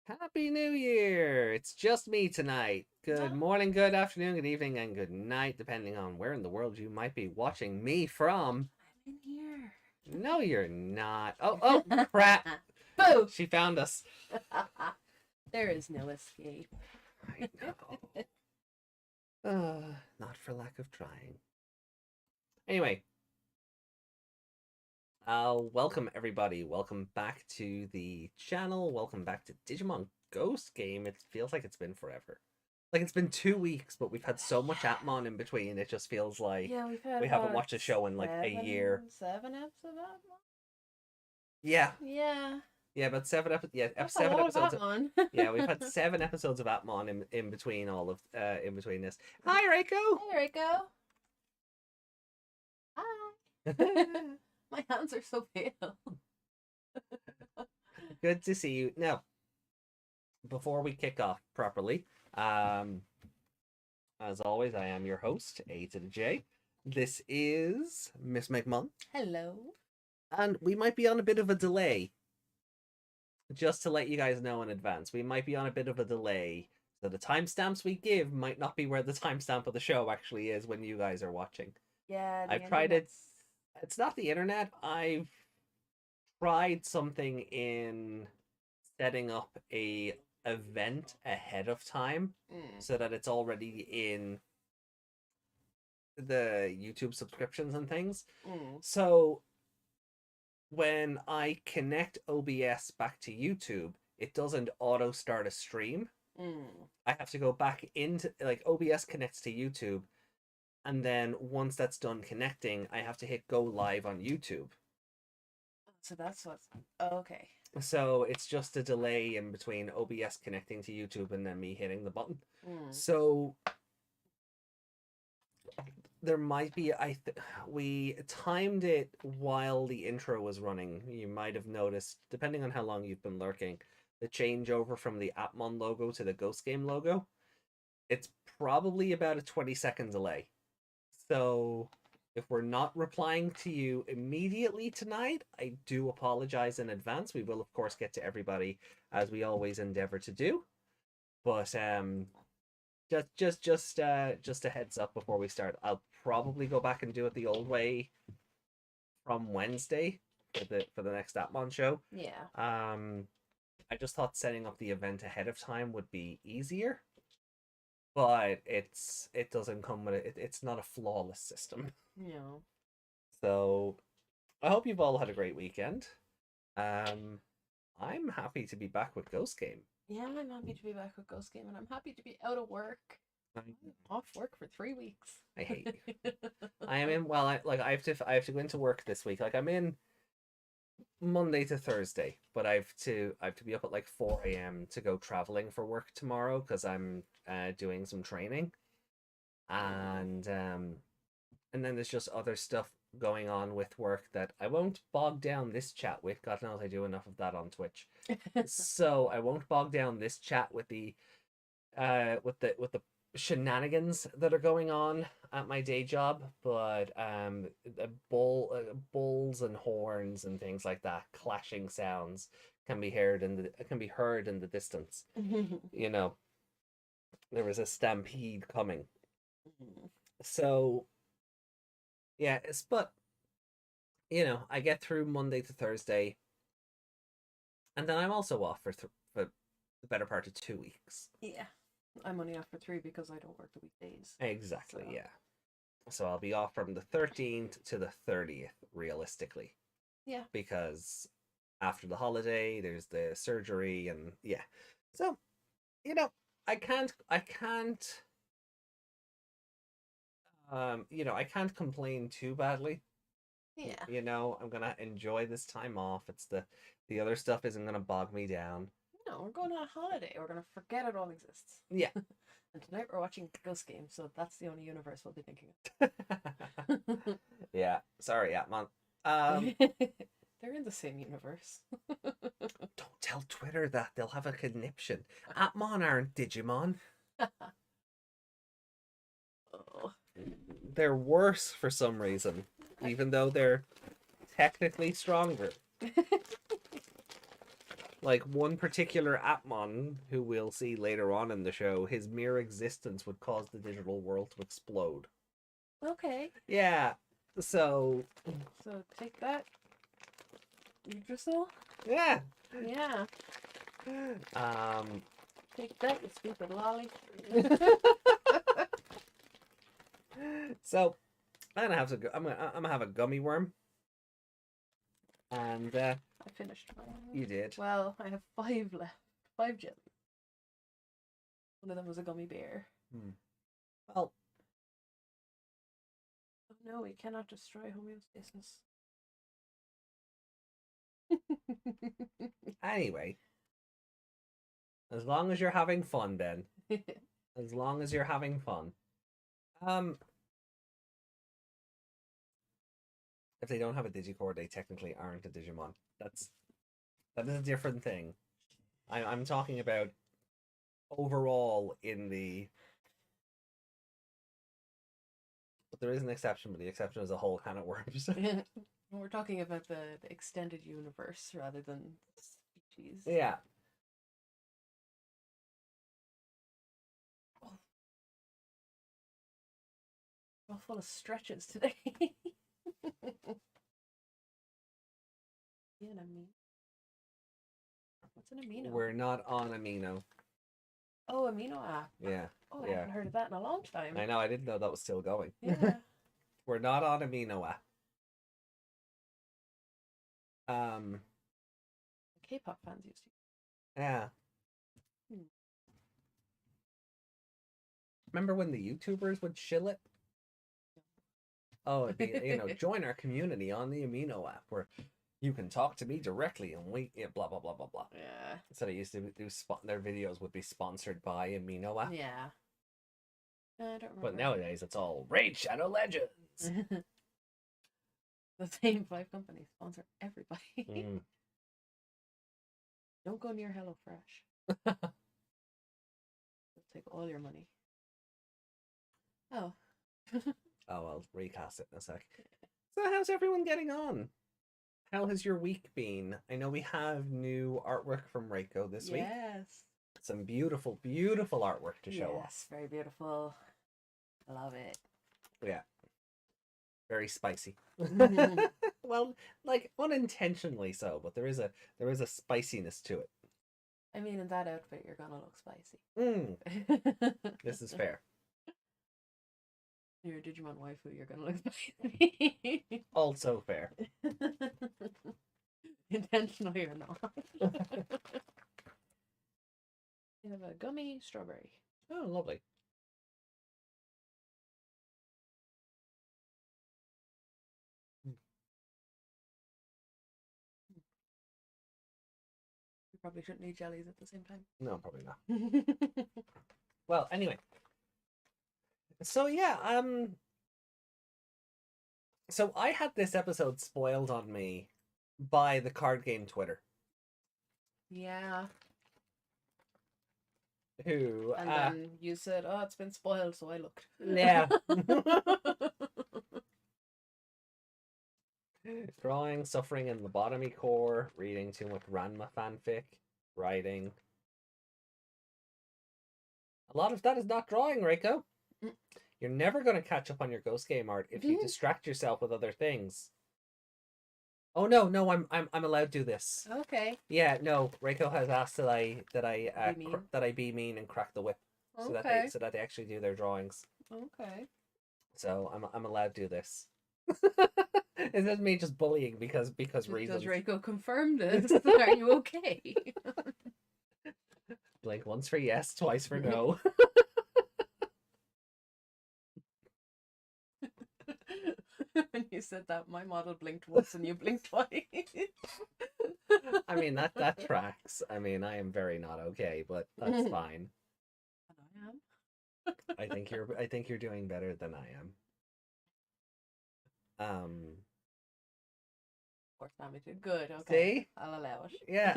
Happy New Year! It's just me tonight. Good morning, good afternoon, good evening, and good night, depending on where in the world you might be watching me from. I'm in here. No, you're not. Oh, crap. Boo! She found us. There is no escape. I know. Not for lack of trying. Anyway. Welcome everybody. Welcome back to the channel. Welcome back to Digimon Ghost Game. It feels like it's been forever. Like it's been 2 weeks, but we've had so much Atmon in between. It just feels like we haven't watched a show in like a year. 7 episodes of Atmon? Yeah. Yeah. Yeah, but 7 episodes. Yeah, That's 7 a lot episodes. of Atmon. Yeah, we've had 7 episodes of Atmon in between all of in between this. Hi, Reiko. Hey, Reiko. Hi. My hands are so pale. Good to see you. Now, before we kick off properly, as always, I am your host, A to the J. This is Miss McMunn. Hello. And we might be on a bit of a delay. Just to let you guys know in advance, we might be on a bit of a delay. So the timestamps we give might not be where the timestamp of the show actually is when you guys are watching. Yeah, I've tried it. It's not the internet. I've tried something in setting up a event ahead of time so that it's already in the YouTube subscriptions and things. So when I connect OBS back to YouTube, it doesn't auto start a stream. I have to go back into, like, OBS connects to YouTube, and then once that's done connecting, I have to hit go live on YouTube. So that's what's okay. So it's just a delay in between OBS connecting to YouTube and then me hitting the button. So there might be, we timed it while the intro was running. You might have noticed, depending on how long you've been lurking, the changeover from the Atmon logo to the Ghost Game logo. It's probably about a 20-second delay. So if we're not replying to you immediately tonight, I do apologize in advance. We will, of course, get to everybody as we always endeavor to do. But just a heads up before we start. I'll probably go back and do it the old way from Wednesday for the next Atmon show. Yeah. I just thought setting up the event ahead of time would be easier, but it doesn't come with it. It's not a flawless system. No. So I hope you've all had a great weekend. I'm happy to be back with Ghost Game. Yeah, I'm happy to be back with Ghost Game, and I'm happy to be out of work. I'm off work for 3 weeks. I hate you. I am in. Well, I have to go into work this week. Like, I'm in Monday to Thursday, but I have to be up at like 4 a.m. to go traveling for work tomorrow because I'm doing some training, and then there's just other stuff going on with work that I won't bog down this chat with. God knows I do enough of that on Twitch, so I won't bog down this chat with the shenanigans that are going on at my day job, but bulls and horns and things like that, clashing sounds can be heard in the distance. You know, there was a stampede coming. So yeah, but you know, I get through Monday to Thursday, and then I'm also off for the better part of 2 weeks. Yeah. I'm only off for 3 because I don't work the weekdays. Exactly, so. yeah. So I'll be off from the 13th to the 30th, realistically. Yeah. Because after the holiday, there's the surgery, and yeah. So, you know, I can't I can't complain too badly. Yeah. You know, I'm gonna enjoy this time off. It's the other stuff isn't gonna bog me down. No, we're going on a holiday. We're going to forget it all exists. Yeah. And tonight we're watching Ghost Game, so that's the only universe we'll be thinking of. Yeah. Sorry, Atmon. They're in the same universe. Don't tell Twitter that. They'll have a conniption. Atmon aren't Digimon. Oh. They're worse for some reason, even though they're technically stronger. Like, one particular Atmon, who we'll see later on in the show, his mere existence would cause the digital world to explode. Okay. Yeah, so take that, Yggdrasil? Yeah. Yeah. Take that, you stupid lolly. So, I'm gonna have a gummy worm. And I finished mine. You did. Well, I have 5 left. 5 gems. One of them was a gummy bear. Well, oh no, we cannot destroy homeostasis. Anyway, as long as you're having fun, Ben. As long as you're having fun. If they don't have a Digicore, they technically aren't a Digimon. That is a different thing. I'm talking about overall in the. But there is an exception, but the exception is a whole can of worms. We're talking about the extended universe rather than species. Yeah. Oh. We're all full of stretches today. Yeah, an amino. What's an amino? We're not on amino. Oh, Amino app. Yeah. Oh, I Yeah. haven't heard of that in a long time. I know, I didn't know that was still going. Yeah. We're not on Amino app. K-pop fans used to. Yeah. Hmm. Remember when the YouTubers would shill it? Oh, it'd be, join our community on the Amino app where you can talk to me directly and blah, blah, blah, blah, blah. Yeah. So they used to do their videos would be sponsored by Amino app. Yeah. I don't remember. But nowadays it's all Raid Shadow Legends. The same 5 companies sponsor everybody. Mm. Don't go near HelloFresh. They'll take all your money. Oh. Oh, I'll recast it in a sec. So how's everyone getting on? How has your week been? I know we have new artwork from Reiko this week. Yes. Some beautiful, beautiful artwork to show off. Yes, very beautiful. Love it. Yeah. Very spicy. Well, like unintentionally so, but there is a spiciness to it. I mean, in that outfit, you're gonna look spicy. This is fair. You're a Digimon waifu, you're gonna look spicy. Also fair. Intentionally or not. You have a gummy strawberry. Oh, lovely. You probably shouldn't eat jellies at the same time. No, probably not. Well, anyway. So yeah, so I had this episode spoiled on me by the card game Twitter. Yeah. Who And then you said, "Oh, it's been spoiled," so I looked. Yeah. Drawing, suffering in lobotomy core, reading too much Ranma fanfic, writing. A lot of that is not drawing, Reiko. You're never going to catch up on your ghost game art if you distract yourself with other things. Oh no, I'm allowed to do this. Okay. Yeah, no, Reiko has asked that I be mean and crack the whip, so that they actually do their drawings. Okay. So I'm allowed to do this. Is this me just bullying because reasons? Because Reiko confirmed it. Are you okay? Blink once for yes, twice for no. When you said that, my model blinked once and you blinked twice. I mean that tracks. I mean, I am very not okay, but that's fine. And I am. I think you're doing better than I am. Of course, damage. Good. Okay. See? I'll allow it. Yeah.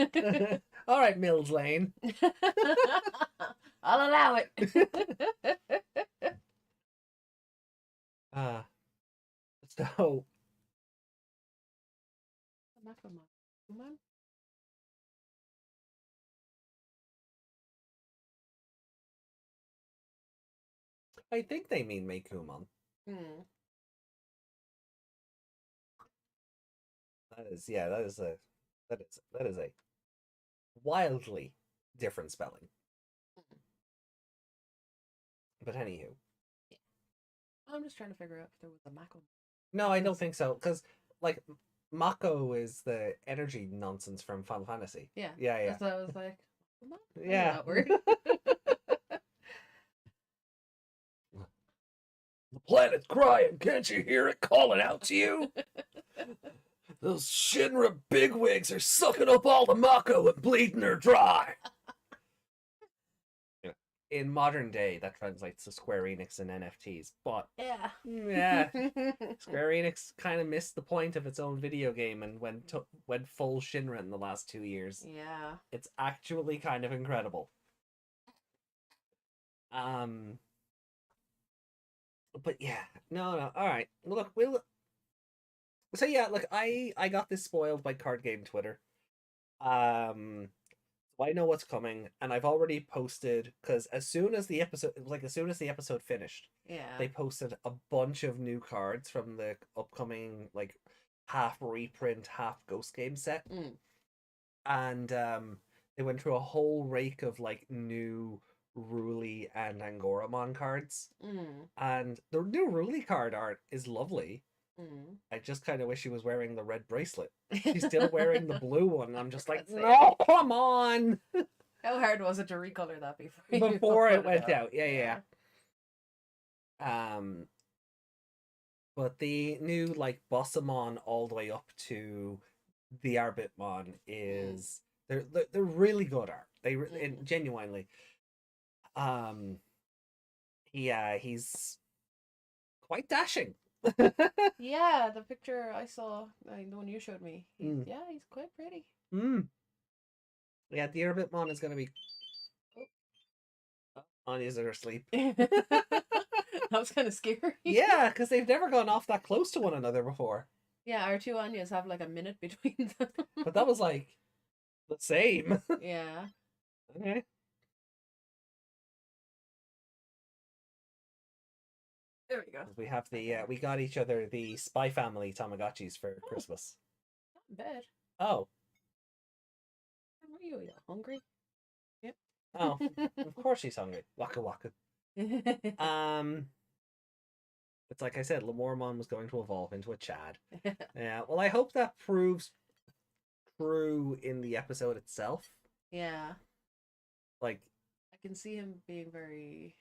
All right, Mills Lane. I'll allow it. So. I think they mean Meikumon. That is a wildly different spelling. But anywho. Yeah. I'm just trying to figure out if there was a Mako. No, I don't think so, because like Mako is the energy nonsense from Final Fantasy. Yeah. Yeah. So I was like, yeah. That word. The planet's crying. Can't you hear it calling out to you? Those Shinra bigwigs are sucking up all the Mako and bleeding her dry. In modern day, that translates to Square Enix and NFTs, but yeah, Square Enix kind of missed the point of its own video game and went full Shinra in the last 2 years. Yeah, it's actually kind of incredible. But yeah, no, all right. Look, So yeah, look, I got this spoiled by card game Twitter. I know what's coming, and I've already posted, because as soon as the episode finished, they posted a bunch of new cards from the upcoming like half reprint, half ghost game set, and they went through a whole rake of like new Ruli and Angoramon cards. Mm. And the new Ruli card art is lovely. Mm. I just kind of wish she was wearing the red bracelet. She's still wearing the blue one. I'm just like, God's sake. no, come on! How hard was it to recolor that before? Before it put went out. Yeah. But the new like Bossamon all the way up to the Arbitmon is they're really good art. Genuinely. He's quite dashing. Yeah, the picture I saw, the one you showed me. Yeah, he's quite pretty. Yeah, the Arbitmon is gonna be. Anya's in her sleep. That was kind of scary. Yeah, because they've never gone off that close to one another before. Yeah, our two Anyas have like a minute between them. But that was like the same. Yeah. Okay. There we go. We have we got each other the Spy Family Tamagotchis for Christmas. Not in bed. Oh. Are you hungry? Yep. Oh, of course she's hungry. Waka waka. It's like I said, Lemormon was going to evolve into a Chad. Yeah, well, I hope that proves true in the episode itself. Yeah. Like, I can see him being very.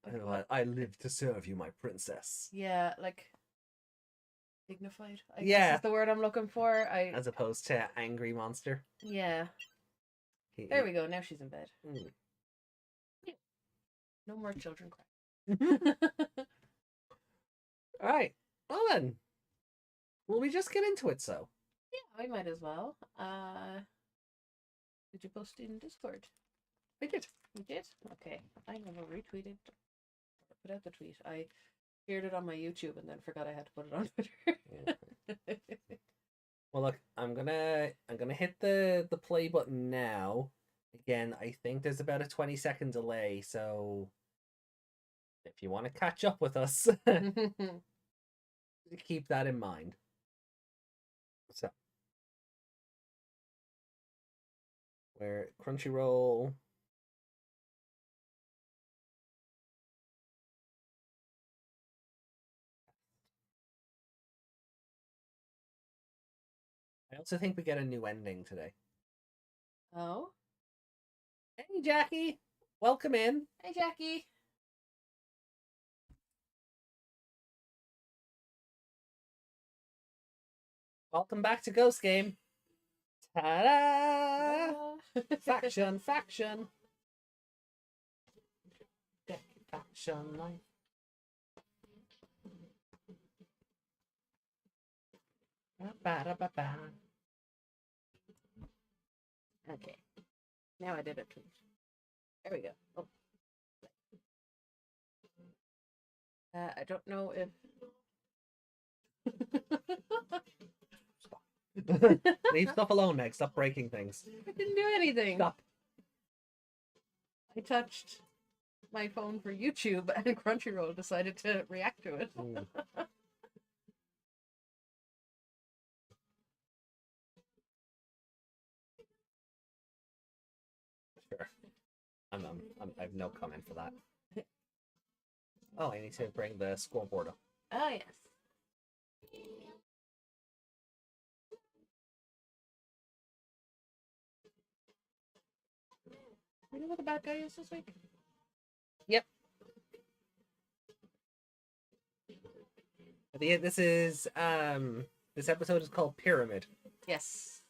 I don't know. I live to serve you, my princess. Yeah, like dignified. I Yeah, guess is the word I'm looking for. As opposed to angry monster. Yeah. There we go. Now she's in bed. No more children crying. All right. Well then, will we just get into it? So. Yeah, we might as well. Did you post in Discord? I did. You did? Okay. I never retweeted or put out the tweet. I shared it on my YouTube and then forgot I had to put it on Twitter. Well, look, I'm gonna hit the play button now. Again, I think there's about a 20-second delay, so if you want to catch up with us, keep that in mind. So, where Crunchyroll. I also think we get a new ending today. Oh? Hey, Jackie! Welcome in! Hey, Jackie! Welcome back to Ghost Game! Ta-da! Faction! Faction! Faction life. Ba-ba-da-ba-ba. Okay. Now I did it. There we go. Oh. I don't know if. Leave stuff alone, Meg. Stop breaking things. I didn't do anything. Stop. I touched my phone for YouTube and Crunchyroll decided to react to it. Sure. I have no comment for that. Oh, I need to bring the scoreboard up. Oh, yes. You know what the bad guy is this week? Yep. This episode is called Pyramid. Yes.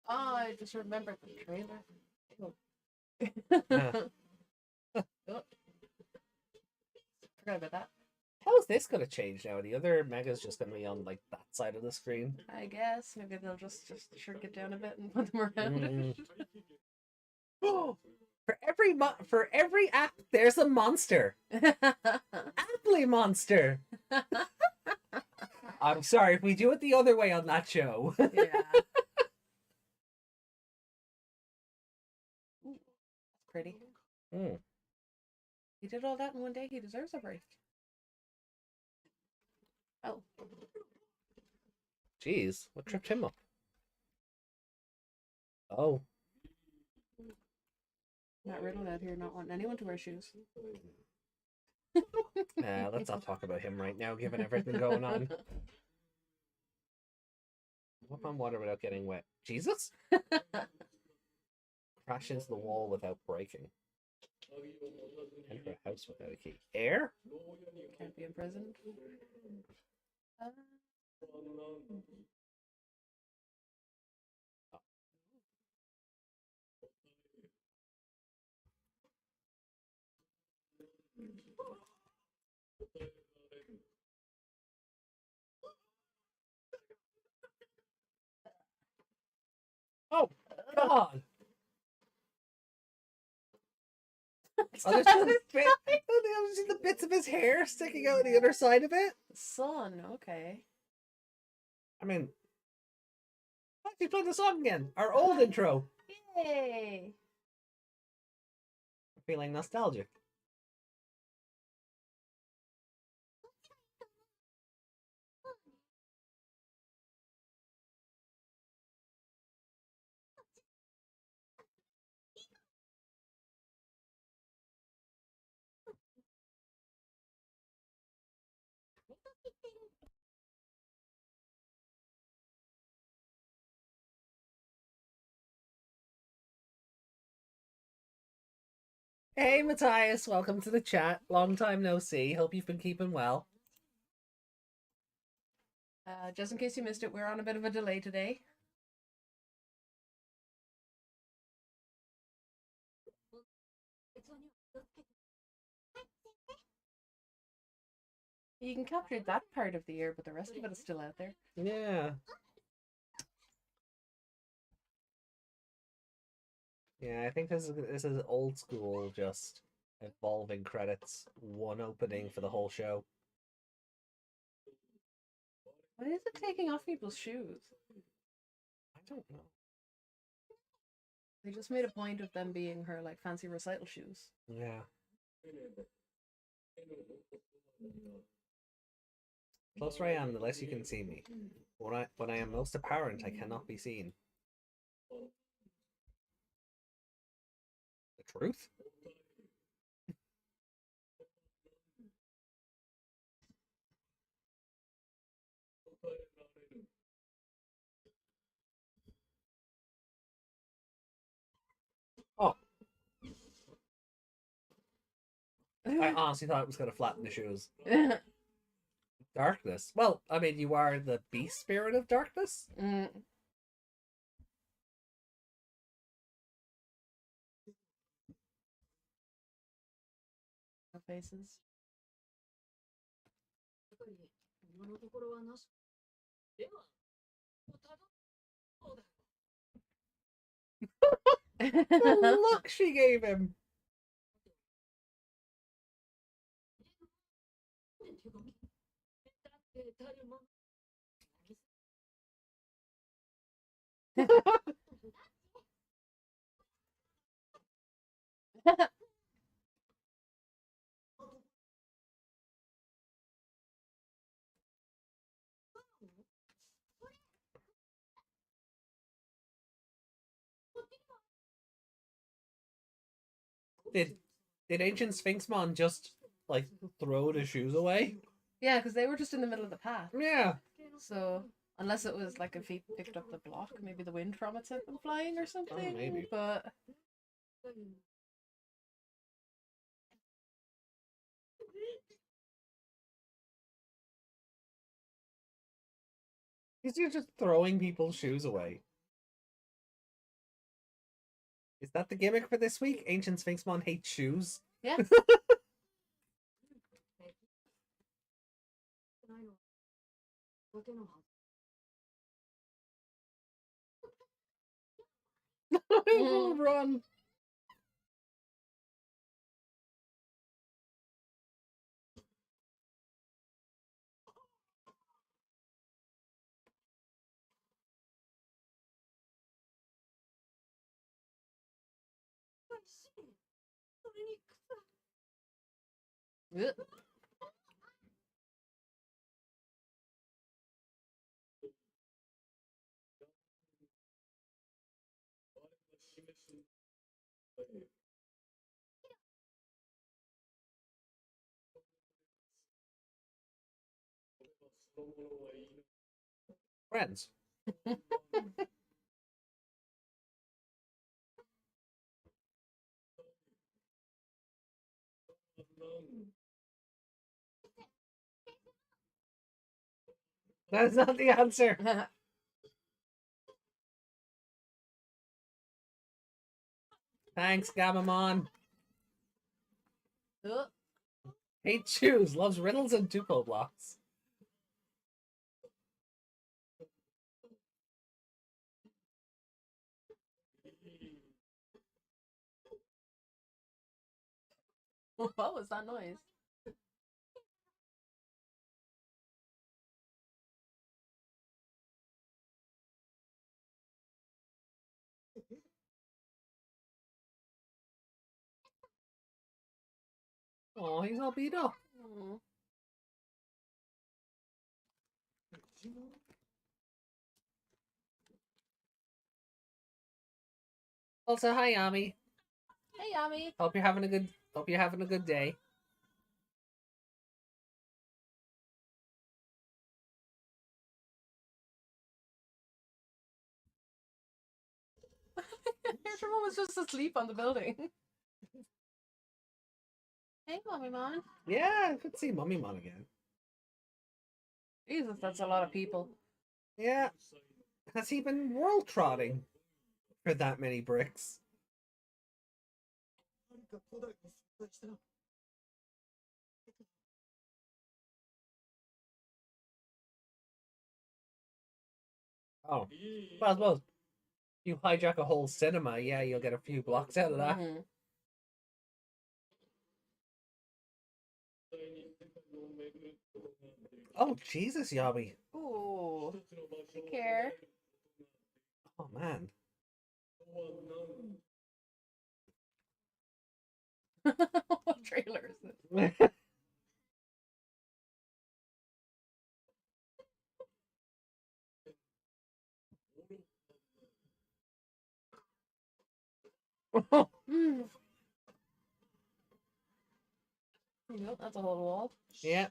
Oh, I just remembered the trailer. Oh. Forgot about that. How is this gonna change now? The other Mega's just gonna be on like that side of the screen. I guess maybe they'll just shrink it down a bit and put them around. For every app, there's a monster. Aptly monster. I'm sorry if we do it the other way on that show. Yeah. Ooh, that's pretty. He did all that in one day. He deserves a break. Oh. Jeez, what tripped him up? Oh. Matt Riddle out here not wanting anyone to wear shoes. Let's not talk about him right now, given everything going on. Walk on water without getting wet. Jesus? Crash into the wall without breaking. Enter a house without a key. Air? Can't be imprisoned. Oh, God! Oh, there's just the bits of his hair sticking out the other side of it. Sun, okay. I mean, why did you play the song again? Our old intro. Yay! I'm feeling nostalgic. Hey, Matthias, welcome to the chat. Long time no see. Hope you've been keeping well. Just in case you missed it, we're on a bit of a delay today. You can capture that part of the year, but the rest of it is still out there. Yeah. Yeah, I think this is old school, just evolving credits, one opening for the whole show. Why is it taking off people's shoes? I don't know. They just made a point of them being her like fancy recital shoes. Yeah. The closer I am, the less you can see me. When I am most apparent, I cannot be seen. The truth? Oh. I honestly thought it was going to flatten the shoes. Darkness. Well, I mean, you are the beast spirit of darkness. Mm. No faces. The look she gave him. Did Ancient Sphinxmon just like throw the shoes away? Yeah, because they were just in the middle of the path. Yeah. So unless it was like if he picked up the block, maybe the wind from it sent them flying or something. Oh, maybe. But He's just throwing people's shoes away. Is that the gimmick for this week? Ancient Sphinxmon hates shoes? yeah. We'll run. Ugh. Friends. That's not the answer. Thanks, Gamamon. Hate shoes, loves riddles and Tupo blocks. What was that noise? Oh, he's all beat up. Aww. Also, hi, Yami. Hey, Yami. Hope you're having a good day. Everyone was just asleep on the building. Hey, Mommy Mon. Yeah, I could see Mummy Mon again. Jesus, that's a lot of people. Yeah. Has he been world trotting for that many bricks? Oh, well, I suppose you hijack a whole cinema, yeah, you'll get a few blocks out of that. Mm-hmm. Oh, Jesus, Yami. Ooh. Take care. Oh, man. What trailer is this? Yep, that's a whole wall. Yeah.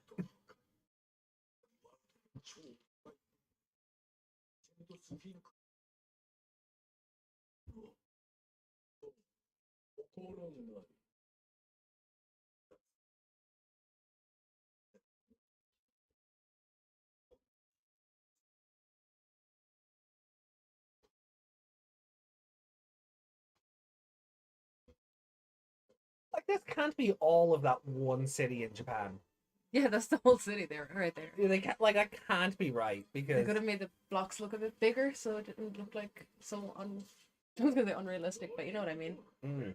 Like, this can't be all of that one city in Japan. Yeah, that's the whole city there, right there. They can't, like, that can't be right, They because... could have made the blocks look a bit bigger, so it didn't look like so I was gonna say unrealistic, but you know what I mean. Mm.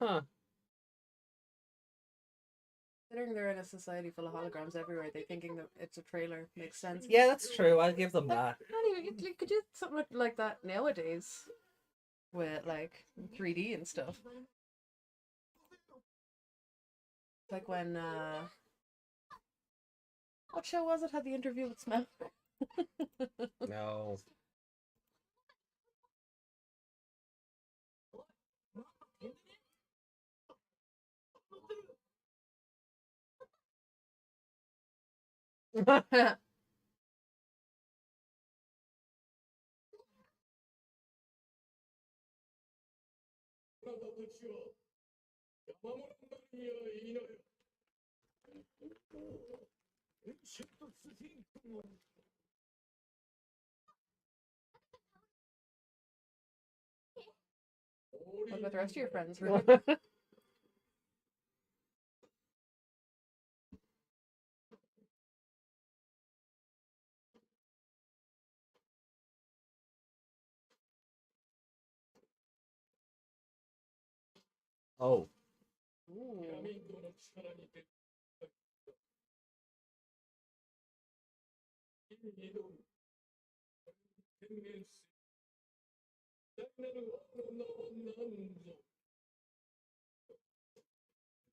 Huh. Considering they're in a society full of holograms everywhere, they thinking that it's a trailer makes sense. Yeah, that's true. I'll give them that. Not even you could do something like that nowadays, with like 3D and stuff. Like when what show was it? Had the interview with Smell. No. What about the rest of your friends? Really? Oh. Ooh.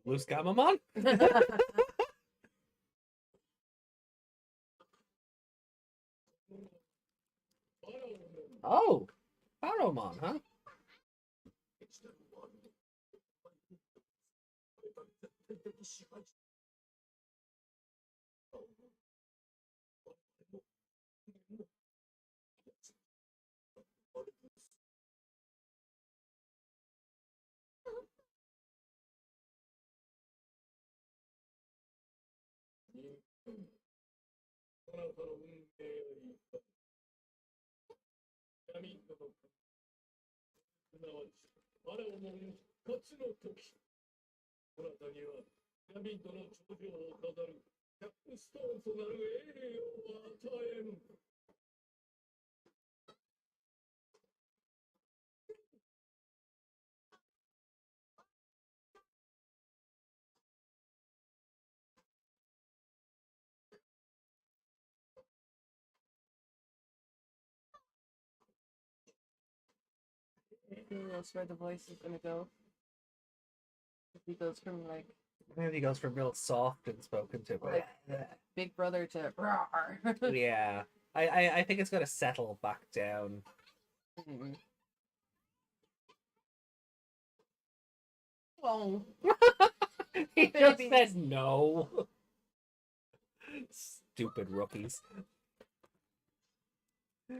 Loose Gamamon? Oh, Pharaohmon, huh? That's where the voice is gonna go. He goes from like Maybe he goes from real soft and spoken to, but like Big Brother to roar. yeah. I think it's gonna settle back down. Oh, He just babies. said no. Stupid rookies. I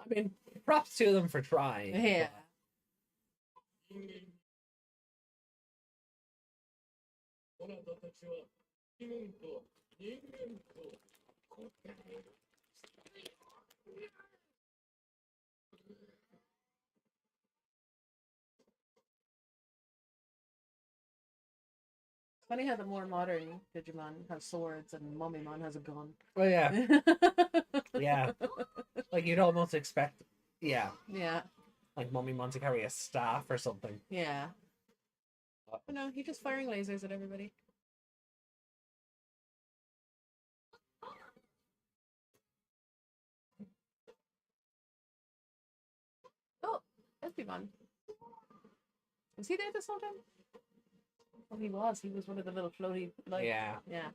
mean, props to them for trying. Yeah. Funny how the more modern Digimon have swords and Mummymon has a gun. Oh yeah, yeah. Like you'd almost expect, yeah, Yeah. like Mummymon to carry a staff or something. Yeah. But no, he's just firing lasers at everybody. Oh, Espimon. Was he there this whole time? Oh, he was. He was one of the little floaty lights. Yeah. Yeah.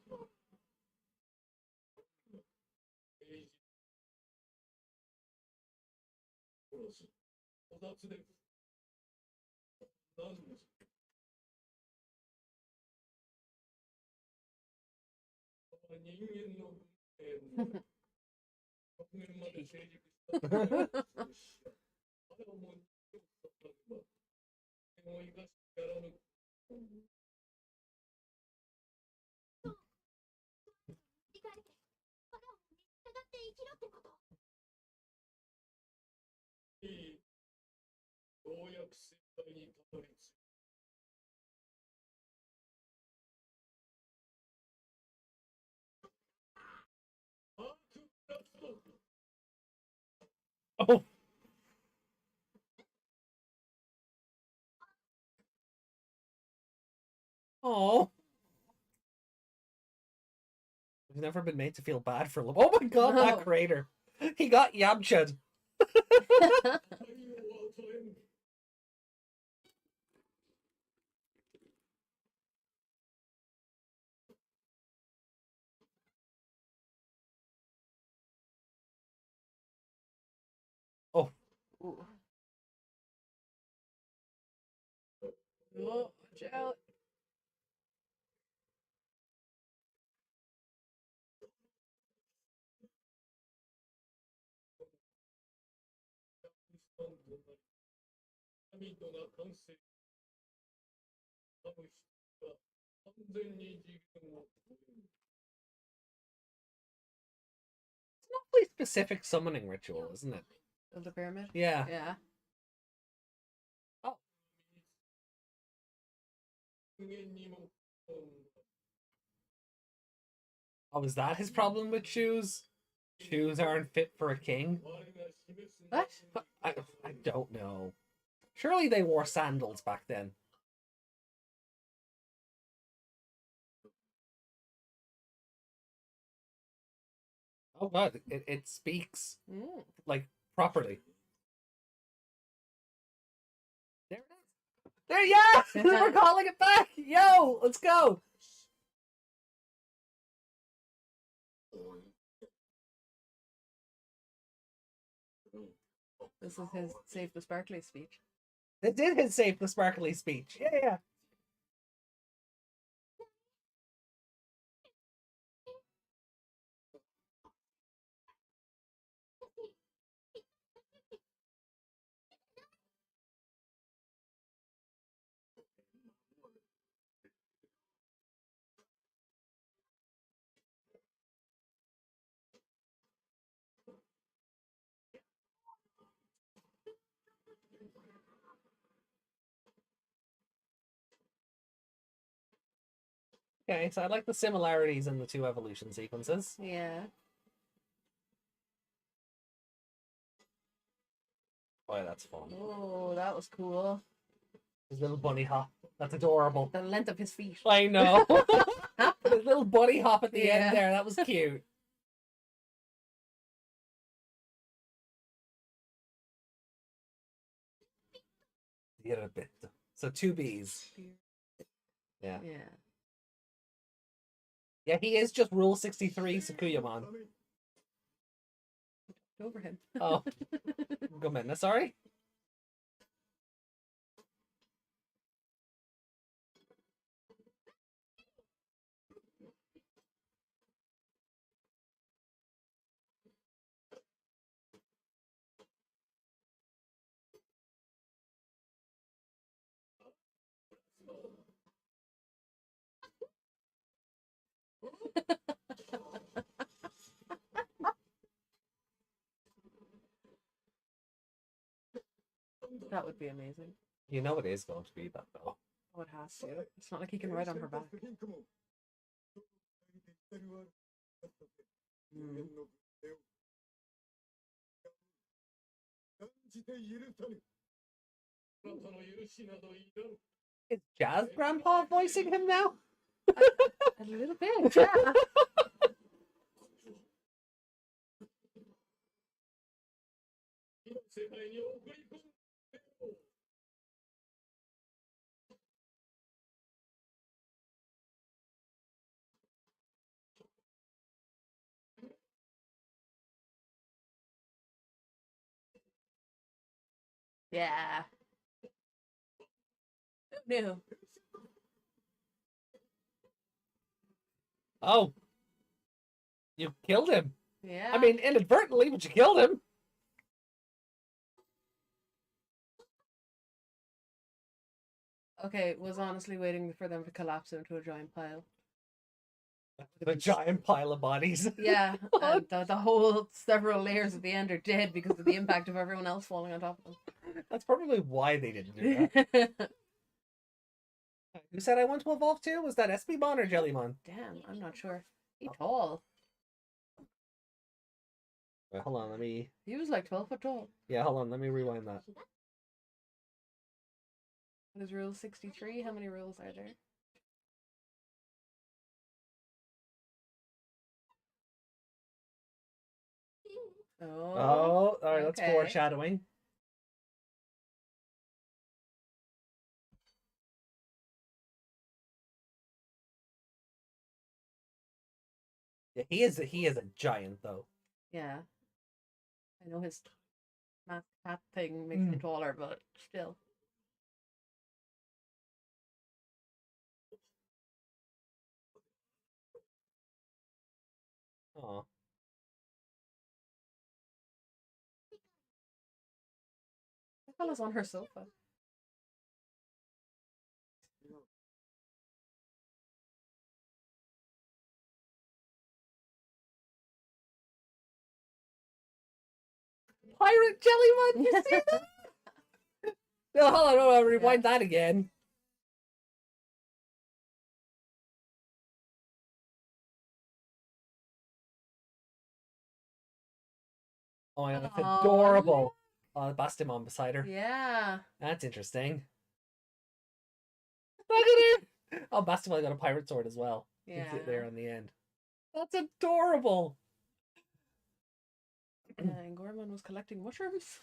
Oh. Oh. He's never been made to feel bad for love. Oh my god, No. that crater. He got Yamcha'd. Oh. Ooh. Oh, watch out. It's an awfully specific summoning ritual, isn't it? Of the pyramid? Yeah. Yeah. Oh. Oh, is that his problem with shoes? Shoes aren't fit for a king? What? I don't know. Surely they wore sandals back then. Oh god, it speaks Mm. like properly. There, yeah! We're calling it back! Yo! Let's go! This is his Save the Sparkly speech. They did his Save the Sparkly speech. Yeah, yeah. Okay, so I like the similarities in the two evolution sequences. Yeah. Boy, that's fun. Oh, that was cool. His little bunny hop. That's adorable. The length of his feet. I know. His little bunny hop at the Yeah. end there. That was cute. Get a bit. So 2 Bs. Yeah. Yeah. Yeah, he is just Rule 63 Sakuyamon. Over him. Oh. Gomenna, sorry. That would be amazing. You know it is going to be that, though. Oh, it has to. It's not like he can ride on her back. Mm. Is Jazz Grandpa voicing him now? A little bit, yeah. Yeah. No. Oh. You killed him. Yeah. I mean, inadvertently, but you killed him. Okay, was honestly waiting for them to collapse into a giant pile. A giant pile of bodies. Yeah, and the whole several layers at the end are dead because of the impact of everyone else falling on top of That's probably why they didn't do them. that. Who said I want to evolve too? Was that SBmon or Jellymon? Damn, I'm not sure. He's tall. Wait, hold on, let me... He was like 12 foot tall. Yeah, hold on, let me rewind that. What is rule 63? How many rules are there? Oh, alright, that's okay. foreshadowing. Yeah, he is a giant though. Yeah. I know his mask hat thing makes him taller, but still. Oh. That fella's on her sofa. Pirate Jellymon, you see that? No, hold on, I'll rewind that again. Oh my god, that's adorable. Oh, the Bastimon beside her. Yeah. That's interesting. Look at her! Oh, Bastimon got a pirate sword as well. Yeah. You can see it there on the end. That's adorable! And Gorman was collecting mushrooms.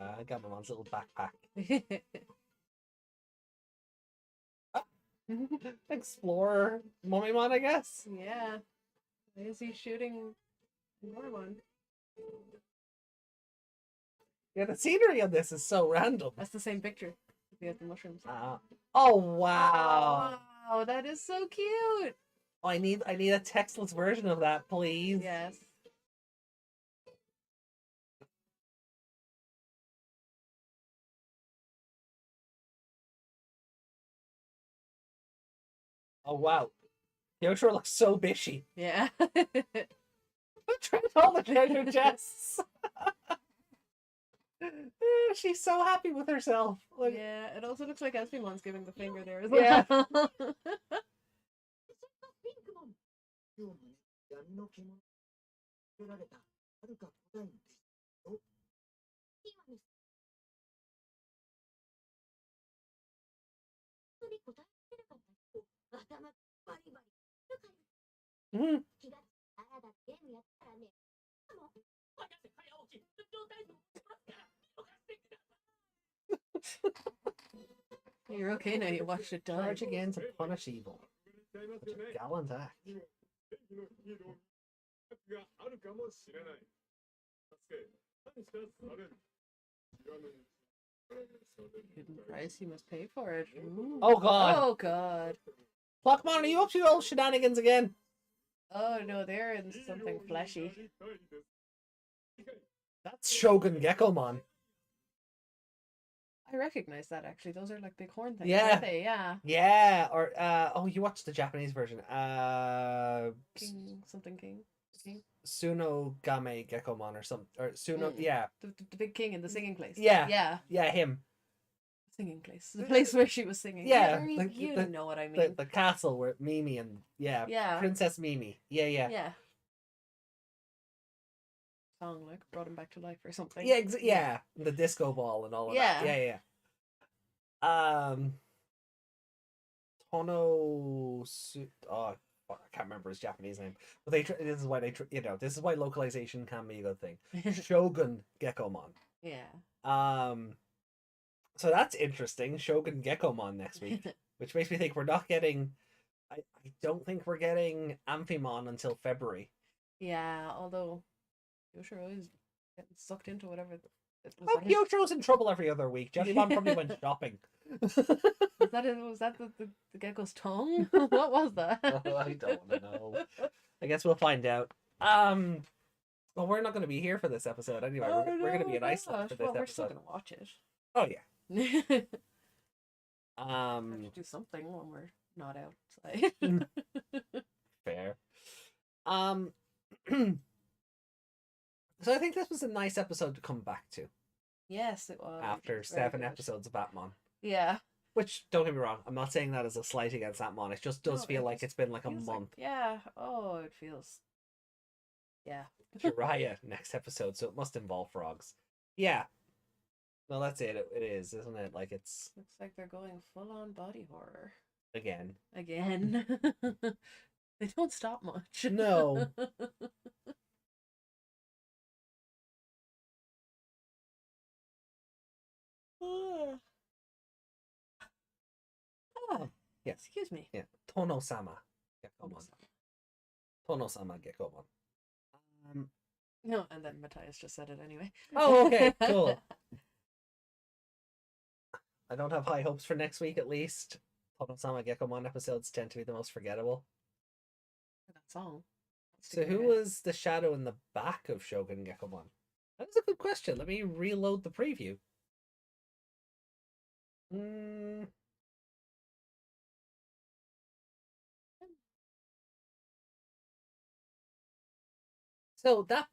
I got my mom's little backpack. Explorer Mummymon, I guess. Yeah. Why is he shooting Gormon? Yeah, the scenery on this is so random. That's the same picture. We have the mushrooms. Oh wow! Wow, that is so cute. Oh, I need a textless version of that, please. Yes. Oh wow, Yoshiro looks so bishy. Yeah. Trying all the treasure chests. She's so happy with herself. Like, yeah, it also looks like Espimon's giving the finger there as well. Yeah. Mhm. You're okay now, you watched it die. Charge again to punish evil. Such a gallant act. Hidden price, you must pay for it. Ooh. Oh god. Oh god. Clockmon, are you up to your old shenanigans again? Oh no, they're in something fleshy. That's Shogun Gekomon. I recognize that actually. Those are like big horn things, Yeah. aren't they? Yeah. Yeah, or oh, you watched the Japanese version. King something king. King. Suno Game Gekomon or something, or Suno, Mm. yeah. The big king in the singing place. Yeah. Yeah. Yeah, him. Singing place. The place where she was singing. Yeah, You the- know what I mean. The castle where Mimi and Yeah. Princess Mimi. Yeah. Yeah. Song like brought him back to life or something. Yeah, the disco ball and all of that. Yeah. Tono oh, I can't remember his Japanese name, but this is why this is why localization can be a good thing. Shogun Gekomon. Yeah. So that's interesting. Shogun Gekomon next week, which makes me think we're not getting. I don't think we're getting Amphimon until February. Yeah, although Yoshiro is getting sucked into whatever. Well, Yoshiro's in trouble every other week. Jeffmon probably went shopping. Was that the gecko's tongue? What was that? I don't know. I guess we'll find out. Well, we're not going to be here for this episode anyway. We're going to be in Iceland for this We're still episode. gonna watch it. Oh yeah. Have to do something when we're not outside. Fair. So I think this was a nice episode to come back to Yes, it was. after Very 7 good. episodes of Atmon. Yeah. Which, don't get me wrong, I'm not saying that as a slight against Atmon. It just does No, feel it like just it's been like a feels month. Yeah. Oh, it feels. Yeah. Jiraiya next episode, so it must involve frogs. Yeah. Well, that's it. It is, isn't it? Like it's Looks like they're going full on body horror again. again. They don't stop much. No. Yeah. Excuse me. Yeah. Tono-sama Gekomon. Tono-sama Gekomon. No, and then Matthias just said it anyway. Oh, okay, cool. I don't have high hopes for next week, at least. Tono-sama Gekomon episodes tend to be the most forgettable. That song. So who was the shadow in the back of Shogun Gekomon? That's a good question. Let me reload the preview. So that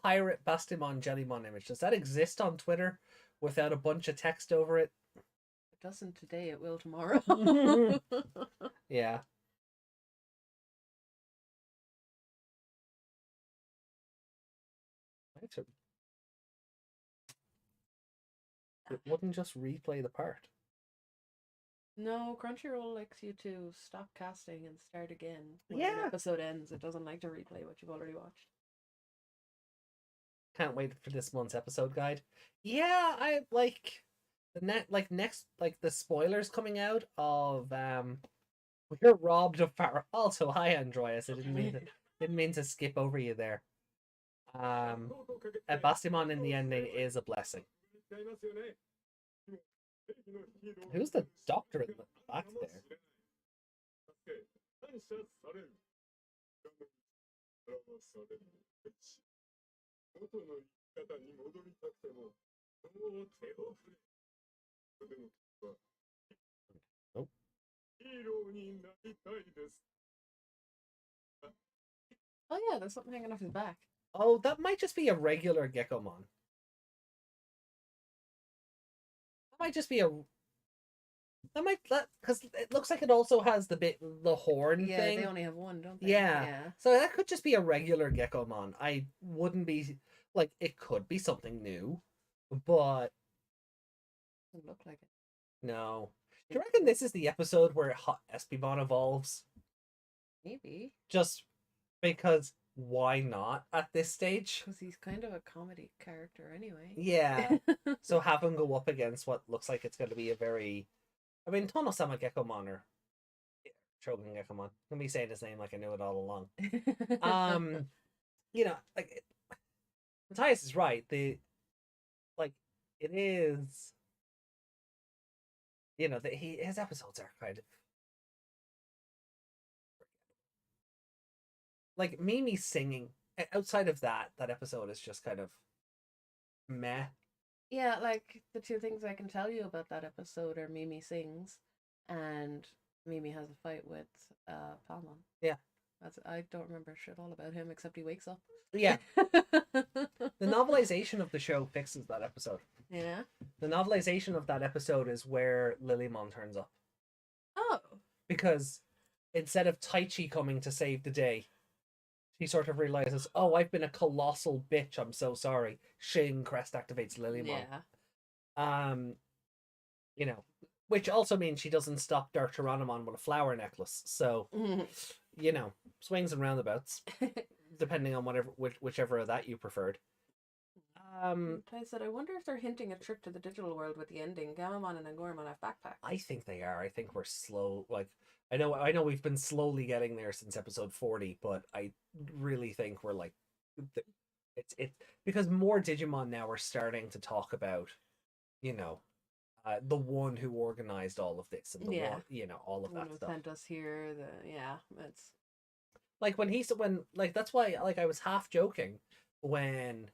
pirate Bastimon Jellymon image, does that exist on Twitter without a bunch of text over it? It doesn't today, it will tomorrow. Yeah. It wouldn't just replay the part. No, Crunchyroll likes you to stop casting and start again when Yeah. an episode ends. It doesn't like to replay what you've already watched. Can't wait for this month's episode guide. Yeah, I like the spoilers coming out of we're robbed of power. Also, hi Andreas. I didn't mean to skip over you there. Bastimon in the ending is a blessing. Who's the doctor in the back there? Oh. Oh yeah, there's something hanging off his back. Oh, that might just be a regular Gekomon. That might just be a. That might because it looks like it also has the horn Yeah, thing. they only have one, don't they? Yeah. So that could just be a regular Gekomon. I wouldn't be like it could be something new, but Doesn't look like it. no. Do you reckon this is the episode where Hot Espimon evolves? Maybe. Just because why not at this stage? Because he's kind of a comedy character anyway. Yeah. So have him go up against what looks like it's going to be a very. I mean, Tono-sama Gekomon or Shogun Gekomon. I'm gonna be saying his name like I knew it all along. You know, like Matthias is right. It is. You know, his episodes are kind of like Mimi singing. Outside of that episode is just kind of meh. Yeah, like the two things I can tell you about that episode are Mimi sings and Mimi has a fight with Palmon. Yeah. I don't remember shit all about him except he wakes up. Yeah. The novelization of the show fixes that episode. Yeah. The novelization of that episode is where Lilymon turns up. Oh. Because instead of Taichi coming to save the day, he sort of realizes, oh, I've been a colossal bitch. I'm so sorry. Shin crest activates Lilymon. Yeah. You know, which also means she doesn't stop Dark Tyrannomon with a flower necklace. So, you know, swings and roundabouts, depending on whichever of that you preferred. I said, I wonder if they're hinting a trip to the digital world with the ending. Gamamon and Angormon have backpacks. I think they are. I think we're slow. Like, I know we've been slowly getting there since episode 40, but I really think we're like, it's because more Digimon now are starting to talk about, you know, the one who organized all of this and the one, you know, all of that stuff. Sent us here. It's like when that's why like I was half joking when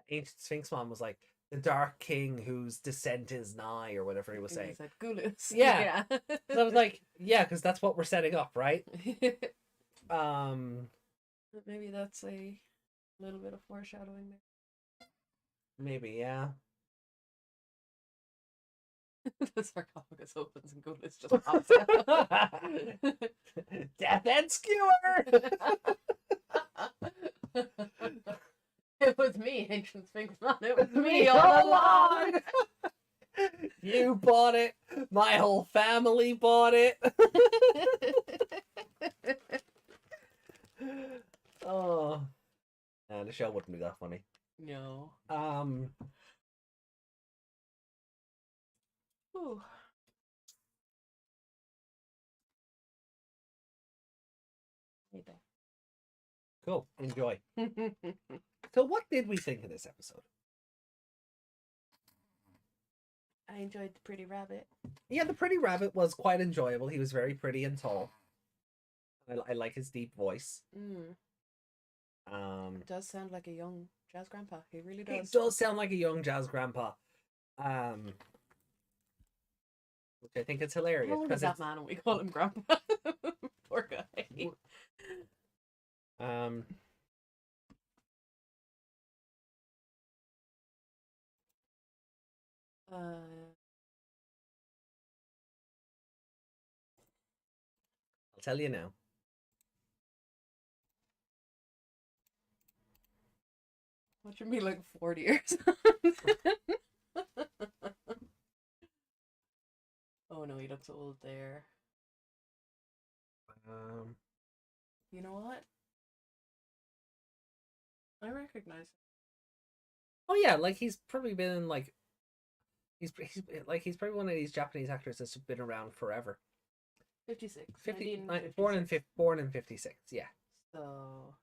Ancient Sphinxmon was like the Dark King whose descent is nigh or whatever he was saying. He said Gulus. Yeah. So I was like, yeah, because that's what we're setting up, right? Maybe that's a little bit of foreshadowing there. Maybe, yeah. The sarcophagus opens and Gulus just pops out. Death and Skewer! It was me, Ancient Sphinxmon. It was me all along. You bought it. My whole family bought it. Oh, the show wouldn't be that funny. No. Ooh. Cool. Enjoy. So what did we think of this episode? I enjoyed the pretty rabbit. Yeah, the pretty rabbit was quite enjoyable. He was very pretty and tall. I like his deep voice. It does sound like a young jazz grandpa. He really does. It does sound like a young jazz grandpa. Which I think is hilarious. How old is that man and we call him grandpa? Poor guy. I'll tell you now. What you mean, like 40 years? Oh no, he looks old there. You know what? I recognize him. Oh yeah, like he's probably been in like he's probably one of these Japanese actors that's been around forever. 56. born in 56. Yeah. So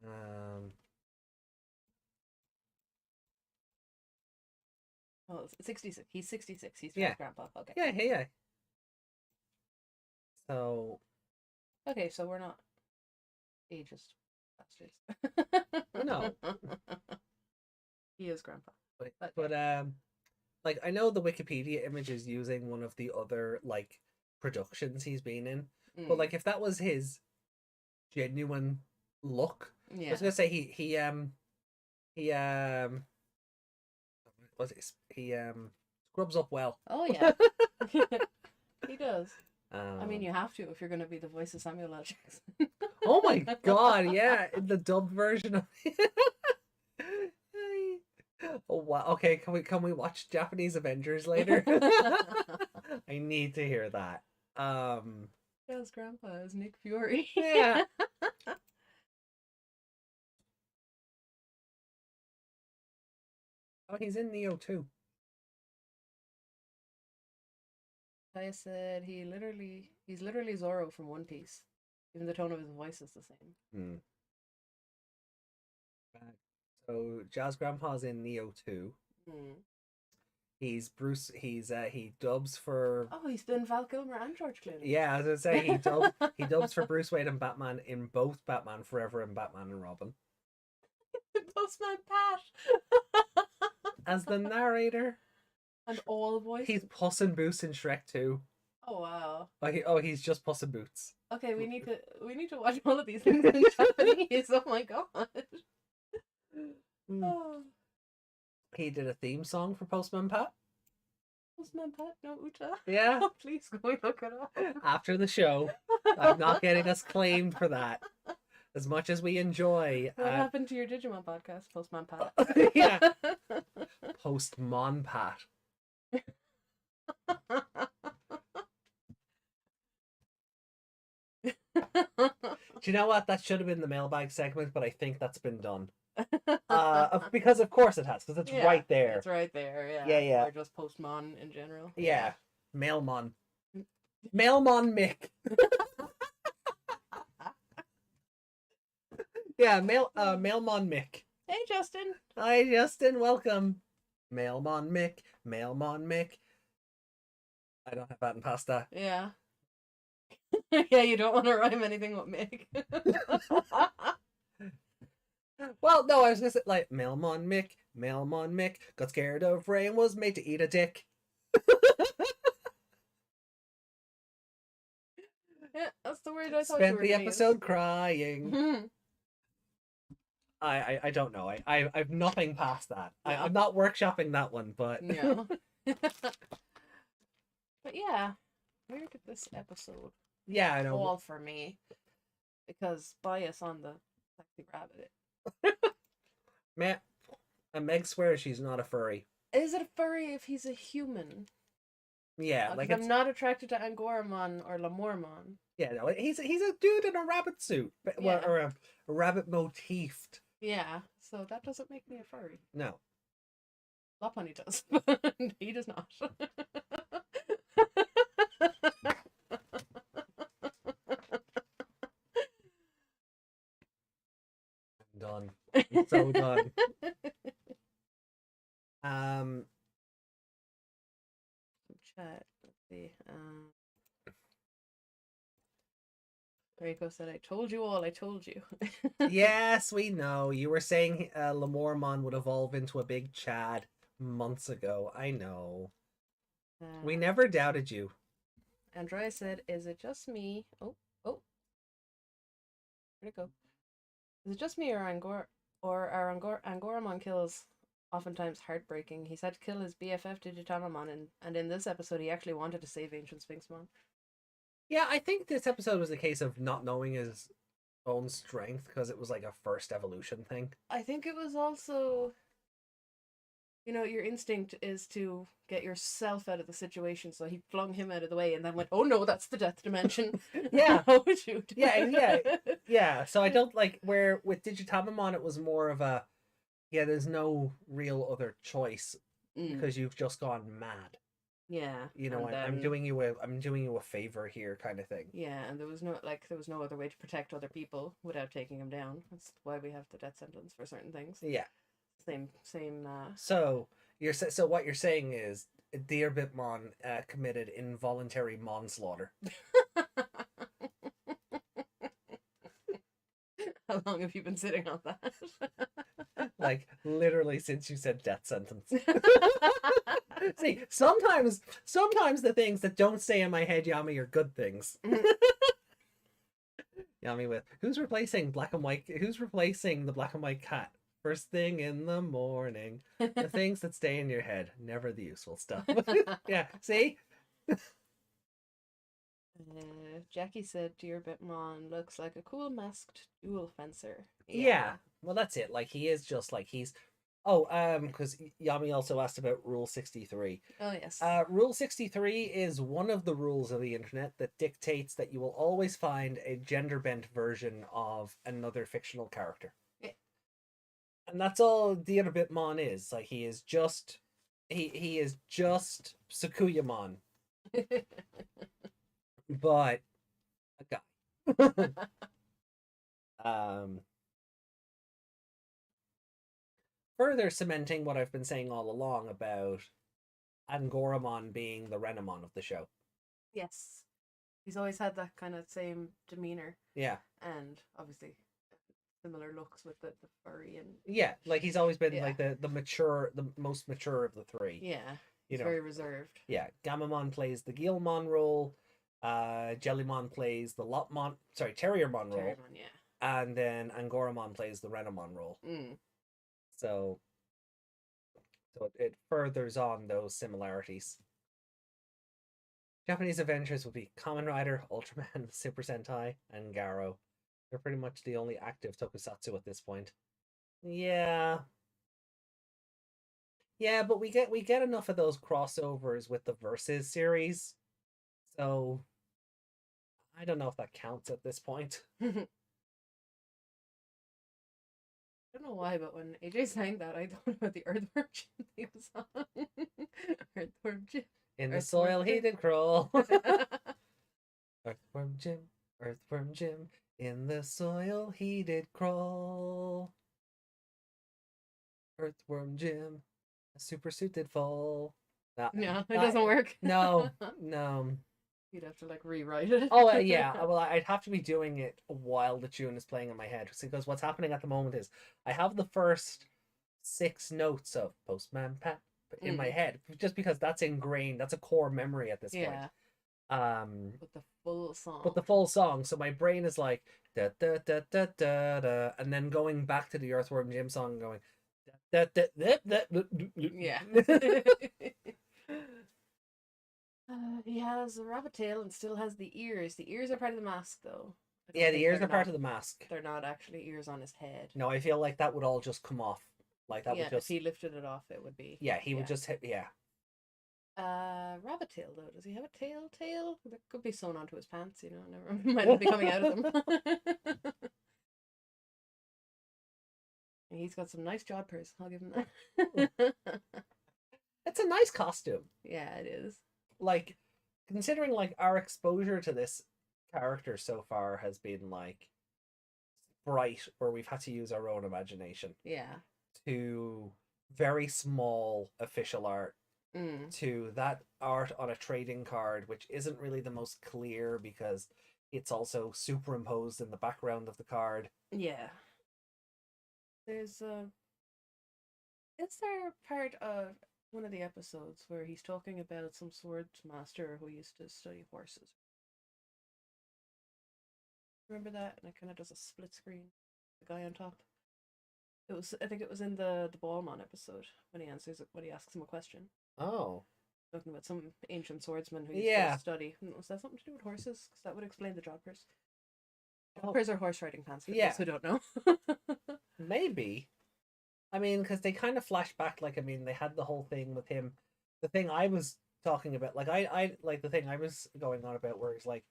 Um. oh, 66. He's 66. He's Yeah. grandpa. Okay. Yeah. Yeah. So. Okay, so we're not ageist bastards. No. He is grandpa. But like I know the Wikipedia image is using one of the other like productions he's been in, but like if that was his genuine look, I was gonna say he was it he scrubs up well. Oh yeah. He does. I mean, Um, you have to if you're going to be the voice of Samuel L. Jackson. oh my god, yeah, in the dubbed version of oh wow. Okay, can we watch Japanese Avengers later? I need to hear that. His grandpa is Nick Fury. Yeah. Oh, he's in Neo too. I said he's literally Zoro from One Piece. Even the tone of his voice is the same. So Jazz Grandpa's in Neo too. He's Bruce. He dubs for. Oh, he's been Val Kilmer and George Clooney. Yeah, as I say, he dubs for Bruce Wayne and Batman in both Batman Forever and Batman and Robin. Postman Pat. As the narrator. And all voices. He's Puss in Boots in Shrek 2. Oh wow. He's just Puss in Boots. Okay, we need to watch all of these things in Japanese. Oh my god. Oh. He did a theme song for Postman Pat. Postman Pat no Uta. Yeah. Oh, please go and look it up. After the show. I'm not getting us claimed for that. As much as we enjoy. What happened to your Digimon podcast, Postman Pat? Yeah. Postmon Pat. Do you know what? That should have been the mailbag segment, but I think that's been done. Because of course it has, because it's right there. It's right there, yeah. Yeah, yeah. Or just Postmon in general. Yeah. Mailmon. Mailmon Mick. Yeah, Mailmon Mick. Hey Justin. Hi Justin, welcome. Mailmon Mick. Mailmon Mick. I don't have that in pasta. Yeah. Yeah, you don't want to rhyme anything with Mick. Well, no, I was gonna say like Mailmon Mick got scared of rain, was made to eat a dick. Yeah, that's the word I thought Spent you were the gonna episode use. Crying. I don't know. I've nothing past that. Yeah. I'm not workshopping that one, but No. But yeah, where did this episode yeah, I know. fall for me? Because bias on the sexy rabbit. Meg swears she's not a furry. Is it a furry if he's a human? Yeah, like I'm not attracted to Angoramon or Lamormon. Yeah, no, he's a dude in a rabbit suit, Yeah. or a rabbit motifed. Yeah, so that doesn't make me a furry. No. Lopunny does, but he does not. I'm done. I'm so done. Chat. Let's see. Reiko said, "I told you all. I told you." Yes, we know. You were saying Lamormon would evolve into a big Chad months ago. I know. We never doubted you. Andrea said, "Is it just me?" Oh. Where'd it go? Is it just me or Angoramon kills oftentimes heartbreaking? He's had to kill his BFF Digitamamon, and in this episode he actually wanted to save Ancient Sphinxmon. Yeah, I think this episode was a case of not knowing his own strength because it was like a first evolution thing. I think it was also you know, your instinct is to get yourself out of the situation. So he flung him out of the way and then went, "Oh no, that's the death dimension." Yeah. Oh shoot. Yeah. So I don't like where with Digitamamon it was more of a there's no real other choice because you've just gone mad. Yeah. You know, And I'm doing you a favor here kind of thing. Yeah, and there was no other way to protect other people without taking him down. That's why we have the death sentence for certain things. Yeah. Same. So what you're saying is Dear Bitmon committed involuntary manslaughter. How long have you been sitting on that? Like literally since you said death sentence. See, sometimes the things that don't stay in my head, Yami, are good things. Yami with who's replacing the black and white cat? First thing in the morning. The things that stay in your head, never the useful stuff. Yeah, see? Jackie said Dear Bitmon looks like a cool masked dual fencer. Yeah. Well, that's it. Like he is just like he's because Yami also asked about Rule 63. Oh yes. Rule 63 is one of the rules of the internet that dictates that you will always find a gender bent version of another fictional character. Yeah. And that's all the other Bitmon is. Like he is just Sakuyamon. But a guy. Further cementing what I've been saying all along about Angoramon being the Renamon of the show. Yes. He's always had that kind of same demeanor. Yeah. And obviously similar looks with the furry and yeah, like he's always been like the most mature of the three. Yeah. He's very reserved. Yeah. Gamamon plays the Guilmon role. Jellymon plays the Terriermon role. Terriermon, yeah. And then Angoramon plays the Renamon role. So it furthers on those similarities. Japanese adventures would be Kamen Rider, Ultraman, Super Sentai, and Garo. They're pretty much the only active tokusatsu at this point. Yeah. Yeah, but we get enough of those crossovers with the Versus series. So I don't know if that counts at this point. I don't know why, but when AJ sang that, I thought about the Earthworm Jim theme song. Earthworm Jim. In the soil he did crawl. Earthworm Jim, in the soil he did crawl. Earthworm Jim, a super suit did fall. No, it doesn't work. No. You'd have to like rewrite it. Oh yeah, well I'd have to be doing it while the tune is playing in my head because what's happening at the moment is I have the first 6 notes of Postman Pat in my head just because that's ingrained. That's a core memory at this point. But the full song. So my brain is like da da da da da da, and then going back to the Earthworm Jim song and going da da da da da. Yeah. He has a rabbit tail and still has the ears. The ears are part of the mask, though. Yeah, the ears are part of the mask. They're not actually ears on his head. No, I feel like that would all just come off. Like that would just. If he lifted it off, it would be. Yeah, he would just hit. Yeah. Rabbit tail though. Does he have a tail? That could be sewn onto his pants. You know, never might not be coming out of them. He's got some nice jodhpurs. I'll give him that. It's a nice costume. Yeah, it is. Like, considering like our exposure to this character so far has been like bright, where we've had to use our own imagination. Yeah. To very small official art. To that art on a trading card, which isn't really the most clear because it's also superimposed in the background of the card. Yeah. There's is there part of one of the episodes where he's talking about some sword master who used to study horses? Remember that? And it kind of does a split screen. The guy on top. I think it was in the Ballmon episode when he asks him a question. Oh. Talking about some ancient swordsman who used to study. Was that something to do with horses? Because that would explain the jodhpurs. Jodhpurs are horse riding pants for those who don't know. Maybe. I mean, because they kind of flash back. Like, I mean, they had the whole thing with him. The thing I was talking about, like, I like the thing I was going on about, where he's like,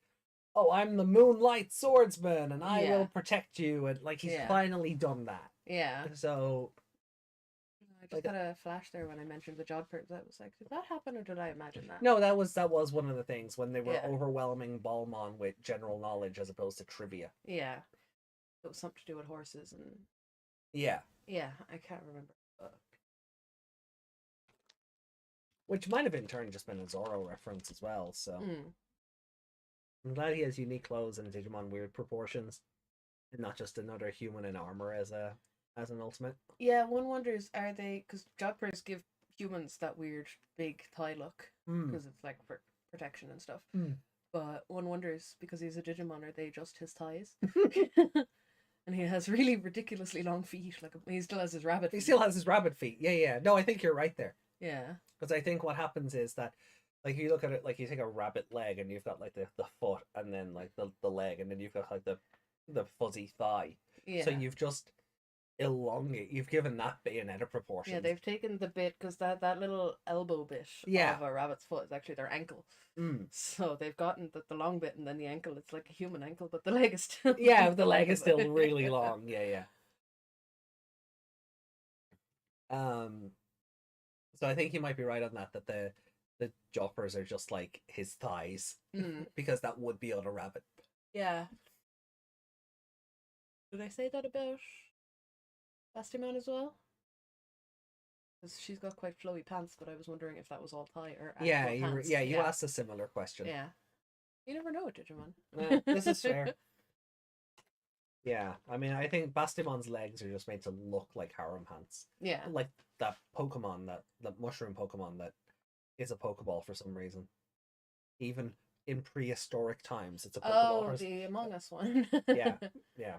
"Oh, I'm the Moonlight Swordsman, and I will Yeah. protect you," and like he's Yeah. finally done that. Yeah. So, I just like, had a flash there when I mentioned the Jodhpurs. I was like, did that happen or did I imagine that? no, that was one of the things when they were Yeah. overwhelming Balmon with general knowledge as opposed to trivia. Yeah. It was something to do with horses and Yeah, yeah, I can't remember. which might have in turn just been a Zorro reference as well. So Mm. I'm glad he has unique clothes and Digimon weird proportions, and not just another human in armor as an ultimate. Yeah, one wonders, are they, because Jodhpurs give humans that weird big thigh look Mm. because it's like for protection and stuff. Mm. But one wonders, because he's a Digimon, are they just his thighs? And he has really ridiculously long feet. Like he still has his rabbit He feet. still has his rabbit feet. Yeah, yeah. No, I think you're right there. Yeah. Because I think what happens is that, like, you look at it, like, you take a rabbit leg and you've got, like, the foot and then, like, the leg, and then you've got, like, the fuzzy thigh. Yeah. So you've just you've given that Bayonetta proportion. Yeah, they've taken the bit, because that little elbow bit Yeah. of a rabbit's foot is actually their ankle. Mm. So they've gotten the long bit and then the ankle. It's like a human ankle, but the leg is still. Yeah, the leg is still really long. Yeah, yeah. So I think you might be right on that the Joppers are just like his thighs, because that would be on a rabbit. Yeah. Did I say that about Bastimon as well? Because she's got quite flowy pants, but I was wondering if that was all thigh or actual pants. You asked a similar question. Yeah. You never know, Digimon. This is fair. Yeah, I mean, I think Bastimon's legs are just made to look like harem pants. Yeah. Like that Pokemon, that mushroom Pokemon that is a Pokeball for some reason. Even in prehistoric times, it's a Pokeball. Oh, the Among Us one. Yeah, yeah.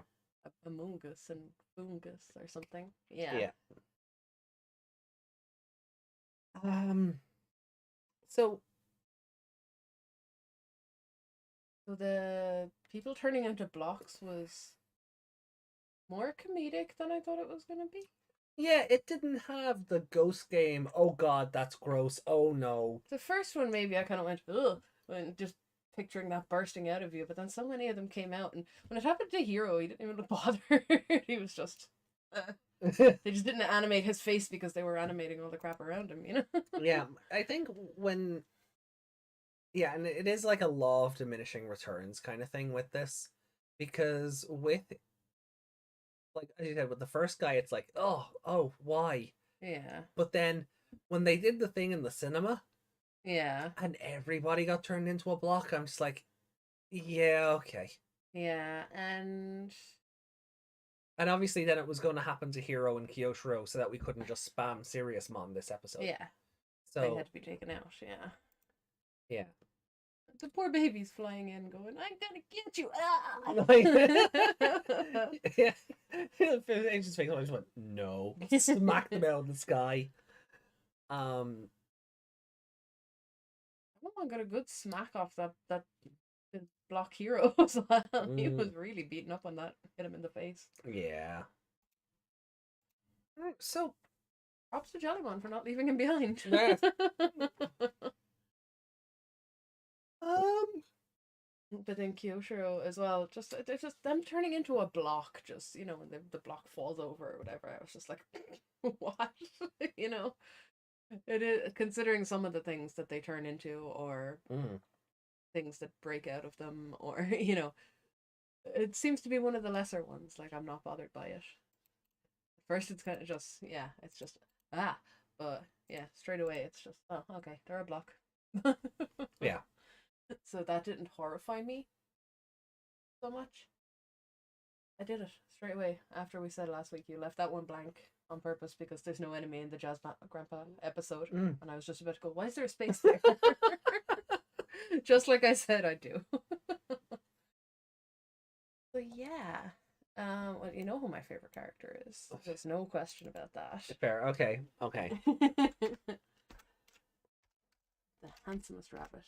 Among Us and Bungus or something. Yeah. Yeah. So the people turning into blocks was more comedic than I thought it was going to be. yeah, it didn't have the ghost game. Oh God, that's gross. Oh no. The first one, maybe I kind of went, ugh, when just picturing that bursting out of you. But then so many of them came out, and when it happened to Hero, he didn't even look bothered. He was just. They just didn't animate his face because they were animating all the crap around him, you know? Yeah, I think when. Yeah, and it is like a law of diminishing returns kind of thing with this, because with, like, as you said, with the first guy, it's like, oh, why? Yeah. But then when they did the thing in the cinema, Yeah. and everybody got turned into a block, I'm just like, yeah, okay. Yeah, and obviously then it was going to happen to Hero and Kyoshiro, so that we couldn't just spam Seriousmon this episode. yeah, So they had to be taken out, yeah. Yeah. The poor baby's flying in going, I'm gonna get you! Ah! Yeah. Agent's face always went, no. Smacked them out of the sky. Someone got a good smack off that block Hero as well. He was really beaten up on that. Hit him in the face. Yeah. So props to Jellymon for not leaving him behind. Yeah. But then Kyoshiro as well, just they're just them turning into a block, just, you know, when the block falls over or whatever. I was just like, what? You know? It is, considering some of the things that they turn into, or things that break out of them, or, you know, it seems to be one of the lesser ones. Like, I'm not bothered by it. At first it's kind of just, yeah, it's just, but yeah, straight away it's just, oh, okay, they're a block. Yeah. So that didn't horrify me so much. I did it straight away. After we said last week, you left that one blank on purpose because there's no enemy in the Jazz Grandpa episode. And I was just about to go, why is there a space there? Just like I said I'd do. So yeah. Well, you know who my favorite character is. There's no question about that. Fair. Okay. The handsomest rabbit.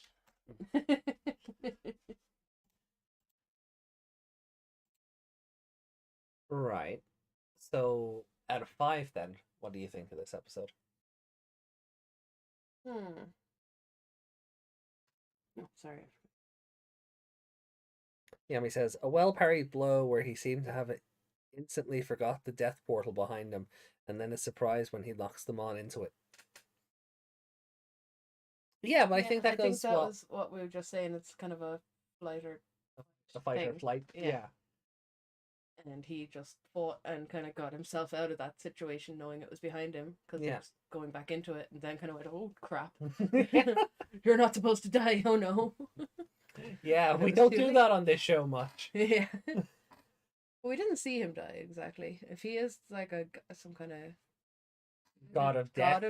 Right. So out of 5, then, what do you think of this episode? Oh, sorry. Yami says, a well-parried blow where he seemed to have instantly forgot the death portal behind him, and then is surprised when he locks them on into it. Yeah, but I think that goes well. Was what we were just saying. It's kind of a fight or flight. Yeah. And he just fought and kind of got himself out of that situation, knowing it was behind him, because he was going back into it, and then kind of went, "Oh crap, you're not supposed to die." Oh no. Yeah, we don't do that on this show much. Yeah. We didn't see him die exactly. If he is like some kind of God of death,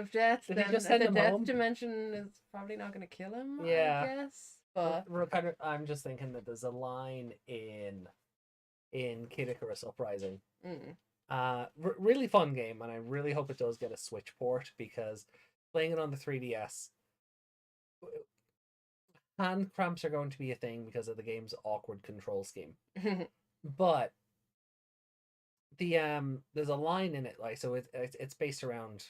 then the death dimension is probably not going to kill him. Yeah, I guess. But I'm just thinking that there's a line in Kid Icarus Uprising. Really fun game, and I really hope it does get a Switch port, because playing it on the 3DS, hand cramps are going to be a thing because of the game's awkward control scheme. But there's a line in it, like, so it's based around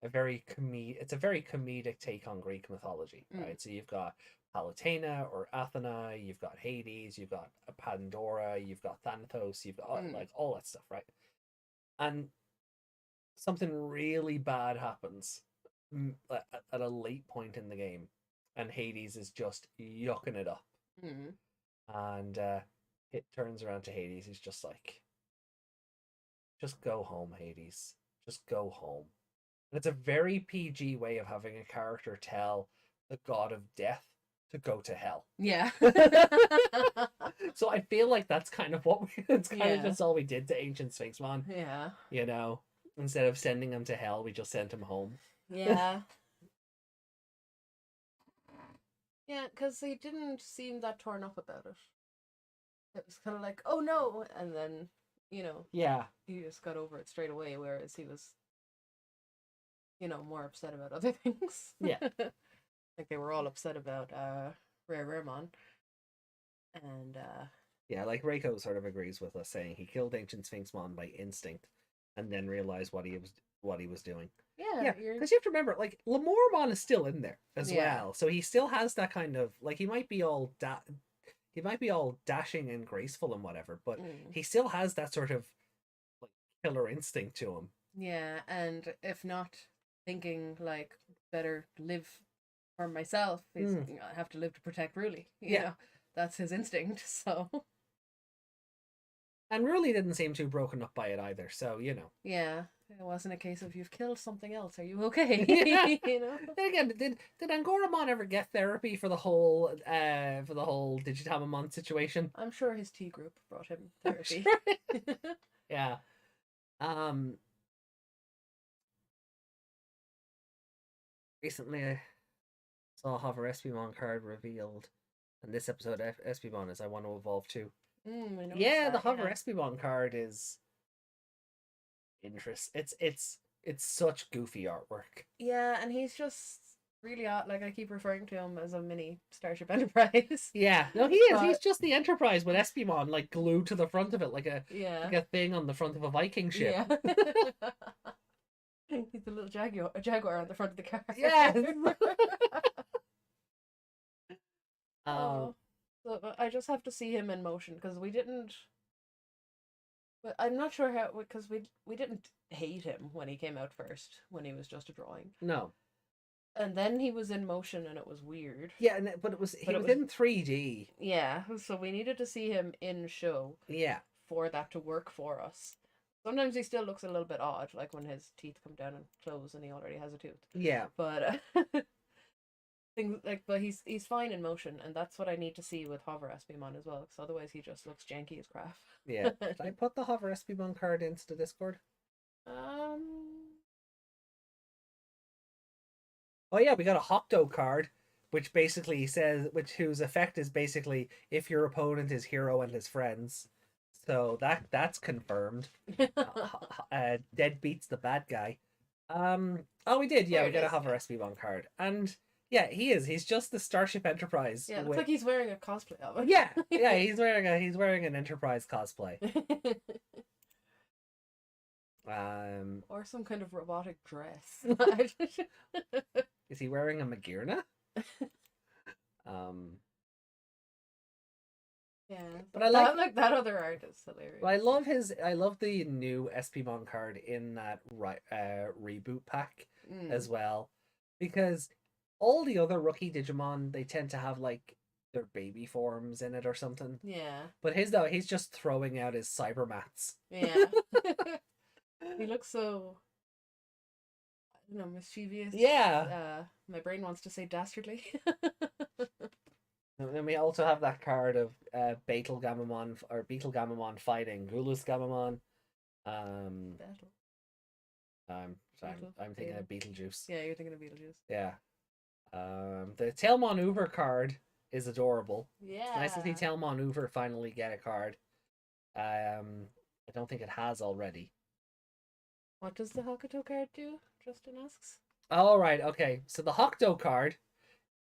a very comedic take on Greek mythology, right? So you've got Palutena or Athena, you've got Hades, you've got Pandora, you've got Thanatos, you've got like all that stuff, right? And something really bad happens at a late point in the game, and Hades is just yucking it up. And it turns around to Hades. He's just like, just go home, Hades. Just go home. And it's a very PG way of having a character tell the god of death to go to hell. Yeah. So I feel like that's kind of it's kind of just all we did to Ancient Sphinxmon. Yeah. You know, instead of sending him to hell, we just sent him home. Yeah. Yeah, because he didn't seem that torn up about it. It was kind of like, oh no, and then, yeah, he just got over it straight away, whereas he was, more upset about other things. Yeah. Like they were all upset about Raremon. And yeah, like Reiko sort of agrees with us, saying he killed Ancient Sphinxmon by instinct and then realized what he was doing. Yeah, because you have to remember, like, Lamormon is still in there as well, so he still has that kind of, like, he might be all dashing and graceful and whatever, but he still has that sort of like killer instinct to him. Yeah, and if not thinking like better live for myself, I have to live to protect Ruli. You know, that's his instinct. So. And Ruli didn't seem too broken up by it either, so Yeah, it wasn't a case of you've killed something else. Are you okay? Then again, did Angoramon ever get therapy for the whole Digitamamon situation? I'm sure his T group brought him therapy. Yeah. Recently I saw a Hover Espimon card revealed, and this episode Espimon is I Want to Evolve Too. The Hover Espimon card is interesting. It's such goofy artwork. Yeah, and he's just really odd. Like, I keep referring to him as a mini Starship Enterprise. Yeah, no, he is. He's just the Enterprise with Espimon like glued to the front of it, like a thing on the front of a Viking ship. Yeah. He's a little jaguar on the front of the car. Yes. So I just have to see him in motion, because we didn't. But I'm not sure how, because we didn't hate him when he came out first, when he was just a drawing. No. And then he was in motion, and it was weird. Yeah, but he was in 3D. Yeah, so we needed to see him in show. Yeah. For that to work for us. Sometimes he still looks a little bit odd, like when his teeth come down and close, and he already has a tooth. Yeah. But things like, but he's fine in motion, and that's what I need to see with Hover Espimon as well, because otherwise he just looks janky as crap. Yeah. Did I put the Hover Espimon card into the Discord? Oh yeah, we got a Hopto card, which basically says, whose effect is basically if your opponent is hero and his friends. So that's confirmed. Dead beats the bad guy. We did. Yeah, we got a Hover Espimon card, and yeah, he is. He's just the Starship Enterprise. Yeah, it looks like he's wearing a cosplay of it. Yeah, he's wearing an Enterprise cosplay. Or some kind of robotic dress. Is he wearing a Magirna? Um, Yeah, but I that like. like that other art is I hilarious. love his. I love the new SPmon card in that reboot pack as Mm, well, because all the other rookie Digimon they tend to have like their baby forms in it or something. yeah, But his though, he's just throwing out his cybermats. yeah. He looks so, I don't know, mischievous. Yeah. My brain wants to say dastardly. And then we also have that card of Beetle Gamamon or Beetle Gamamon fighting Gulus Gamamon. Um, Battle. sorry, Beetle. I'm thinking Beetle. of Beetlejuice. Yeah, you're thinking of Beetlejuice. Yeah. The Tailmon Uber card is adorable. It's nice to see Yeah. Tailmon Uber finally get a card. I don't think it has already. What does the Hokuto card do? Justin asks. All right, okay. So the Hokuto card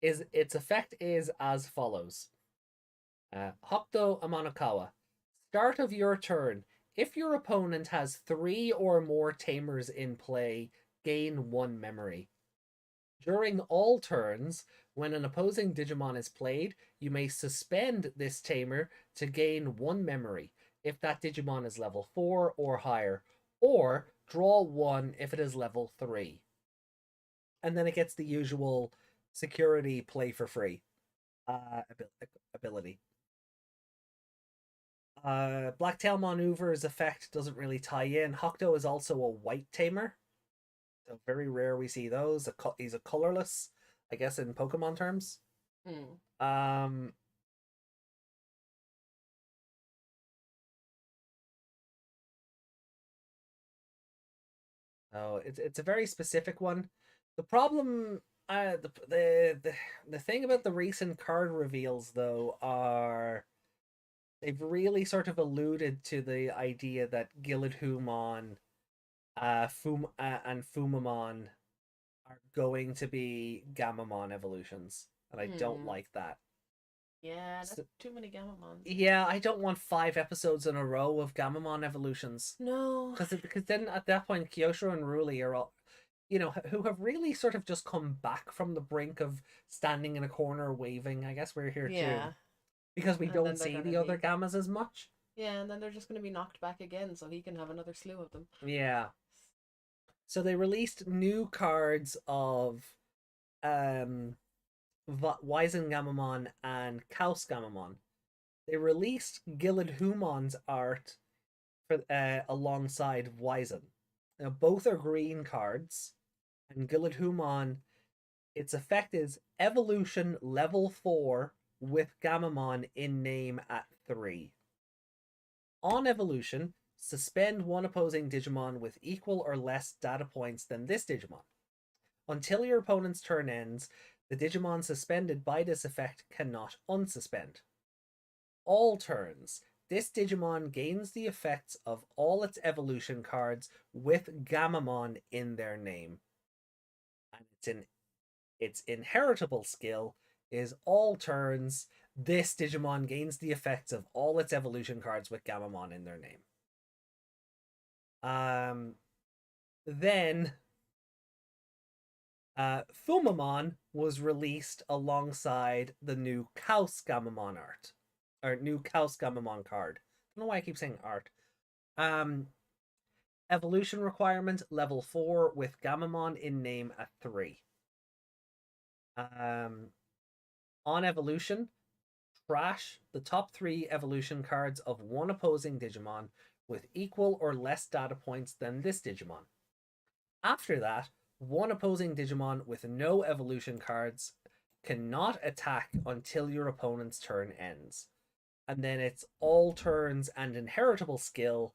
is its effect is as follows. Hokuto Amanakawa. Start of your turn. If your opponent has 3 or more tamers in play, gain 1 memory. During all turns, when an opposing Digimon is played, you may suspend this tamer to gain 1 memory if that Digimon is level 4 or higher, or draw 1 if it is level 3. And then it gets the usual security play for free ability. Blacktail Maneuver's effect doesn't really tie in. Hokuto is also a white tamer, so very rare we see those. He's a colorless, I guess, in Pokemon terms. Mm. Um, oh, it's a very specific one. The problem, the thing about the recent card reveals though are they've really sort of alluded to the idea that Gilidhumon, and Fumamon are going to be Gamamon evolutions, and I don't Hmm. like that. Yeah, that's So, too many Gamamons. yeah, I don't want 5 episodes in a row of Gamamon evolutions No. because then at that point Kyosho and Ruli are all, who have really sort of just come back from the brink of standing in a corner waving. I guess we're here too Yeah. because we And don't then they're see gonna the other be, Gammas as much. yeah, and then they're just gonna be knocked back again, so he can have another slew of them. Yeah. So they released new cards of um Wizengamamon and Kausgamamon. They released Gilidhumon's art for alongside Wizen. Now both are green cards, and Gilidhumon, its effect is evolution level 4 with Gamamon in name at 3. On evolution, suspend one opposing Digimon with equal or less data points than this Digimon. Until your opponent's turn ends, the Digimon suspended by this effect cannot unsuspend. All turns, this Digimon gains the effects of all its evolution cards with Gamamon in their name. And its inheritable skill is all turns, this Digimon gains the effects of all its evolution cards with Gamamon in their name. Then Fumamon was released alongside the new Kaus Gamamon art, or new Kaus Gamamon card. I don't know why I keep saying art. Um, Evolution requirement level 4 with Gamamon in name at 3. Um, on evolution, trash the top 3 evolution cards of one opposing Digimon with equal or less data points than this Digimon. After that, one opposing Digimon with no evolution cards cannot attack until your opponent's turn ends. And then its all turns and inheritable skill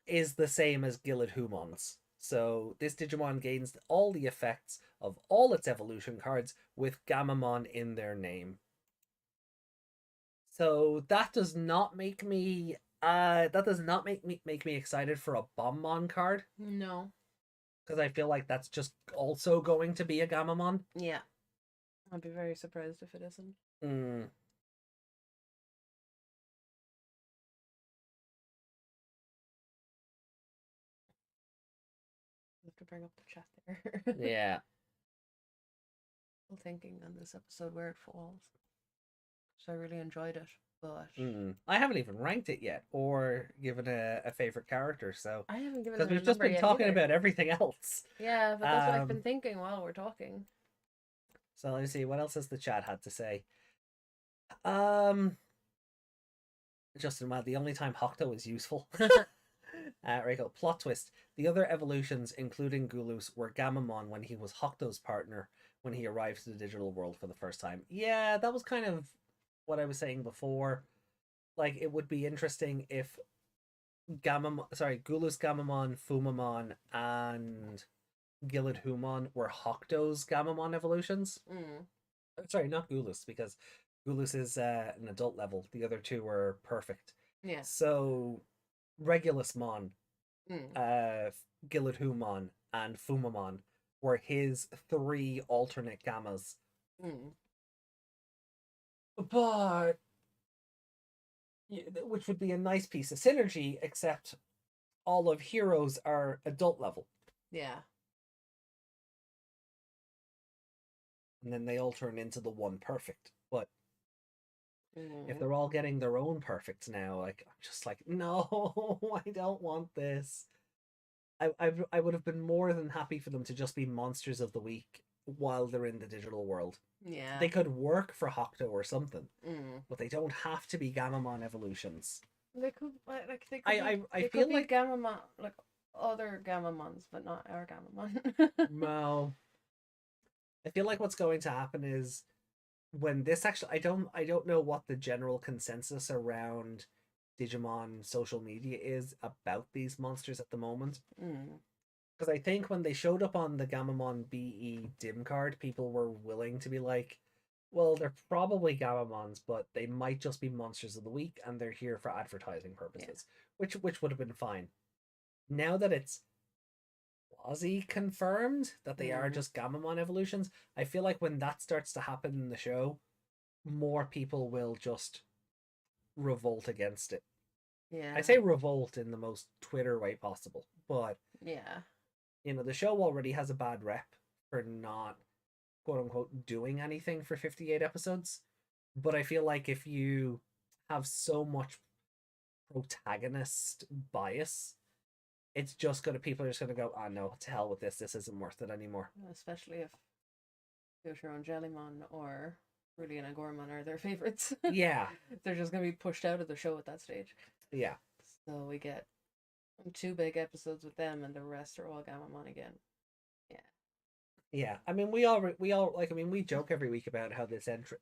is the same as Gilidhumon's. So this Digimon gains all the effects of all its evolution cards with Gamamon in their name. So that does not make me excited for a Bombmon card, No. because I feel like that's just also going to be a Gamamon. Yeah. I'd be very surprised if it isn't. Mm. bring up the chat there. Yeah. Still thinking on this episode where it falls. So I really enjoyed it, but I haven't even ranked it yet or given a favorite character. So I haven't given because it a we've just number been yet talking either. about everything else. Yeah, but that's what I've been thinking while we're talking. So let's see what else has the chat had to say. Um, Justin, well, the only time Hokuto is useful. Rico, plot twist. The other evolutions, including Gulus, were Gamamon when he was Hokuto's partner when he arrived to the digital world for the first time. Yeah, that was kind of what I was saying before. Like, it would be interesting if Gulus Gamamon, Fumamon, and Gilid were Hokuto's Gamamon evolutions. Sorry, not Gulus, because Gulus is an adult level. The other two were perfect. Yeah. So Regulusmon, Gilid and Fumamon were his 3 alternate gammas. But which would be a nice piece of synergy, except all of Heroes are adult level. Yeah. And then they all turn into the one perfect. But if they're all getting their own perfects now, like, I'm just like, no, I don't want this. I would have been more than happy for them to just be monsters of the week while they're in the digital world. Yeah. They could work for Hokuto or something, but they don't have to be Gamamon evolutions. They could like they could I they feel could like be Gamamon, like other Gamamons, but not our Gamamon. no. I feel like what's going to happen is when this actually I don't know what the general consensus around Digimon social media is about these monsters at the moment. Because I think when they showed up on the Gamamon BE dim card, people were willing to be like, well, they're probably Gamamons, but they might just be monsters of the week and they're here for advertising purposes, which would have been fine. Now that it's quasi confirmed that they are just Gamamon evolutions, I feel like when that starts to happen in the show, more people will just revolt against it. Yeah. I say revolt in the most Twitter way possible, but yeah. You know, the show already has a bad rep for not quote unquote doing anything for 58 episodes. But I feel like if you have so much protagonist bias, it's just gonna people are just gonna go, oh no, to hell with this. This isn't worth it anymore. Especially if Yoshiro and Jellymon or Rudy and Agormon are their favorites. Yeah. They're just gonna be pushed out of the show at that stage. Yeah. So we get 2 big episodes with them, and the rest are all Gamamon again. Yeah. Yeah, I mean, we all like. I mean, we joke every week about how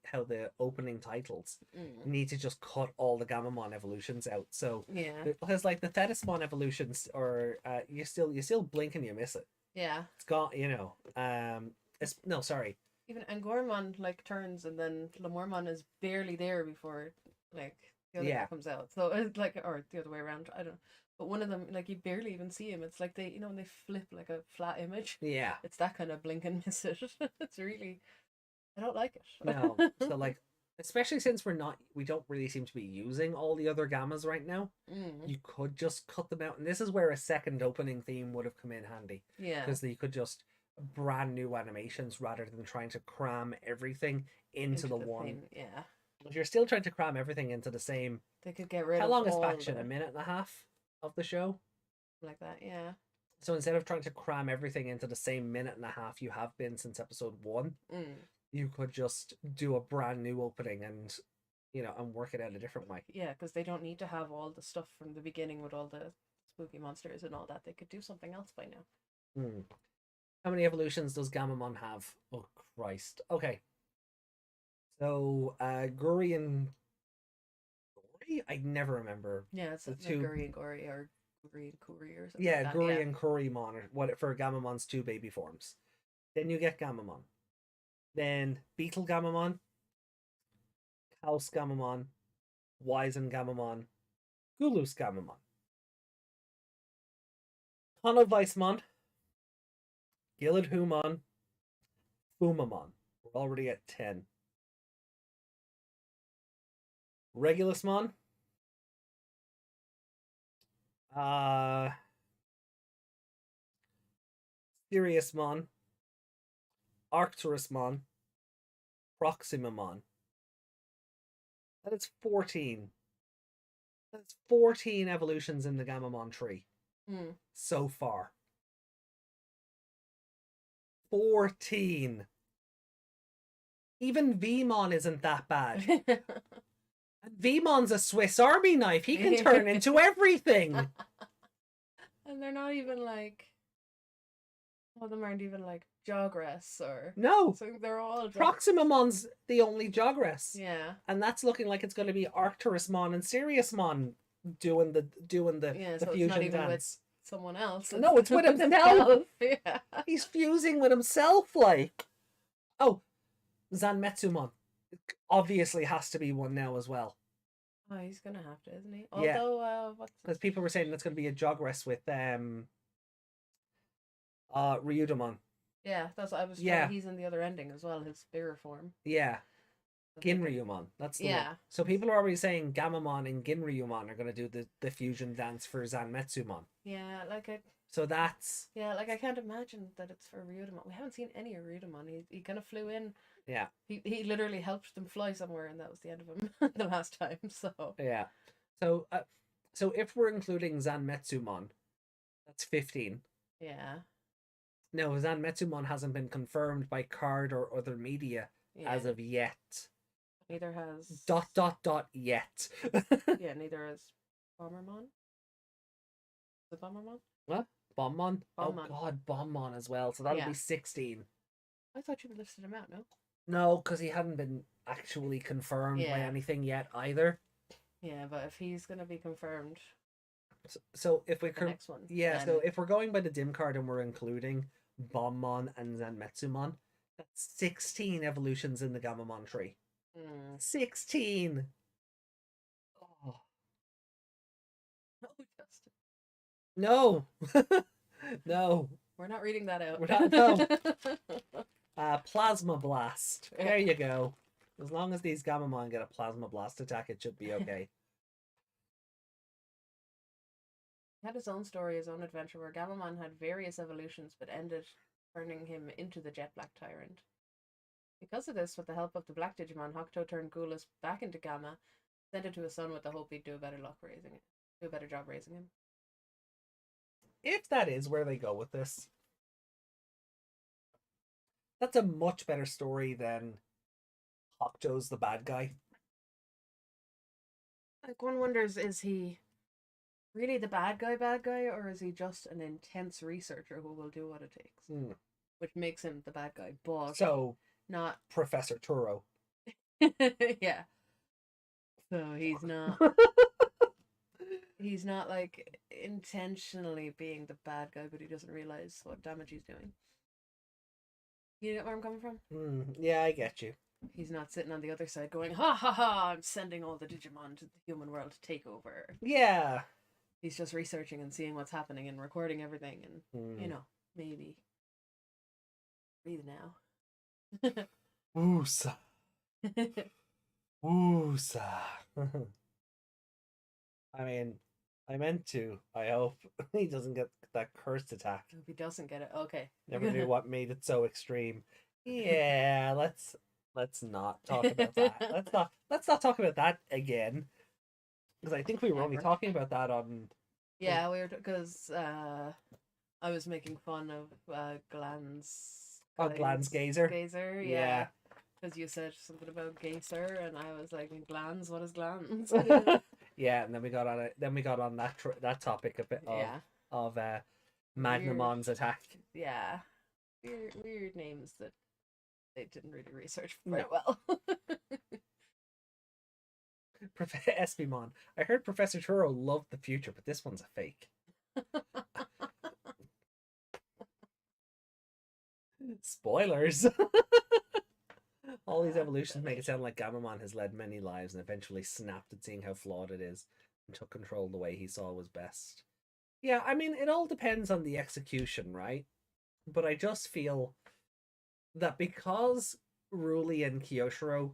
how the opening titles need to just cut all the Gamamon evolutions out. So yeah, because like the Thetismon evolutions, or you still blink and you miss it. Yeah. It's got It's no, sorry. Even Angormon like turns, and then Lemormon is barely there before like the other guy comes out. So it's like, or the other way around. I don't know. But one of them, like, you barely even see him. It's like they, when they flip like a flat image. Yeah. It's that kind of blink and miss it. It's really, I don't like it. No. So like, especially since we don't really seem to be using all the other gammas right now. You could just cut them out, and this is where a second opening theme would have come in handy. Yeah. Because you could just brand new animations rather than trying to cram everything into the one. Thing. Yeah. If you're still trying to cram everything into the same, they could get rid how of long is Faction? A minute and a half of the show, like that. Yeah. So instead of trying to cram everything into the same minute and a half you have been since episode 1, you could just do a brand new opening and and work it out a different way. Yeah, because they don't need to have all the stuff from the beginning with all the spooky monsters and all that. They could do something else by now. How many evolutions does Gamamon have? Oh Christ. Okay. So Guri and Guri? I never remember. Yeah, it's the two Guri and Gori, or Guri and Kuri or something. Yeah, like Guri and Kurimon are what for Gamamon's 2 baby forms. Then you get Gamamon. Then Beetle Gamamon, House Gamamon, Wizen Gamamon, Gulus Gamamon, Konovismon, Gilid Fumamon. We're already at 10. Regulusmon, Siriusmon, Arcturusmon, Proximamon. That is 14. That's 14 evolutions in the Gamamon tree so far. 14. Even Vmon isn't that bad. And Vmon's a Swiss Army knife. He can turn into everything. And they're not even like... All of them aren't even like Jogress or... No. So they're all... Proximamon's the only Jogress. Yeah. And that's looking like it's going to be Arcturusmon and Siriusmon doing the so fusion it's not even dance. with someone else. No, it's with himself. Yeah. He's fusing with himself, like. Oh, Zanmetsumon obviously has to be one now as well. Oh, he's gonna have to, isn't he? Yeah. Although, because people were saying that's going to be a Jogress with Ryudamon. Yeah, that's what I was. Yeah, he's in the other ending as well. His spirit form. Yeah, Ginryumon. That's the one. So people are already saying Gamamon and Ginryumon are going to do the fusion dance for Zanmetsumon. Yeah, So that's... Yeah, like I can't imagine that it's for Ryudamon. We haven't seen any of Ryudamon. He kind of flew in. Yeah. He literally helped them fly somewhere, and that was the end of him the last time. So. Yeah. So if we're including Zanmetsumon, that's 15. Yeah. No, Zanmetsumon hasn't been confirmed by card or other media as of yet. Neither has... ... yet. Yeah, neither has Bombermon. The Bombermon? What? Bombmon? Oh Bombmon. god, Bombmon as well. So that'll be 16. I thought you listed him out, no? No, because he hadn't been actually confirmed by anything yet either. Yeah, but if he's going to be confirmed... So if we... The next one. Yeah, so if we're going by the dim card and we're including Bombmon and Zanmetsumon, that's 16 evolutions in the Gamamon tree. 16! Oh. No, Justin. No! No. We're not reading that out. We're not, no. Plasma Blast. There you go. As long as these Gamamon get a Plasma Blast attack, it should be okay. He had his own story, his own adventure, where Gamamon had various evolutions, but ended turning him into the Jet Black Tyrant. Because of this, with the help of the Black Digimon, Hokuto turned Gulas back into Gamma, sent it to his son with the hope he'd do a better job raising him. If that is where they go with this, that's a much better story than Hokuto's the bad guy. Like, one wonders, is he really the bad guy, or is he just an intense researcher who will do what it takes? Which makes him the bad guy, but so not Professor Turo. Yeah. So he's not he's not like intentionally being the bad guy, but he doesn't realize what damage he's doing. You get where I'm coming from? Yeah, I get you. He's not sitting on the other side going, ha ha ha, I'm sending all the Digimon to the human world to take over. Yeah. He's just researching and seeing what's happening and recording everything and, you know, maybe. Breathe now. Woosa. Woosa. I mean, I meant to. I hope he doesn't get that cursed attack. If he doesn't get it, okay. Never knew what made it so extreme. Yeah, let's not talk about that. Let's not talk about that again. Because I think we were only talking about that on... Yeah, we were, because I was making fun of Glan's... Oh, Glan's Gazer? Gazer, yeah. Because you said something about Gazer, and I was like, Glan's? What is Glan's? Yeah, and then we got on it. Then we got on that topic a bit of Magnamon's attack. Yeah, weird names that they didn't really research very well. Espimon. I heard Professor Turo loved the future, but this one's a fake. Spoilers. All these evolutions make it sound like Gamamon has led many lives and eventually snapped at seeing how flawed it is and took control the way he saw was best. Yeah, I mean, it all depends on the execution, right? But I just feel that because Ruli and Kyoshiro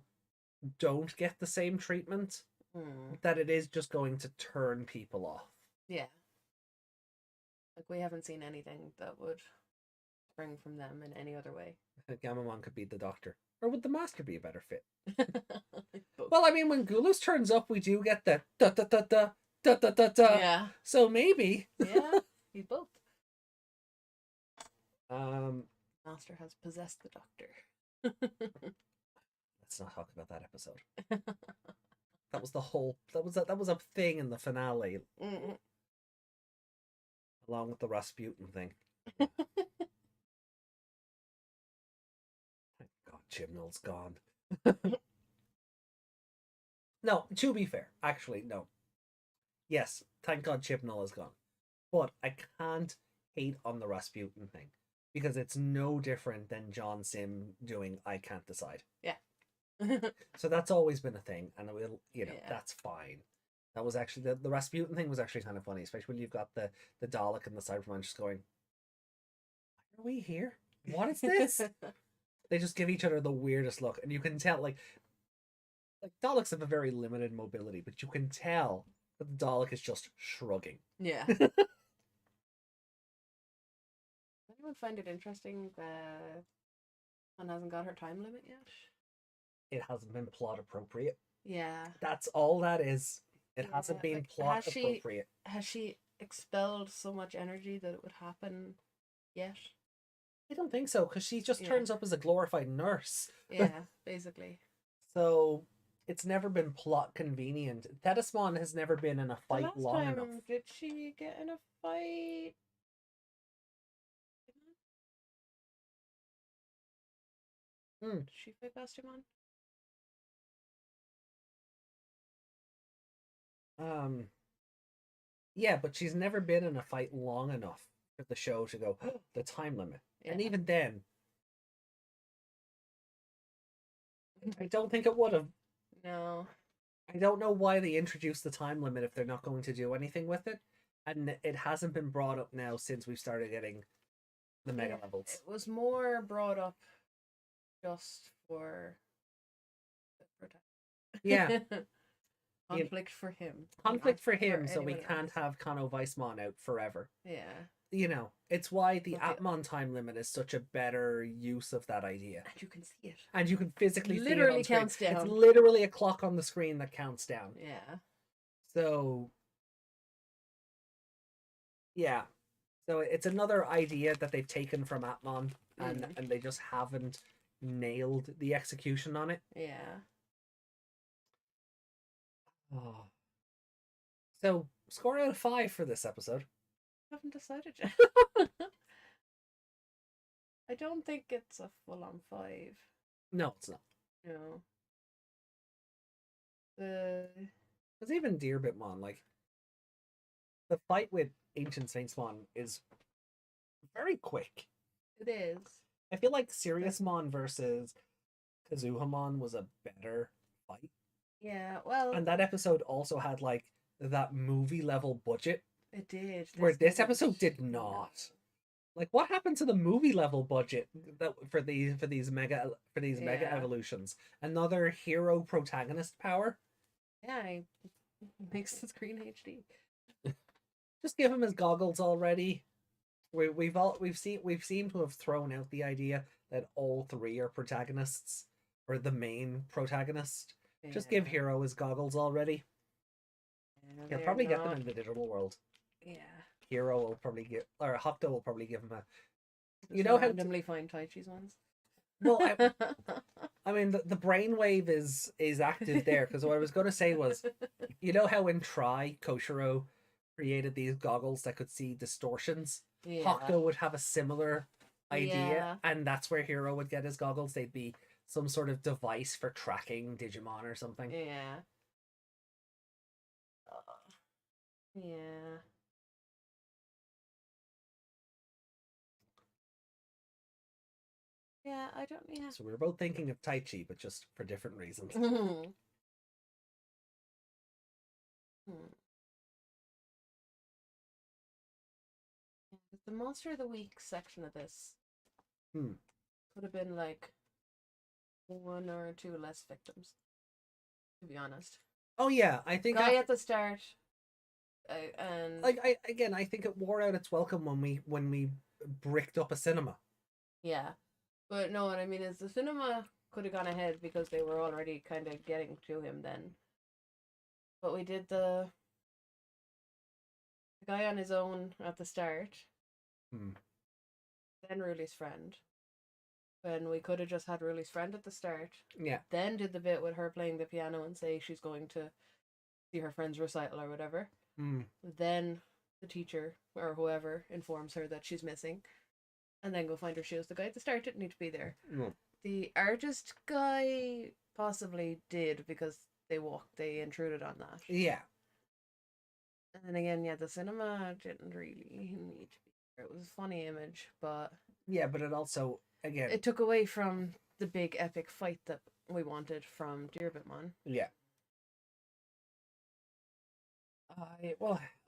don't get the same treatment, that it is just going to turn people off. Yeah. Like, we haven't seen anything that would differing from them in any other way. Gamamon could be the Doctor. Or would the Master be a better fit? Both. Well, I mean, when Gulus turns up, we do get the da-da-da-da, da-da-da-da. Yeah. So maybe. Yeah, he's both. Um, Master has possessed the Doctor. let's not talk about that episode. That was the whole. That was a thing in the finale, along with the Rasputin thing. Thank God, Chibnall's gone. No, to be fair, actually, no. Yes, thank God Chibnall is gone. But I can't hate on the Rasputin thing because it's no different than John Sim doing I Can't Decide. Yeah. So that's always been a thing, and it will, Yeah. that's fine. That was actually the Rasputin thing was actually kind of funny, especially when you've got the Dalek and the Cyberman just going, "Why are we here? What is this?" They just give each other the weirdest look, and you can tell like Daleks have a very limited mobility, but you can tell that the Dalek is just shrugging. Yeah. Anyone find it interesting that one hasn't got her time limit yet? It hasn't been plot appropriate. Yeah. That's all that is. It Yeah, hasn't been like, plot appropriate. Has she expelled so much energy that it would happen yet? I don't think so, because she just Yeah. turns up as a glorified nurse. Yeah, basically. So it's never been plot convenient. Thetismon has never been in a The fight last long time, enough. did she get in a fight? Did she fight Bastimon? Yeah, but she's never been in a fight long enough for the show to go, "Oh, the time limit." And Yeah. even then, I don't think it would have. No. I don't know why they introduced the time limit if they're not going to do anything with it. And it hasn't been brought up now since we started getting the mega levels. It was more brought up just for Yeah. conflict for him. Conflict for Not him, so we anyone can't else. have Kano Weissmon out forever. Yeah. It's why the But Atmon time limit is such a better use of that idea. And you can see it. And you can physically see it Literally on screen. counts down. It's literally a clock on the screen that counts down. Yeah. So, yeah. So it's another idea that they've taken from Atmon, and they just haven't nailed the execution on it. Yeah. Oh. So, score out of 5 for this episode. I haven't decided yet. I don't think it's a full-on 5. No, it's not. No. Because even Deerbitmon, like, the fight with Ancient Sphinxmon is very quick. It is. I feel like Siriusmon versus Kazuhamon was a better fight. Yeah, well... And that episode also had, like, that movie-level budget. It did. Where this episode did not. Like, what happened to the movie-level budget that for these mega evolutions? Another hero protagonist power? Yeah, it makes the screen HD. Just give him his goggles already. We've seemed to have thrown out the idea that all 3 are protagonists or the main protagonist. Yeah. Just give Hero his goggles already. Yeah, He'll probably get them in the digital world. Yeah. Hero will probably or Hokuto will probably give him a. Just You know how randomly find Taichi's ones. Well, I mean the brainwave is active there, because what I was going to say was, you know how in Try Koshiro created these goggles that could see distortions. Yeah. Hokuto would have a similar idea, Yeah. and that's where Hero would get his goggles. They'd be some sort of device for tracking Digimon or something. Yeah. Yeah. Yeah, I don't. Yeah. So we were both thinking of Taichi, but just for different reasons. The Monster of the Week section of this Hmm. could have been like 1 or 2 less victims, to be honest. Oh yeah, I think Guy at the start, and like I think it wore out its welcome when we bricked up a cinema. Yeah. But no, what I mean is the cinema could have gone ahead because they were already kind of getting to him then. But we did the guy on his own at the start, Hmm. then Ruli's friend. When we could have just had Ruli's friend at the start. Yeah. Then did the bit with her playing the piano and say she's going to see her friend's recital or whatever. Hmm. Then the teacher or whoever informs her that she's missing. And then go find her shoes. The guy at the start didn't need to be there. No. The artist guy possibly did because they intruded on that. Yeah. And then again, yeah, the cinema didn't really need to be there. It was a funny image, but Yeah, but it also, again, it took away from the big epic fight that we wanted from Digimon. yeah.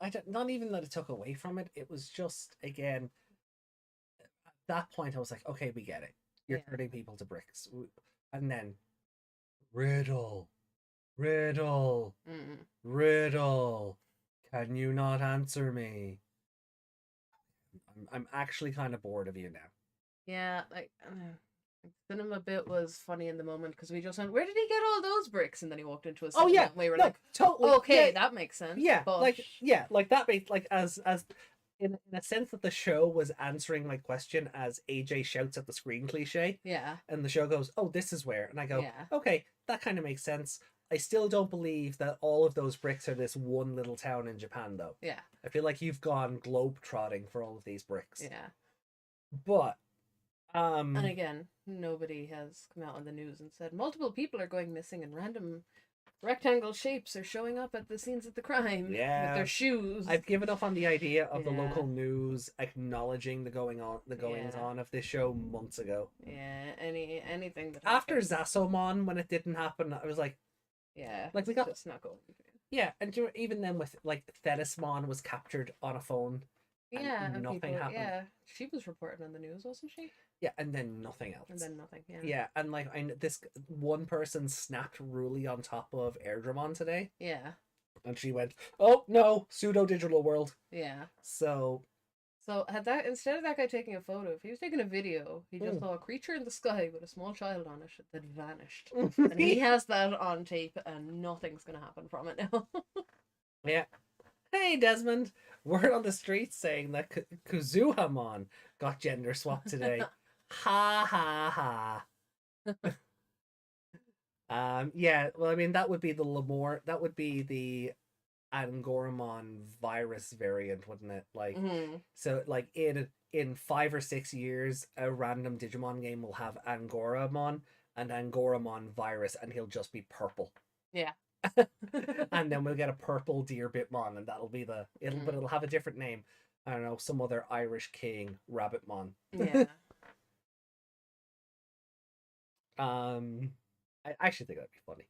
I don't, not even that it took away from it. It was just, again, at that point I was like, okay, we get it. You're Yeah. turning people to bricks. And then Riddle, Riddle, Mm. Riddle, can you not answer me? I'm actually kind of bored of you now. Yeah, like the cinema bit was funny in the moment because we just went, "Where did he get all those bricks?" And then he walked into a cinema. Oh yeah, and we were no, like, totally. "Okay, Yeah, that makes sense." yeah, but like that made like as in a sense that the show was answering my question as AJ shouts at the screen cliche, yeah, and the show goes, "Oh, this is where," and I go, Yeah. "Okay, that kind of makes sense." I still don't believe that all of those bricks are this one little town in Japan, though. yeah, I feel like you've gone globe trotting for all of these bricks. yeah. But And again, nobody has come out on the news and said multiple people are going missing and random rectangle shapes are showing up at the scenes of the crime with Yeah. their shoes. I've given up on the idea of the Yeah. local news acknowledging the goings Yeah. on of this show months ago. Yeah, anything that After happens. Zasomon, when it didn't happen, I was like, Yeah, like, we it's got- just not going. yeah, and even then with like Thetismon was captured on a phone. And Yeah, and nothing people, happened. yeah, she was reporting on the news, wasn't she? Yeah, and then nothing else. And then nothing. Yeah. Yeah, and like this one person snapped Ruli on top of Airdramon today, Yeah. and she went, "Oh no, pseudo digital world." Yeah. So So had that instead of that guy taking a photo, if he was taking a video, he just saw a creature in the sky with a small child on it that vanished, and he has that on tape, and nothing's gonna happen from it now. yeah. Hey Desmond, word on the street saying that Kuzuhamon got gender swapped today. Ha ha ha. Yeah, well, I mean that would be the Lamore, that would be the Angoramon virus variant, wouldn't it? Like, Mhm. so like in 5 or 6 years, a random Digimon game will have Angoramon and Angoramon virus, and he'll just be purple. Yeah. And then we'll get a purple Deer Bitmon, and that'll be but it'll have a different name. I don't know, some other Irish king Rabbitmon. Yeah. I actually think that'd be funny.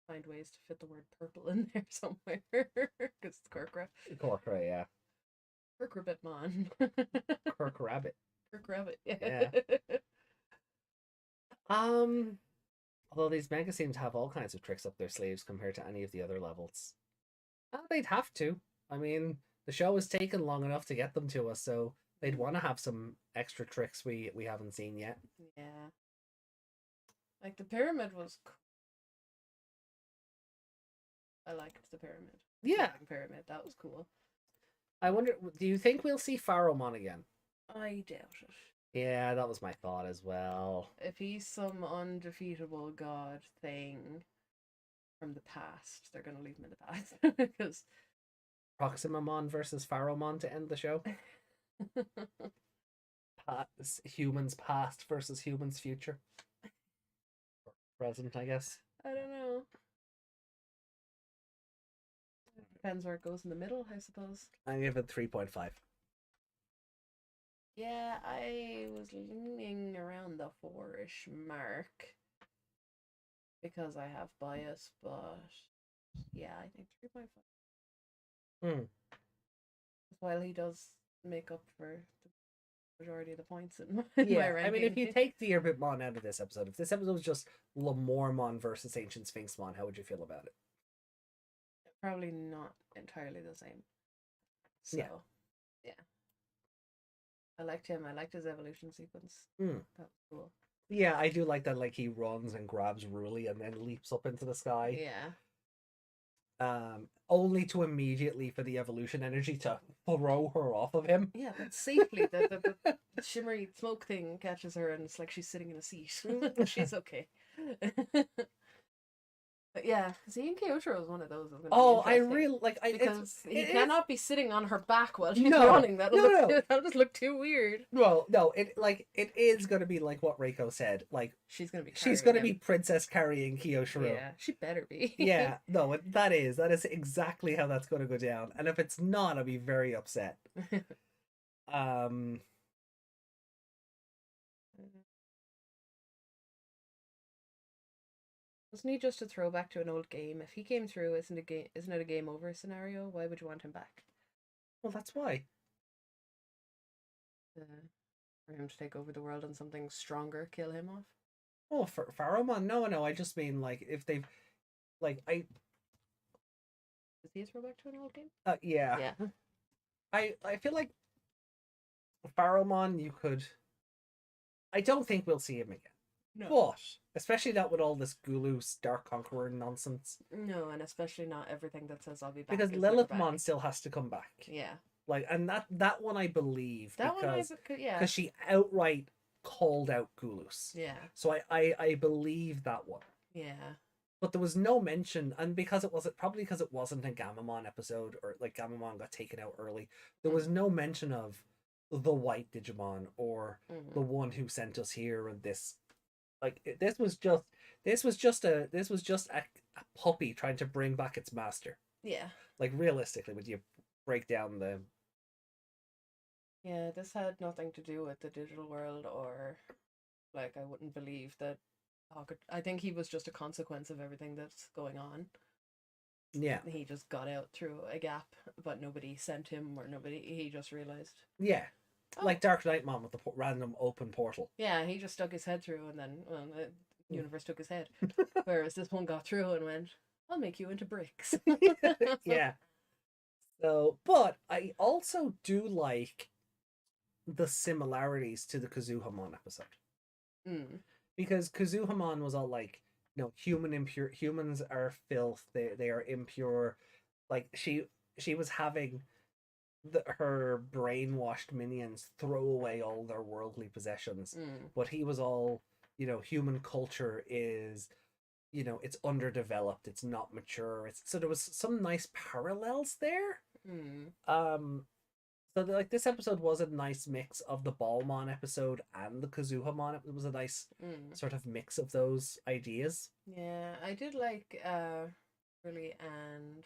Find ways to fit the word purple in there somewhere because it's Kirkra. Corkra, yeah. Kirkrabitmon. Kirk Rabbit. Kirkrabbit. Yeah. Although these mega seem to have all kinds of tricks up their sleeves compared to any of the other levels. They'd have to. I mean, the show has taken long enough to get them to us, so they'd want to have some extra tricks we haven't seen yet. Yeah. Like the pyramid was cool. I liked the pyramid. Yeah. The pyramid, that was cool. I wonder, do you think we'll see Pharaohmon again? I doubt it. Yeah, that was my thought as well. If he's some undefeatable god thing from the past, they're gonna leave him in the past because Proximamon versus Pharaohmon to end the show. Humans past versus humans future. Or present, I guess. I don't know. Depends where it goes in the middle, I suppose. I give it 3.5. Yeah, I was leaning around the 4-ish mark because I have bias, but yeah, I think 3.5. While he does make up for the majority of the points in my ranking. I mean, if you take the Bitmon out of this episode, if this episode was just Lamormon versus Ancient Sphinxmon, how would you feel about it? Probably not entirely the same. So Yeah. yeah. I liked him. I liked his evolution sequence. Mm. That was cool. Yeah, I do like that. Like he runs and grabs Ruli and then leaps up into the sky. Yeah. Only to immediately for the evolution energy to throw her off of him. Yeah, but safely. The shimmery smoke thing catches her, and it's like she's sitting in a seat. She's okay. But yeah, seeing Kyotaro is one of those. Oh, I really like. Because he it cannot be sitting on her back while she's No, running. That'll no, look no. that'll just look too weird. Well, no, it is gonna be like what Reiko said. Like She's gonna be. she's carrying gonna be him. princess carrying Kyotaro. Yeah, she better be. Yeah, no, that is exactly how that's gonna go down. And if it's not, I'll be very upset. Um. Wasn't he just a throwback to an old game? If he came through, isn't it a game over scenario? Why would you want him back? Well, that's why. For him to take over the world and something stronger kill him off? Oh, for Faromon, no. I just mean like if they've, like Is he a throwback to an old game? yeah. Yeah. I feel like Faromon, you could. I don't think we'll see him again. No. But especially not with all this Gulus Dark Conqueror nonsense. No, and especially not everything that says I'll be back. Because is never back. Lilithmon still has to come back. Yeah. Like, and that one I believe That because one, yeah. because she outright called out Gulus. Yeah. So I believe that one. Yeah. But there was no mention, and because it wasn't a Gamamon episode, or like Gamamon got taken out early, there was no mention of the white Digimon or the one who sent us here and this. Like this was just a puppy trying to bring back its master. Yeah. Like realistically, would you break down the? Yeah, this had nothing to do with the digital world, or like I wouldn't believe that. I think he was just a consequence of everything that's going on. Yeah. He just got out through a gap, but nobody sent him, or he just realized. Yeah. Like Dark Knightmon with the random open portal. Yeah, he just stuck his head through, and then the universe took his head. Whereas this one got through and went, "I'll make you into bricks." Yeah. So, but I also do like the similarities to the Kazuhamon episode. Because Kazuhamon was all like, humans are filth. They are impure. Like she was having her brainwashed minions throw away all their worldly possessions. But he was all, human culture is, it's underdeveloped. It's not mature. So there was some nice parallels there. So like this episode was a nice mix of the Ballmon episode and the Kazuhamon. It was a nice sort of mix of those ideas. Yeah, I did like Ruli and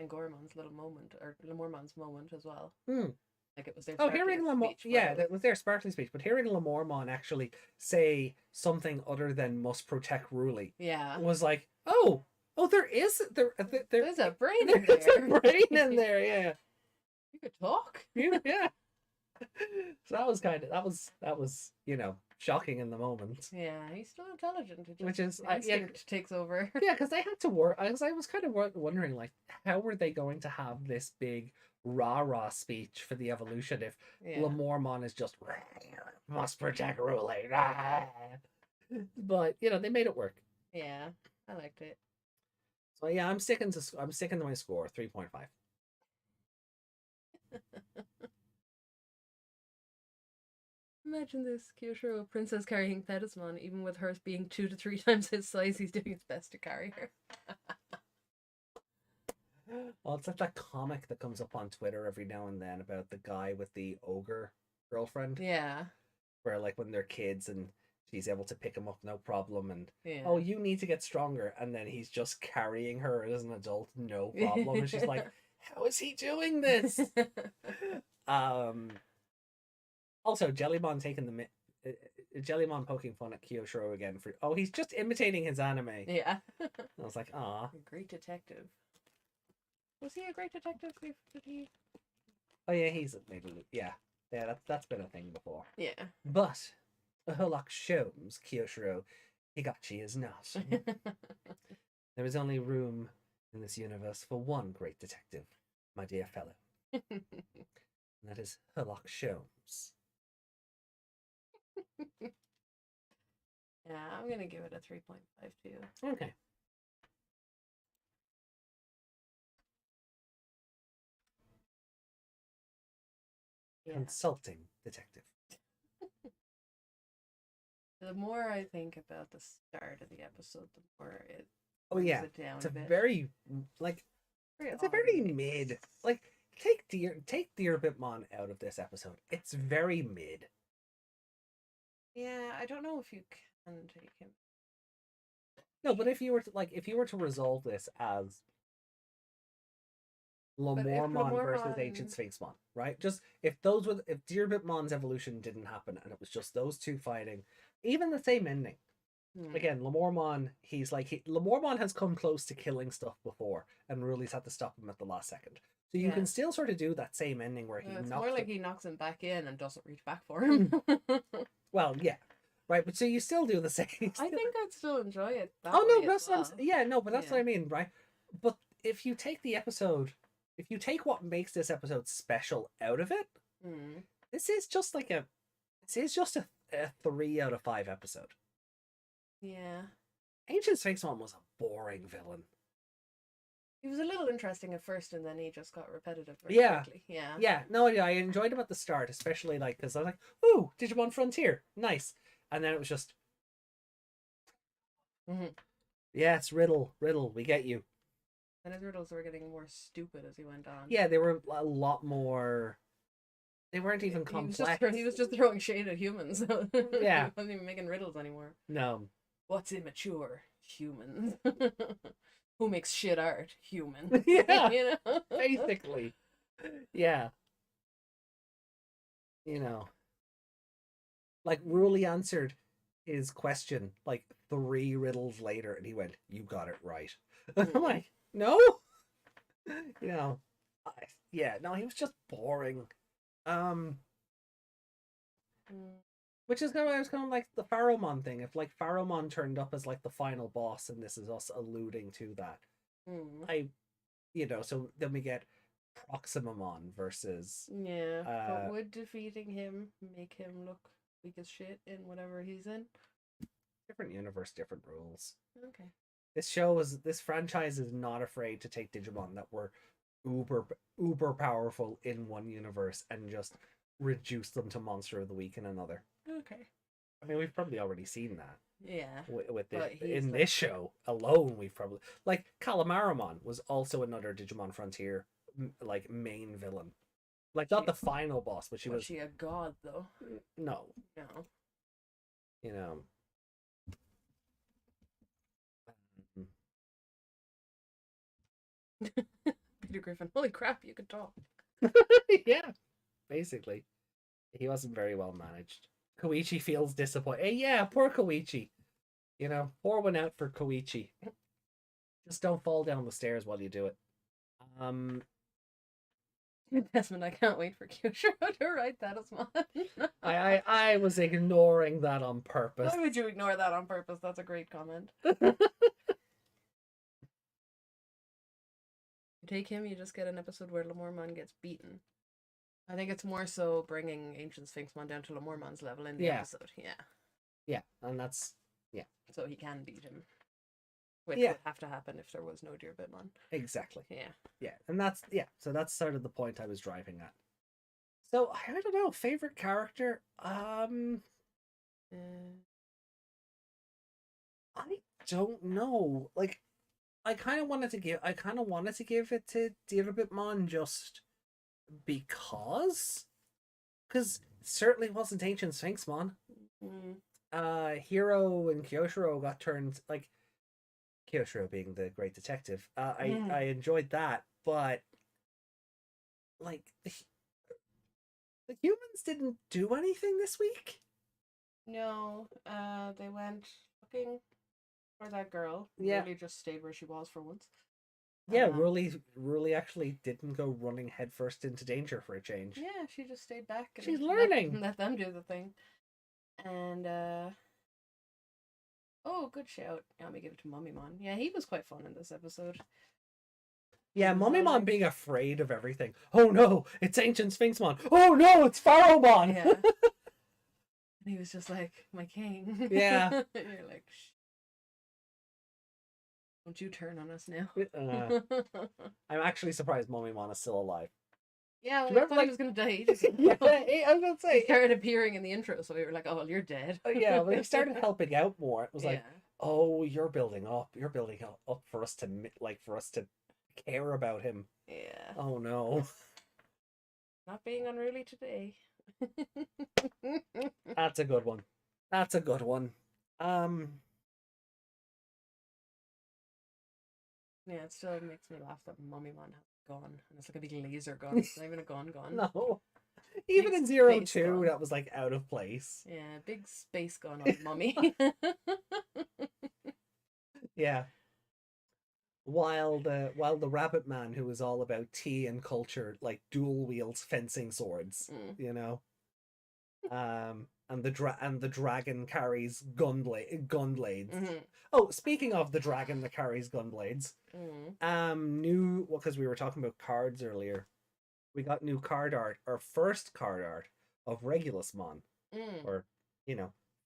Goremon's little moment, or Lemormon's moment as well. Like it was their hearing that was their sparkly speech, but hearing Lemormon actually say something other than "must protect Ruli," was like, oh, there's a brain in there. There's a brain in there, yeah. You could talk. Yeah. So that was shocking in the moment. Yeah, he's still intelligent. Which is instinct takes over. Yeah, because they had to work. I was kind of wondering, like, how were they going to have this big rah speech for the evolution if Lemormon is just must protect Ruli. But they made it work. Yeah, I liked it. So yeah, I'm sticking to my score 3.5. Imagine this, Kyosho, princess carrying Pedismon, even with her being 2 to 3 times his size, he's doing his best to carry her. Well, it's like that comic that comes up on Twitter every now and then about the guy with the ogre girlfriend. Yeah. Where like when they're kids and she's able to pick him up no problem, and oh, you need to get stronger, and then he's just carrying her as an adult no problem, and she's like, how is he doing this? Also, Jellymon Jellymon poking fun at Kyosho again for he's just imitating his anime. Yeah. I was like, ah, great detective. Was he a great detective? Did he? Oh yeah, he's maybe that's been a thing before. Yeah. But Hulak shows Kyosho Higachi is not. There is only room in this universe for one great detective, my dear fellow. And that is Herlock Sholmes. Yeah, I'm gonna give it a 3.5 too. Okay. Yeah. Consulting detective. The more I think about the start of the episode, the more it Oh brings yeah, it down it's a bit. very like it's a odd very mix. mid. Like take Dearbitmon out of this episode. It's very mid. Yeah, I don't know if you can take him. No, but if you were to resolve this as Lamormon versus Ancient Sphinxmon, right? Just if Dearbitmon's evolution didn't happen and it was just those two fighting, even the same ending. Again, Lamormon, Lamormon has come close to killing stuff before, and Ruli's had to stop him at the last second. So you can still sort of do that same ending where it's more like he knocks him back in and doesn't reach back for Hmm. him. Well, yeah, right. But so you still do the same. I think I'd still enjoy it. Oh no, that's that's what I mean, right? But if you take what makes this episode special out of it, this is just a 3 out of 5 episode. Yeah. Ancient Sphinxmon was a boring villain. He was a little interesting at first, and then he just got repetitive very quickly. Yeah. Yeah. No, I enjoyed him at the start, especially because I was like, "Ooh, Digimon Frontier, nice," and then it was just, yeah, it's Riddle, we get you. And his riddles were getting more stupid as he went on. Yeah, they were a lot more. They weren't even complex. He was just throwing shade at humans. Yeah. He wasn't even making riddles anymore. No. What's immature? Humans. Who makes shit art? Human. Yeah. You know? Basically. Yeah. Like Ruli answered his question like 3 riddles later, and he went, "You got it right." I'm like, no. Yeah, no, he was just boring. Which is kind of, I was kind of like the Pharaohmon thing. If like Pharaohmon turned up as like the final boss, and this is us alluding to that, so then we get Proximamon versus but would defeating him make him look weak as shit in whatever he's in? Different universe, different rules. Okay. This franchise is not afraid to take Digimon that were uber powerful in one universe and just reduce them to Monster of the Week in another. Okay. I mean, we've probably already seen that. Yeah. With this, in this show alone, we've probably Calamaramon was also another Digimon Frontier like main villain, like not the final boss, but was she a god though? No. Peter Griffin, holy crap, you can talk. Yeah, basically, he wasn't very well managed. Koichi feels disappointed. Hey, yeah, poor Koichi. Pour one out for Koichi. Just don't fall down the stairs while you do it. Desmond, I can't wait for Kyushiro to write that as mine. I was ignoring that on purpose. Why would you ignore that on purpose? That's a great comment. You take him, you just get an episode where Lamormon gets beaten. I think it's more so bringing Ancient Sphinxmon down to Lamormon's level in the episode. Yeah, and that's so he can beat him. Which would have to happen if there was no Dearbitmon. Exactly. Yeah, and that's so that's sort of the point I was driving at. So I don't know, favorite character. I don't know. Like, I kind of wanted to give it to Dearbitmon just because it certainly wasn't Ancient Sphinxmon. Hiro and Kyoshiro got turned, like Kyoshiro being the great detective. I enjoyed that, but like the humans didn't do anything this week. No, they went looking for that girl. Yeah, Really just stayed where she was for once. Yeah, Ruli actually didn't go running headfirst into danger for a change. Yeah, she just stayed back. And she's learning. Let them do the thing. And oh, good shout. Let me give it to Mummymon. Yeah, he was quite fun in this episode. Yeah, He was all Mummymon like, being afraid of everything. Oh no, it's Ancient Sphinxmon. Oh no, it's Pharaohmon. yeah. And he was just like, my king. Yeah. And you're like, shh, don't you turn on us now. Uh, I'm actually surprised Mummymon is still alive. Yeah, Do well, you I remember, thought he like, was gonna die ages yeah, ago. I was gonna He say, started appearing in the intro, so we were like, oh, well, you're dead. yeah, but he started helping out more. It was Yeah. like, oh, you're building up. You're building up for us to for us to care about him. Yeah. Oh no, Not being unruly today. that's a good one. That's a good one. Um, Yeah, it still makes me laugh that Mummymon has a gun. And it's like a big laser gun. It's not even a gun. no, even Big in Zero space Two, gun. that was like out of place. Yeah, big space gun on Mummy. Yeah. While the Rabbit Man, who was all about tea and culture, like dual wields fencing swords, Mm. you know. And the dragon carries gun blades. Mm-hmm. Oh, speaking of the dragon that carries gun blades, Mm. new well, because we were talking about cards earlier, we got new card art, our first card art of Regulusmon, Mm. or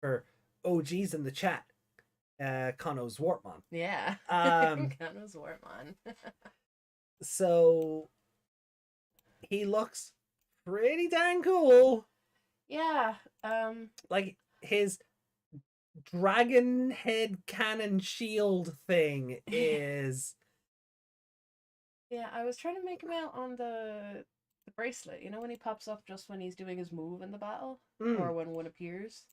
for OGs in the chat, Kano's Wartmon. Yeah. Um, Kano's Wartmon. so he looks pretty dang cool. Yeah. Like his dragon head cannon shield thing is Yeah, I was trying to make him out on the bracelet. You know when he pops up just when he's doing his move in the battle, or when one appears.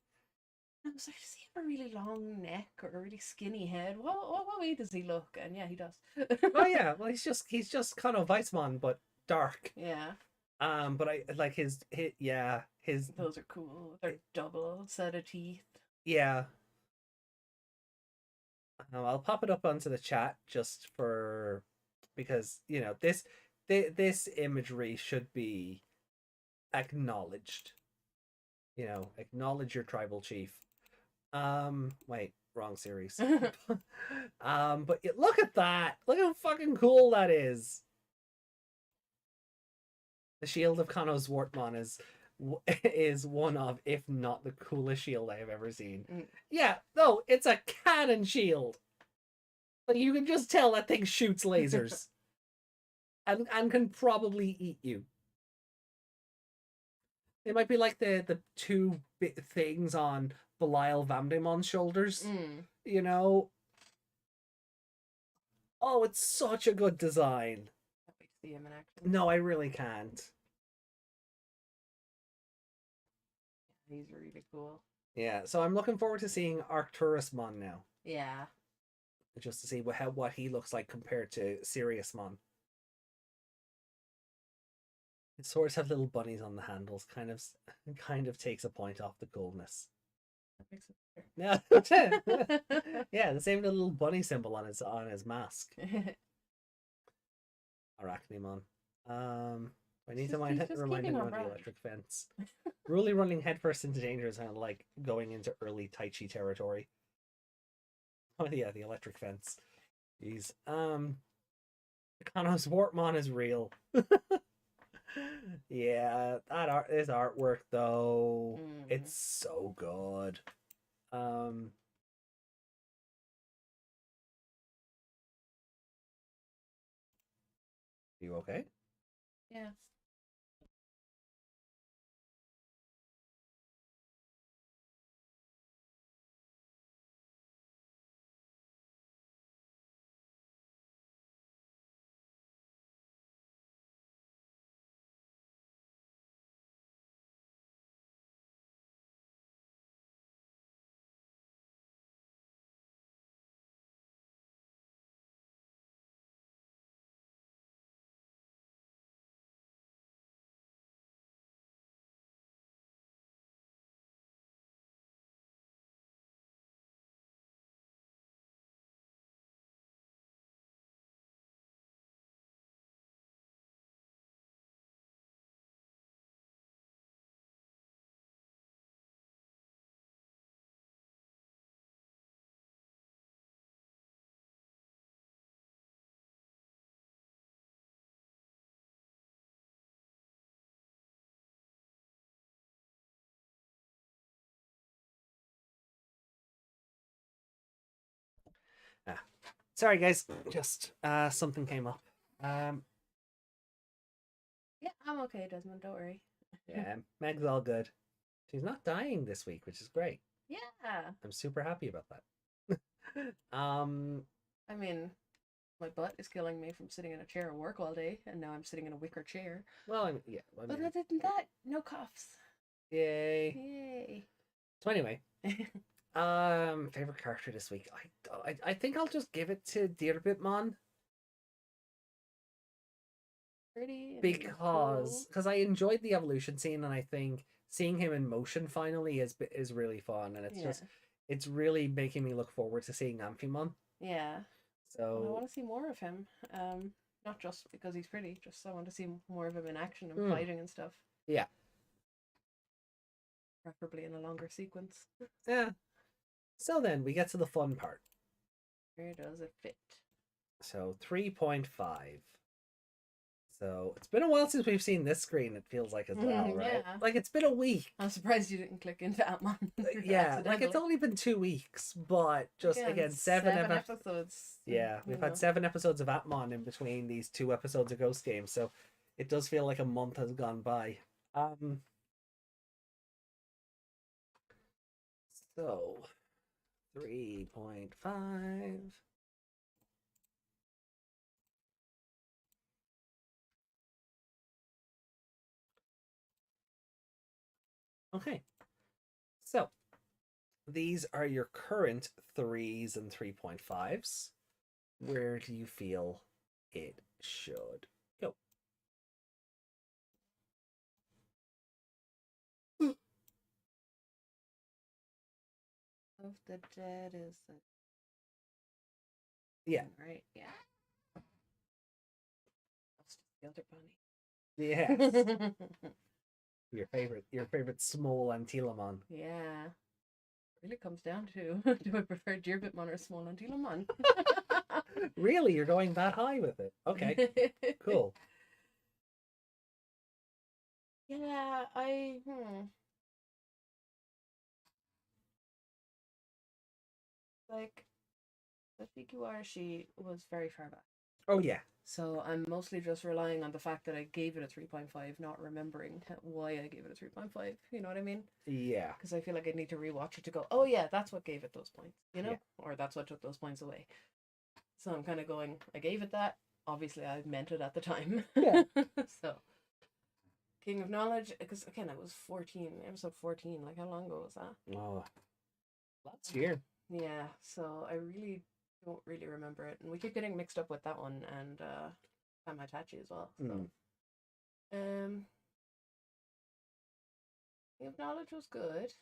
I was like, does he have a really long neck or a really skinny head? What way does he look? And yeah, he does. oh yeah, well he's just kind of Weissman but dark. Yeah, But I like his yeah, his those are cool. They're double set of teeth. yeah. I'll pop it up onto the chat just for because this imagery should be acknowledged. Acknowledge your tribal chief. Wait, wrong series. But look at that. Look how fucking cool that is. The shield of Kano's Wartmon is one of, if not the coolest shield I have ever seen. Mm. Yeah, no, it's a cannon shield. Like you can just tell that thing shoots lasers. and can probably eat you. It might be like the two things on Belial Vamdemon's shoulders. Mm. You know? Oh, it's such a good design. Can't wait to see him in action. No, I really can't. He's really cool. Yeah, so I'm looking forward to seeing Arcturusmon now. Yeah. Just to see what he looks like compared to Siriusmon. His swords have little bunnies on the handles, kind of takes a point off the coolness. That makes it Yeah, yeah, the same little bunny symbol on his mask. better. Arachnimon. I need He's to just remind keeping him on of the brand. electric fence. Really running headfirst into danger is kind of like going into early Tai Chi territory. Oh yeah, the electric fence. Jeez. Kano's Wartmon is real. Yeah, this artwork though, it's so good. You okay? Yeah. Ah, sorry guys, just something came up. Um, Yeah, I'm okay, Desmond. Don't worry. yeah, Meg's all good. She's not dying this week, which is great. Yeah. I'm super happy about that. um, I mean, my butt is killing me from sitting in a chair and work all day, and now I'm sitting in a wicker chair. well, yeah, I But mean, other than that, no coughs. yay. Yay. So anyway, favorite character this week. I think I'll just give it to Dirbitmon Pretty and cool. because I enjoyed the evolution scene, and I think seeing him in motion finally is really fun, and Yeah. it's really making me look forward to seeing Amphimon. Yeah. And I So want to see more of him. Not just because he's pretty, just I want to see more of him in action and mm, fighting and stuff. yeah, Preferably in a longer sequence. yeah. So then we get to the fun part. Where does it fit? So 3.5. So it's been a while since we've seen this screen, it feels like, as well, right? Yeah. Like it's been a week. I'm surprised you didn't click into Atman. Yeah, like it's only been 2 weeks, but just again, seven episodes. Yeah, we've had 7 episodes of Atmon in between these 2 episodes of Ghost Game, so it does feel like a month has gone by. So 3.5. Okay. So these are your current 3s and 3.5s. Where do you feel it should go? Of the Dead is Yeah. right. Yeah. That's just the other bunny. Yes. your favorite small Antilamon. Yeah. Really comes down to do I prefer Dirbitmon or Small Antilamon? Really, you're going that high with it? Okay, cool. Yeah, I like the PQR sheet was very far back. Oh yeah. So I'm mostly just relying on the fact that I gave it a 3.5, not remembering why I gave it a 3.5. You know what I mean? Yeah. Because I feel like I need to rewatch it to go, oh yeah, that's what gave it those points, you know? Yeah. Or that's what took those points away. So I'm kind of going, I gave it that. Obviously, I meant it at the time. Yeah. So, King of Knowledge, because again, it was 14, episode 14. Like, how long ago was that? Oh, last year. Yeah, so I really don't really remember it. And we keep getting mixed up with that one and Hamaitachi as well. So, King of Knowledge was good.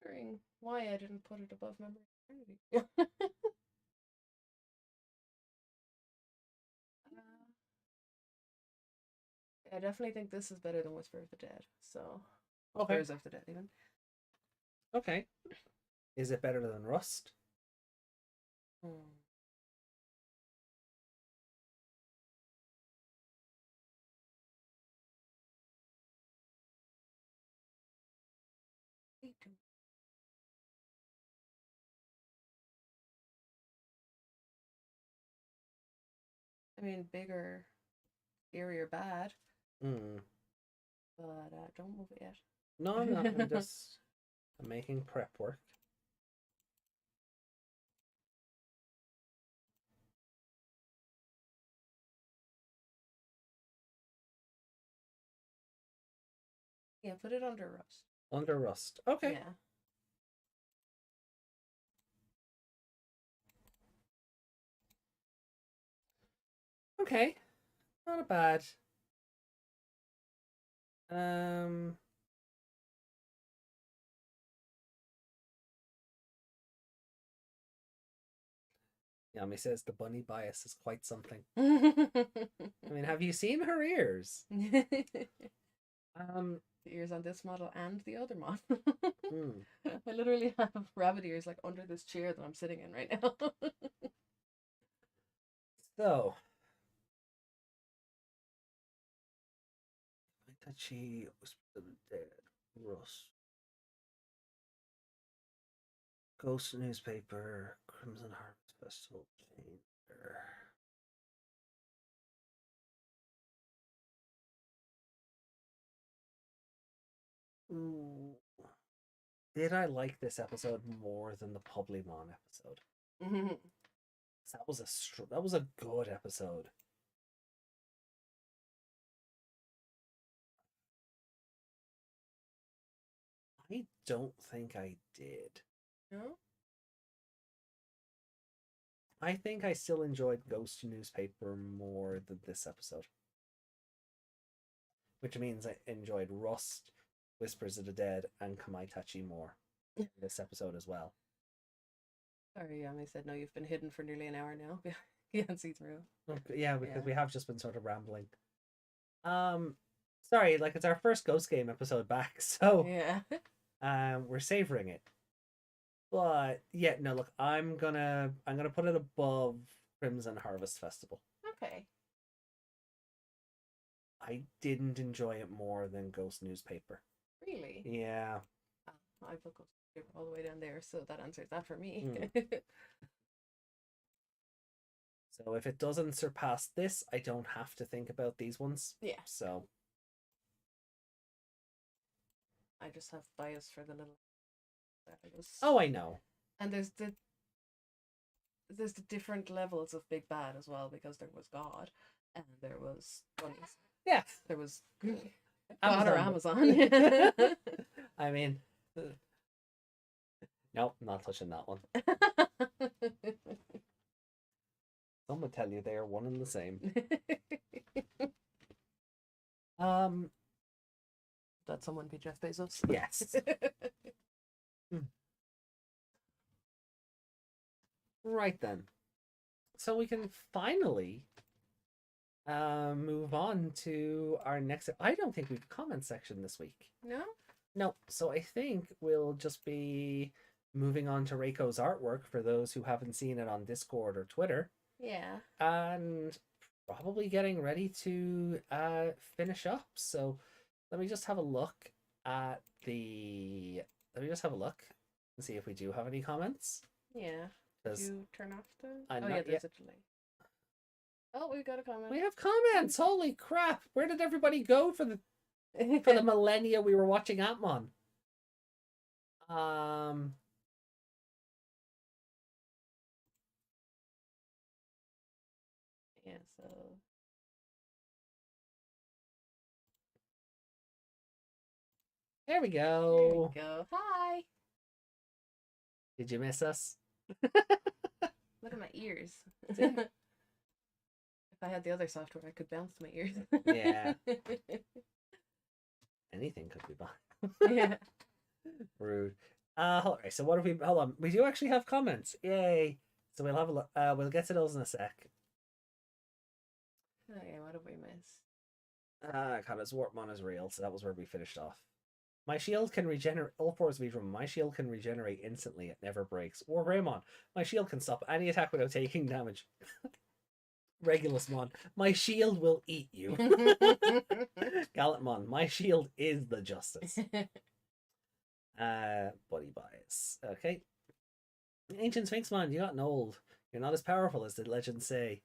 Wondering why I didn't put it above Memory of Eternity. I definitely think this is better than Whisper of the Dead. So, Okay. Whispers of the Dead, even. Okay. Is it better than Rust? I mean, bigger, scarier, bad. Mm. But don't move it yet. No, I'm not. I'm making prep work. Yeah, put it under Rust. Under Rust. Okay. Yeah. Okay. Not a bad. Um. Yami says the bunny bias is quite something. I mean, have you seen her ears? The ears on this model and the other model. Mm. I literally have rabbit ears like under this chair that I'm sitting in right now. So, Itachi was dead. Russ. Ghost newspaper, Crimson Harvest Festival changer. Ooh. Did I like this episode more than the Publimon episode? That was that was a good episode. I don't think I did. No? I think I still enjoyed Ghost newspaper more than this episode. Which means I enjoyed Rust, Whispers of the Dead, and Kamaitachi more in this episode as well. Sorry, Yami said no, you've been hidden for nearly an hour now. You can't see through. Okay, yeah, because we have just been sort of rambling. Sorry, like it's our first Ghost Game episode back, so we're savoring it. But yeah, no, look, I'm gonna put it above Crimson Harvest Festival. Okay. I didn't enjoy it more than Ghost Newspaper. Really? Yeah. I put Ghost Newspaper all the way down there, so that answers that for me. So if it doesn't surpass this, I don't have to think about these ones. Yeah. So I just have bias for the little. Oh, I know. And there's the different levels of Big Bad as well, because there was God and there was bunnies. Yeah. There was God or Amazon. I mean, nope, not touching that one. Some would tell you they are one and the same. That someone be Jeff Bezos? Yes. Right then. So we can finally move on to our next. I don't think we've comment section this week. No? No. So I think we'll just be moving on to Reiko's artwork for those who haven't seen it on Discord or Twitter. Yeah. And probably getting ready to finish up. So let me just have a look at the. Let me just have a look and see if we do have any comments. Yeah. Did you turn off the? Yeah, there's a delay. Oh, we got a comment. We have comments. Holy crap! Where did everybody go for the millennia we were watching Atmon? Yeah. So. There we go. There we go. Hi. Did you miss us? Look at my ears. If I had the other software, I could bounce my ears. Yeah. Anything could be bad. Yeah. Rude. Alright, so what have we? Hold on. We do actually have comments. Yay! So we'll have a look. We'll get to those in a sec. Okay, what have we missed? Cause Warpmon is real, so that was where we finished off. My shield can regenerate. All four speed from my shield can regenerate instantly. It never breaks. Or Greymon. My shield can stop any attack without taking damage. Regulusmon. My shield will eat you. Gallantmon. My shield is the justice. Buddy bias. Okay. Ancient Sphinxmon, you gotten old. You're not as powerful as the legends say.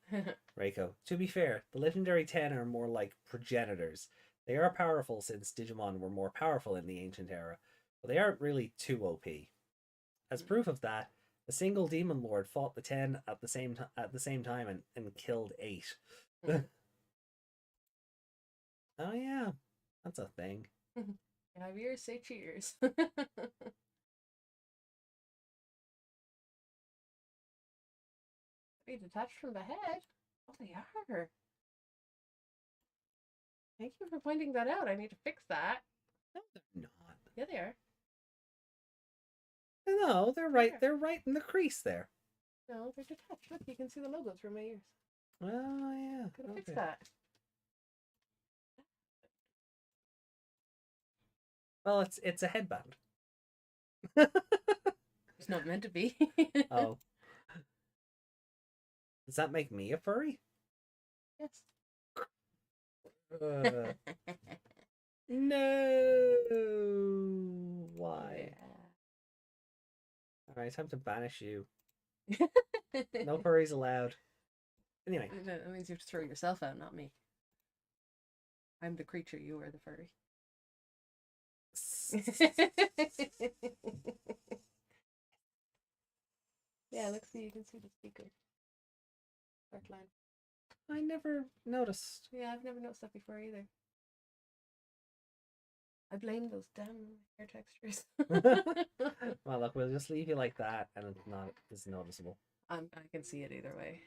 Reiko. To be fair, the legendary 10 are more like progenitors. They are powerful since Digimon were more powerful in the ancient era, but they aren't really too OP. As proof of that, a single demon lord fought the 10 at the same time and killed 8. Oh yeah, that's a thing. Have yours, say cheers. Be detached from the head. Oh, they are. Thank you for pointing that out. I need to fix that. No, they're not. Yeah, they are. No, they're right. They're right in the crease there. No, they're detached. Look, you can see the logo through my ears. Oh yeah. Gotta fix that. Well, it's a headband. It's not meant to be. Oh. Does that make me a furry? Yes. No. Why? Yeah. Alright, time to banish you. No furries allowed. Anyway. That means you have to throw yourself out, not me. I'm the creature, you are the furry. Yeah, look, see, you can see the speaker. Dark line. I never noticed. Yeah, I've never noticed that before either. I blame those damn hair textures. Well, look, we'll just leave you like that, and it's not as noticeable. I can see it either way.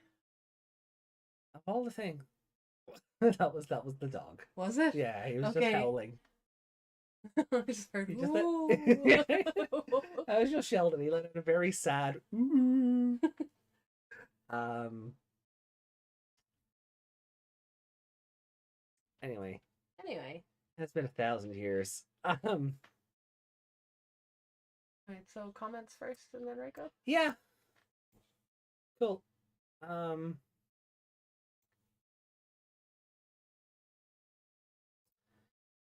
Of all the things, that was the dog. Was it? Yeah, he was Okay. just howling. I just heard. He just I was just Sheldon. He let out a very sad. Ooh. Anyway. It's been 1,000 years. Right, so comments first and then Reiko? Yeah. Cool.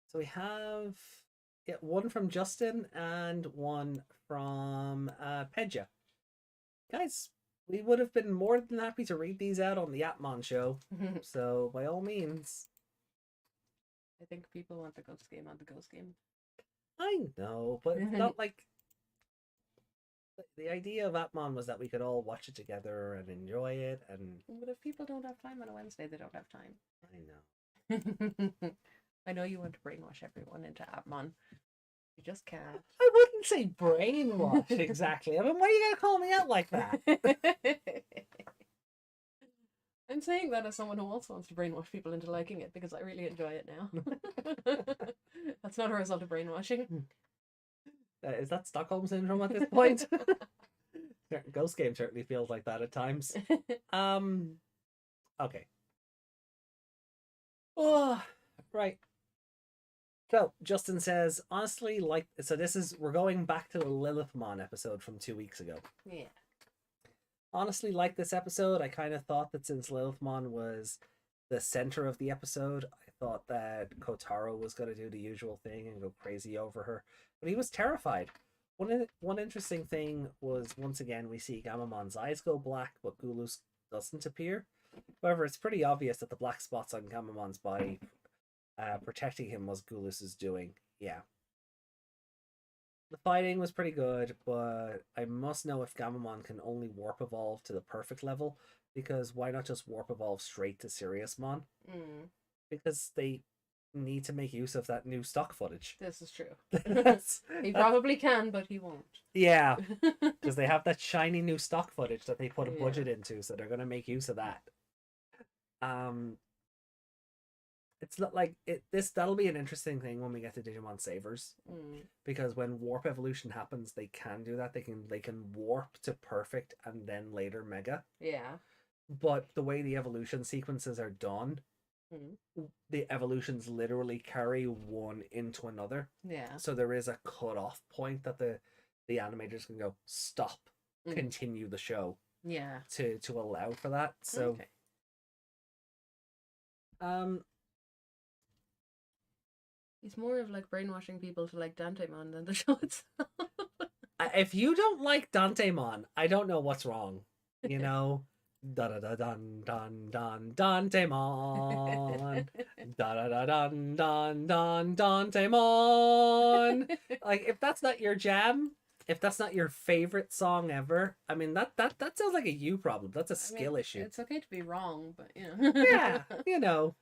So we have one from Justin and one from Pedja. Guys, we would have been more than happy to read these out on the Atmon show. So by all means. I think people want the ghost game on the ghost game. I know, but it's not like the idea of Atmon was that we could all watch it together and enjoy it. And but if people don't have time on a Wednesday, they don't have time. I know. I know you want to brainwash everyone into Atmon. You just can't. I wouldn't say brainwash exactly. I mean, why are you gonna call me out like that? I'm saying that as someone who also wants to brainwash people into liking it because I really enjoy it now. That's not a result of brainwashing. Is that Stockholm syndrome at this point? Ghost Game certainly feels like that at times. Okay. Oh, right. So Justin says, honestly, we're going back to the Lilithmon episode from 2 weeks ago. Yeah. Honestly, like this episode, I kind of thought that since Lilithmon was the center of the episode, I thought that Kotaro was going to do the usual thing and go crazy over her, but he was terrified. One interesting thing was, once again, we see Gamamon's eyes go black, but Gulus doesn't appear. However, it's pretty obvious that the black spots on Gamamon's body protecting him was Gulus's doing. Yeah. The fighting was pretty good, but I must know if Gamamon can only warp evolve to the perfect level, because why not just warp evolve straight to Siriusmon? Because they need to make use of that new stock footage. This is true. He probably can, but he won't. Yeah, because they have that shiny new stock footage that they put a budget into, so they're going to make use of that. It's not like that'll be an interesting thing when we get to Digimon Savers, because when warp evolution happens, they can do that. They can warp to perfect and then later mega. Yeah. But the way the evolution sequences are done, the evolutions literally carry one into another. Yeah. So there is a cut-off point that the animators can go, stop, continue the show. Yeah. To allow for that. So he's more of like brainwashing people to like Dantemon than the show itself. If you don't like Dantemon, I don't know what's wrong. You know, da da da dun dun dun Dantemon, da da da dun dun dun Dantemon. Like, if that's not your jam, if that's not your favorite song ever, I mean that sounds like a you problem. That's a skill issue. It's okay to be wrong, but you know. Yeah, you know,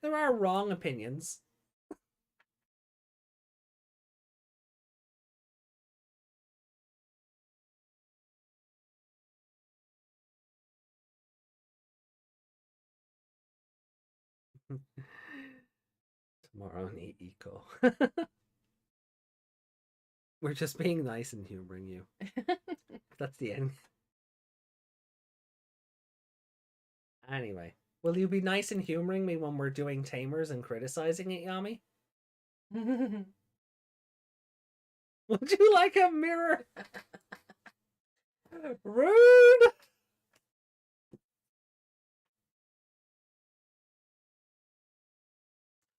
there are wrong opinions. Tomorrow on Eco. We're just being nice and humoring you. That's the end. Anyway, will you be nice and humoring me when we're doing Tamers and criticizing it, Yami? Would you like a mirror? Rude!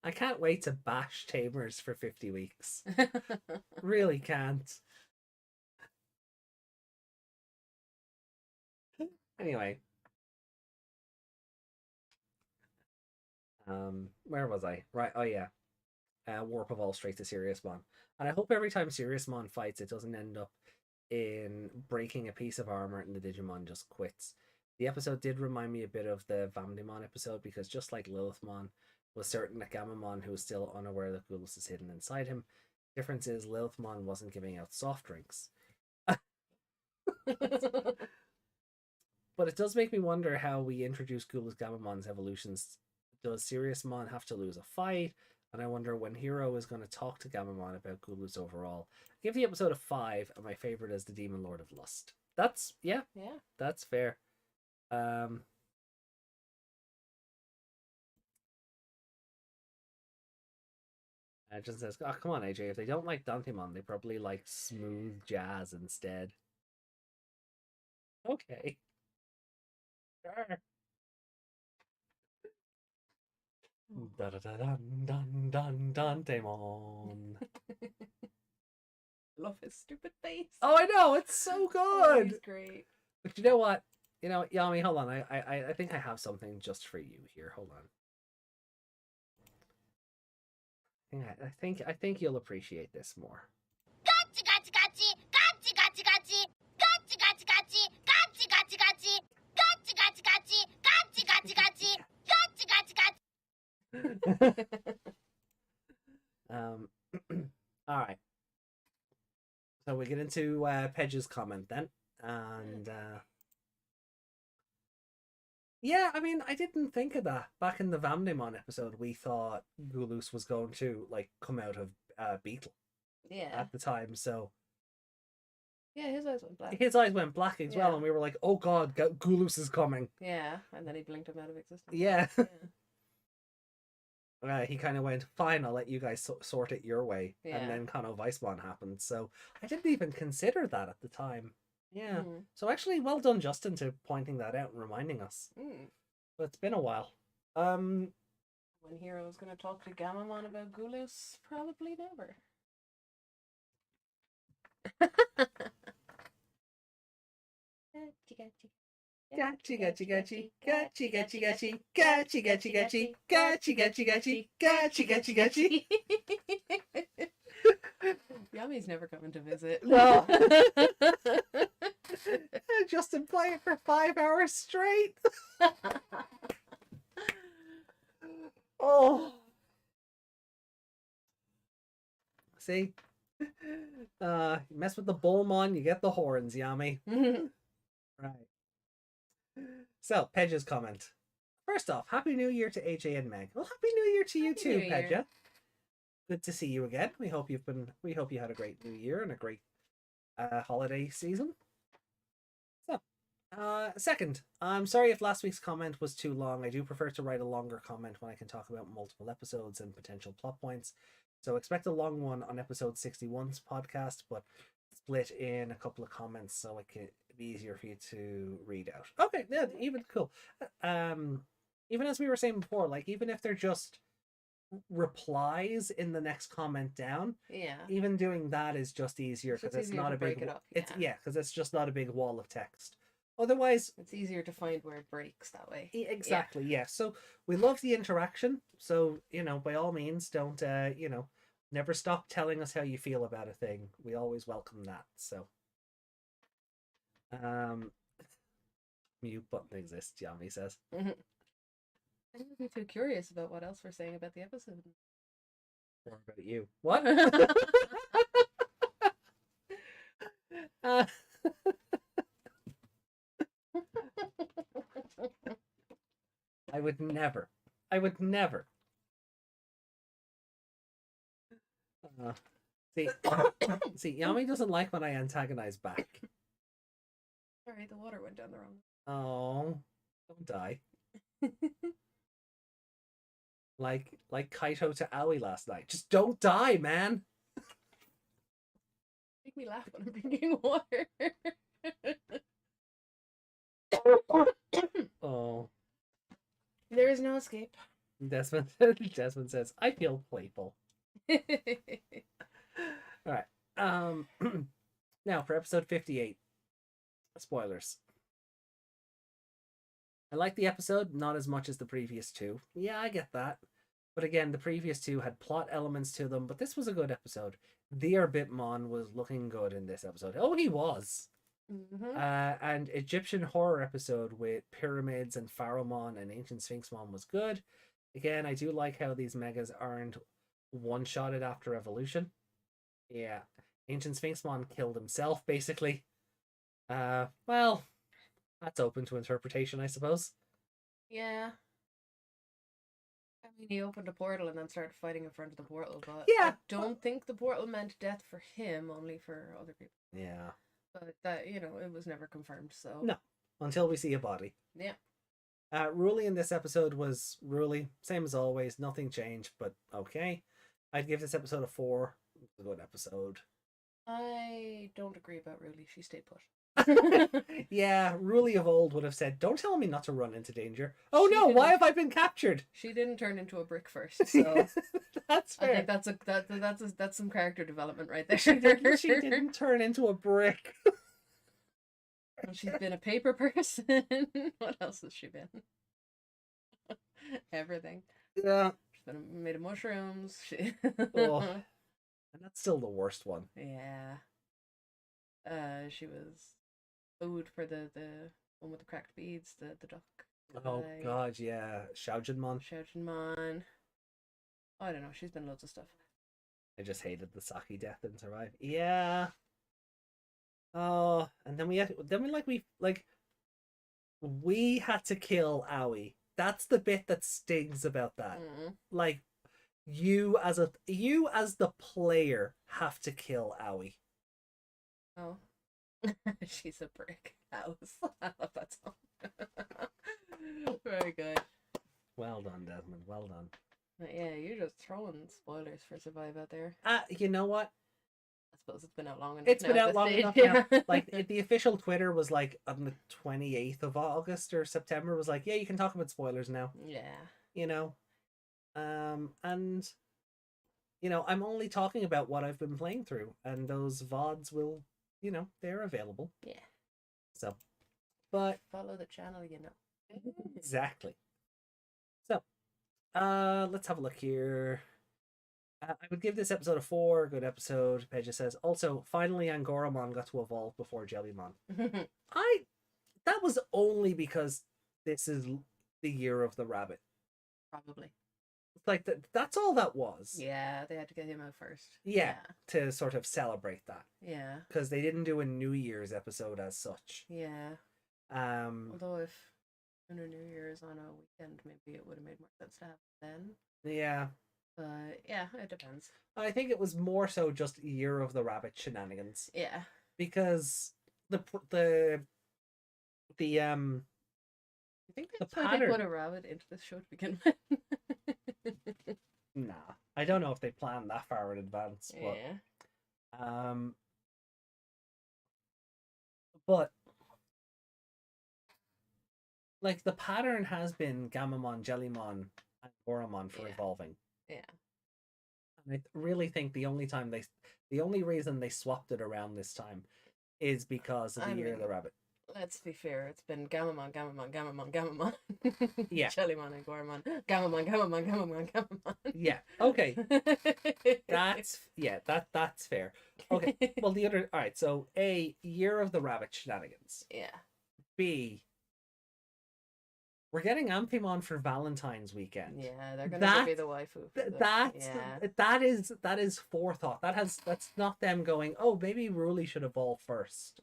I can't wait to bash Tamers for 50 weeks. Really can't. Anyway. Where was I? Right, oh yeah. Warp Evolve straight to Seriousmon. And I hope every time Seriousmon fights, it doesn't end up in breaking a piece of armor and the Digimon just quits. The episode did remind me a bit of the Vamdemon episode because just like Lilithmon was certain that Gamamon, who was still unaware that Gulus is hidden inside him. Difference is Lilithmon wasn't giving out soft drinks. But it does make me wonder how we introduce Gulus Gamamon's evolutions. Does Seriousmon have to lose a fight? And I wonder when Hero is going to talk to Gamamon about Gulus overall. I give the episode a 5, and my favorite is the Demon Lord of Lust. That's yeah, that's fair. It just says, "Oh, come on, AJ. If they don't like Dantemon, they probably like smooth jazz instead." Okay. Sure. Da da da dun dun dun Dantemon. Love his stupid face. Oh, I know, it's so good. Oh, he's great. But you know what? Yami, hold on. I think I have something just for you here. Hold on. Yeah, I think you'll appreciate this more. Gachi gachi gachi, gachi gachi gachi, gachi gachi gachi, gachi gachi gachi, gachi gachi gachi, gachi gachi gachi, gachi gachi gachi. All right. So we get into Pedge's comment then, and yeah, I mean, I didn't think of that. Back in the Vamdemon episode, we thought Gulus was going to like come out of Beetle. Yeah. At the time, so yeah, his eyes went black. His eyes went black as well, and we were like, "Oh God, Gulus is coming!" Yeah, and then he blinked him out of existence. Yeah. He kind of went, "Fine, I'll let you guys sort it your way," and then kind of Weissmon happened. So I didn't even consider that at the time. Yeah. So actually, well done, Justin, to pointing that out and reminding us. But it's been a while. When Hero was going to talk to Gamamon about Gulus, probably never. Gachi gachi gachi, gachi gachi gachi, gachi gachi gachi, gachi gachi gachi, gachi gachi gachi. Yami's never coming to visit. No. Justin play it for 5 hours straight. Oh. See? Mess with the Bullmon, you get the horns, Yami. Right. So, Pedja's comment. First off, Happy New Year to AJ and Meg. Well, Happy New Year to you too, Pedja. Good to see you again. We hope you had a great New Year and a great holiday season. So, second, I'm sorry if last week's comment was too long. I do prefer to write a longer comment when I can talk about multiple episodes and potential plot points. So expect a long one on episode 61's podcast, but split in a couple of comments so it can be easier for you to read out. Okay, yeah, even cool. Even as we were saying before, like even if they're just replies in the next comment down, even doing that is just easier because it's not a big because it's just not a big wall of text. Otherwise, it's easier to find where it breaks that way. Exactly, yeah. So we love the interaction. So, by all means, don't, never stop telling us how you feel about a thing. We always welcome that. So, mute button exists, Yami says. I'm not too curious about what else we're saying about the episode. Or about you. What? I would never. See, Yami doesn't like when I antagonize back. Sorry, the water went down the wrong way. Oh, don't die. like Kaito to Aoi last night. Just don't die, man. Make me laugh when I'm drinking water. Oh. There is no escape. Desmond Desmond says, I feel playful. Alright. Now for episode 58. Spoilers. I like the episode, not as much as the previous two. Yeah, I get that. But again, the previous two had plot elements to them, but this was a good episode. The Bitmon was looking good in this episode. Oh, he was. Mm-hmm. And Egyptian horror episode with pyramids and Pharaohmon and Ancient Sphinxmon was good. Again, I do like how these megas aren't one-shotted after evolution. Yeah. Ancient Sphinxmon killed himself, basically. Well, that's open to interpretation, I suppose. Yeah. I mean, he opened a portal and then started fighting in front of the portal, but Yeah. I don't think the portal meant death for him, only for other people. Yeah. But that, it was never confirmed, so... No. Until we see a body. Yeah. Ruli in this episode was Ruli. Same as always. Nothing changed, but okay. I'd give this episode a 4. It's a good episode. I don't agree about Ruli. She stayed put. Yeah, Ruli of old would have said, don't tell me not to run into danger. Oh She no, why didn't. have I been captured? She didn't turn into a brick first, so... That's I fair. think that's some character development right there. She didn't turn into a brick. Well, she's been a paper person. What else has she been? Everything. Yeah. She's been made of mushrooms. Oh. And that's still the worst one. Yeah. She was food for the one with the cracked beads, the duck. Oh guy, god, yeah. Shaojinmon. Shaojinmon. I don't know. She's been loads of stuff. I just hated the Saki death didn't survive. Yeah. Oh, and then we had to kill Aoi. That's the bit that stings about that. Mm. Like you as the player have to kill Aoi. Oh. She's a brick house. I love that song. Very good. Well done, Desmond. Well done. But yeah, you're just throwing spoilers for Survive out there. You know what? I suppose it's been out long enough. It's been now out at long this enough stage. now. Like the official Twitter was like on the 28th of August or September was like, yeah, you can talk about spoilers now. Yeah. And I'm only talking about what I've been playing through, and those VODs will, they're available. Yeah. So, but Follow the channel, exactly. So, let's have a look here. I would give this episode a 4. Good episode. Pedja says, also, finally Angoramon got to evolve before Jellymon. That was only because this is the year of the rabbit. Probably. It's like that's all that was. Yeah, they had to get him out first. Yeah, to sort of celebrate that. Yeah. Because they didn't do a New Year's episode as such. Yeah. Although if Lunar New Year is on a weekend, maybe it would have made more sense to have it then. Yeah. But yeah, it depends. I think it was more so just Year of the Rabbit shenanigans. Yeah. Because You think that's why they put a rabbit into this show to begin with? Nah. I don't know if they planned that far in advance. But, Yeah. But like the pattern has been Gamamon, Jellymon, and Goramon for evolving. Yeah. And I really think the only reason they swapped it around this time is because of the Year of the Rabbit. Let's be fair, it's been Gamamon. Yeah. Jellymon and Goramon. Gamamon. Yeah. Okay. That's fair. Okay. Well, all right. So A, Year of the Rabbit shenanigans. Yeah. B, we're getting Amphimon for Valentine's weekend. Yeah, they're gonna be the waifu. That is forethought. That's not them going, oh, maybe Ruli should evolve first.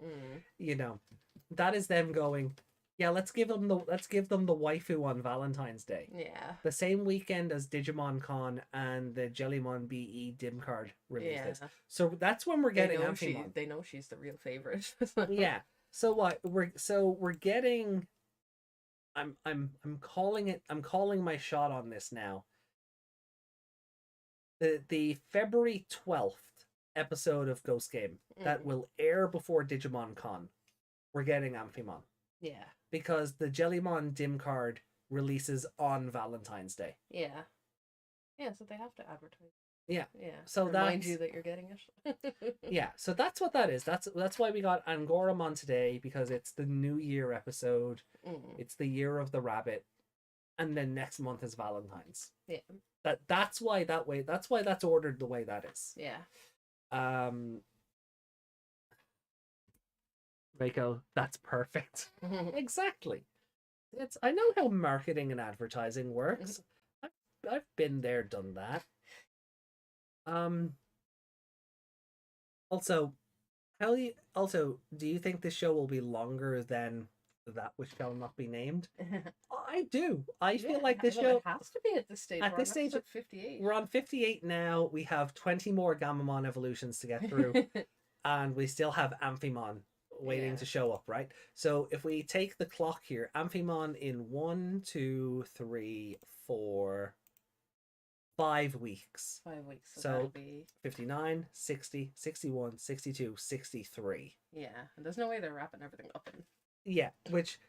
That is them going, yeah, let's give them the waifu on Valentine's Day. Yeah. The same weekend as Digimon Con and the Jellymon BE dim card releases. Yeah. So that's when we're getting Amphimon. They know she's the real favorite. Yeah. So what we're getting. I'm calling my shot on this now. The February 12th episode of Ghost Game that will air before Digimon Con. We're getting Amphimon. Yeah. Because the Jellymon dim card releases on Valentine's Day. Yeah. Yeah, so they have to advertise. Yeah. Yeah. So remind that's you that you're getting it. yeah. So that's what that is. That's why we got Angoramon today, because it's the New Year episode. Mm. It's the year of the rabbit, and then next month is Valentine's. Yeah. That's why that way. That's why that's ordered the way that is. Yeah. Reiko, that's perfect. Exactly. I know how marketing and advertising works. I've been there, done that. Also, do you think this show will be longer than that which shall not be named? I do. I feel like this show it has to be at this stage. At this stage, episode 58. we're on 58 now. We have 20 more Gamamon evolutions to get through, and we still have Amphimon waiting Yeah. to show up, right? So if we take the clock here, Amphimon in 1, 2, 3, 4, 5 weeks. 5 weeks. So, So- that'll be 59, 60, 61, 62, 63. yeah. And there's no way they're wrapping everything up in. Yeah,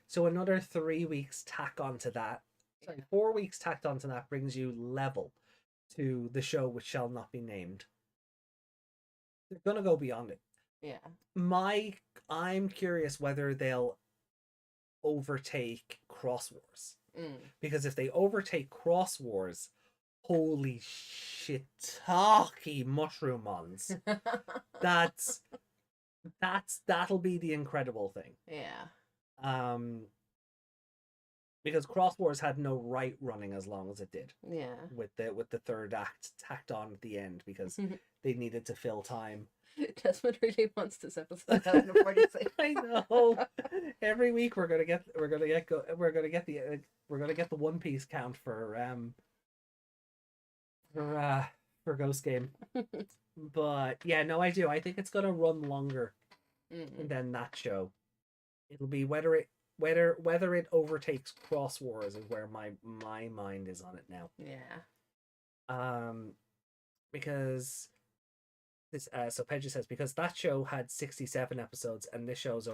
so another 3 weeks tack onto that. Sorry, Yeah. 4 weeks tacked onto that brings you level to the show which shall not be named. They're gonna go beyond it. Yeah. I'm curious whether they'll overtake Cross Wars. Mm. Because if they overtake Cross Wars, holy shiitake mushroomons. That'll be the incredible thing. Yeah. Because Cross Wars had no right running as long as it did, Yeah. with the third act tacked on at the end, because they needed to fill time. Desmond really wants this episode out of 46. I know. Every week we're gonna get the One Piece count for Ghost Game. But yeah, no, I do. I think it's gonna run longer Mm. than that show. It'll be whether it overtakes Cross Wars is where my mind is on it now. Yeah. Because this so Pedro says, because that show had 67 episodes and this show's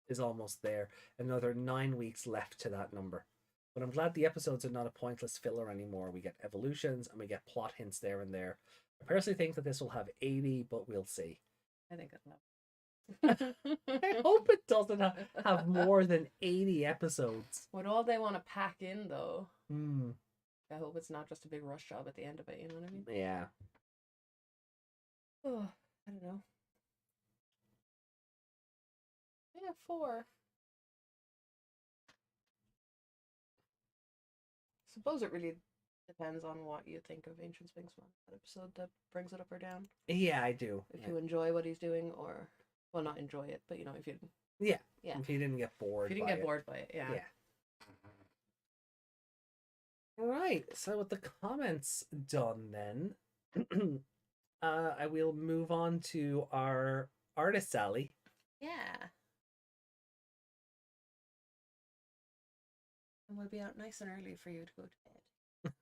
is almost there. Another 9 weeks left to that number. But I'm glad the episodes are not a pointless filler anymore. We get evolutions and we get plot hints there and there. I personally think that this will have 80, but we'll see. I think it'll have. I hope it doesn't have more than 80 episodes. With all they want to pack in, though, Hmm. I hope it's not just a big rush job at the end of it. You know what I mean? Yeah. Oh, I don't know. Yeah, 4. Suppose it really depends on what you think of Ancient Sphinxman. That episode that brings it up or down. Yeah, I do. If you enjoy what he's doing, or well, not enjoy it, but you know, if you Yeah. Yeah. If you didn't get bored. if you didn't by get it. bored by it, yeah. Yeah. Right. So with the comments done, then, I will move on to our artist alley. Yeah. And we'll be out nice and early for you to go to bed.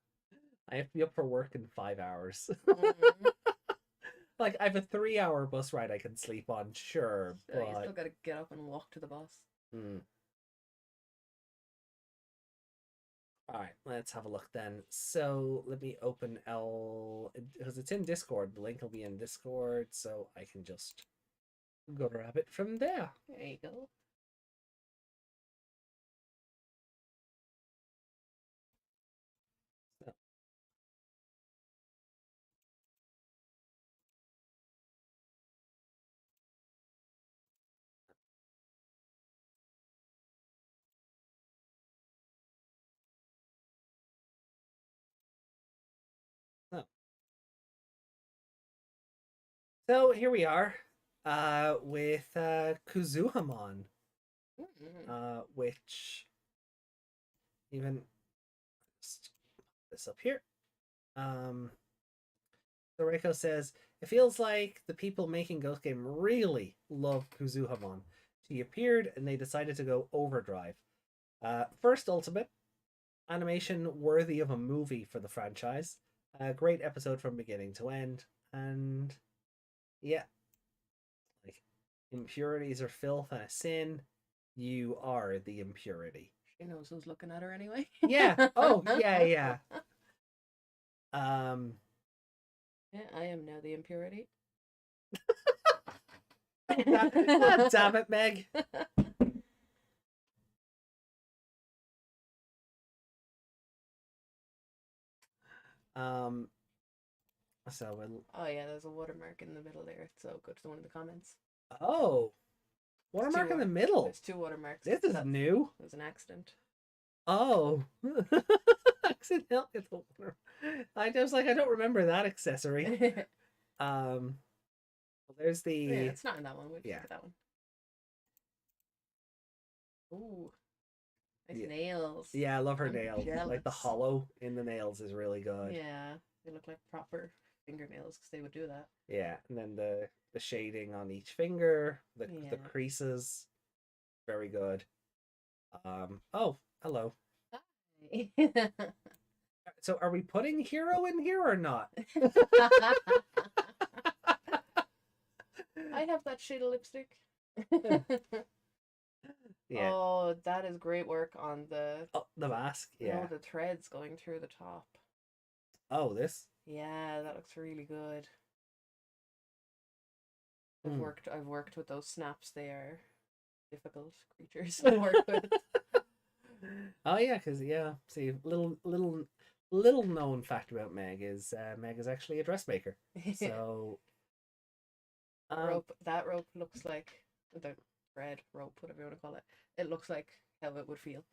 I have to be up for work in 5 hours. Mhm. Like, I have a 3-hour bus ride I can sleep on, sure, So you still but gotta get up and walk to the bus. All right, let's have a look then. So let me open because it's in Discord. The link will be in Discord, so I can just go grab it from there. There you go. So. So here we are, with Kuzuhamon, which even just put this up here. So Reiko says, it feels like the people making Ghost Game really love Kuzuhamon. She appeared and they decided to go overdrive. First ultimate, animation worthy of a movie for the franchise. Great episode from beginning to end. And yeah, like, impurities are filth and a sin. You are the impurity. She knows who's looking at her anyway. Yeah. Oh, yeah. Um. Yeah, I am now the impurity. God damn it, Meg. So we'll... Oh yeah, there's a watermark in the middle there. So go to one of the comments. Oh, watermark in the middle. There's 2 watermarks. This is new. It was an accident. Oh, accidentally. I was like, I don't remember that accessory. There's the... Yeah, it's not in that one. We'll look at that one. Ooh, nice nails. Yeah, I love her I'm nails. Like the jealous. hollow in the nails is really good. Yeah, they look like proper fingernails because they would do that. Yeah, and then the shading on each finger, the creases, very good. Oh, hello. Hi. So are we putting Hero in here or not? I have that shade of lipstick. Yeah. Oh, that is great work on the mask. Yeah. the threads going through the top. Oh, this? Yeah, that looks really good. I've worked with those snaps. They are difficult creatures to work with. Oh yeah, because see, little known fact about Meg is actually a dressmaker. So that rope looks like the thread rope, whatever you want to call it. It looks like how it would feel.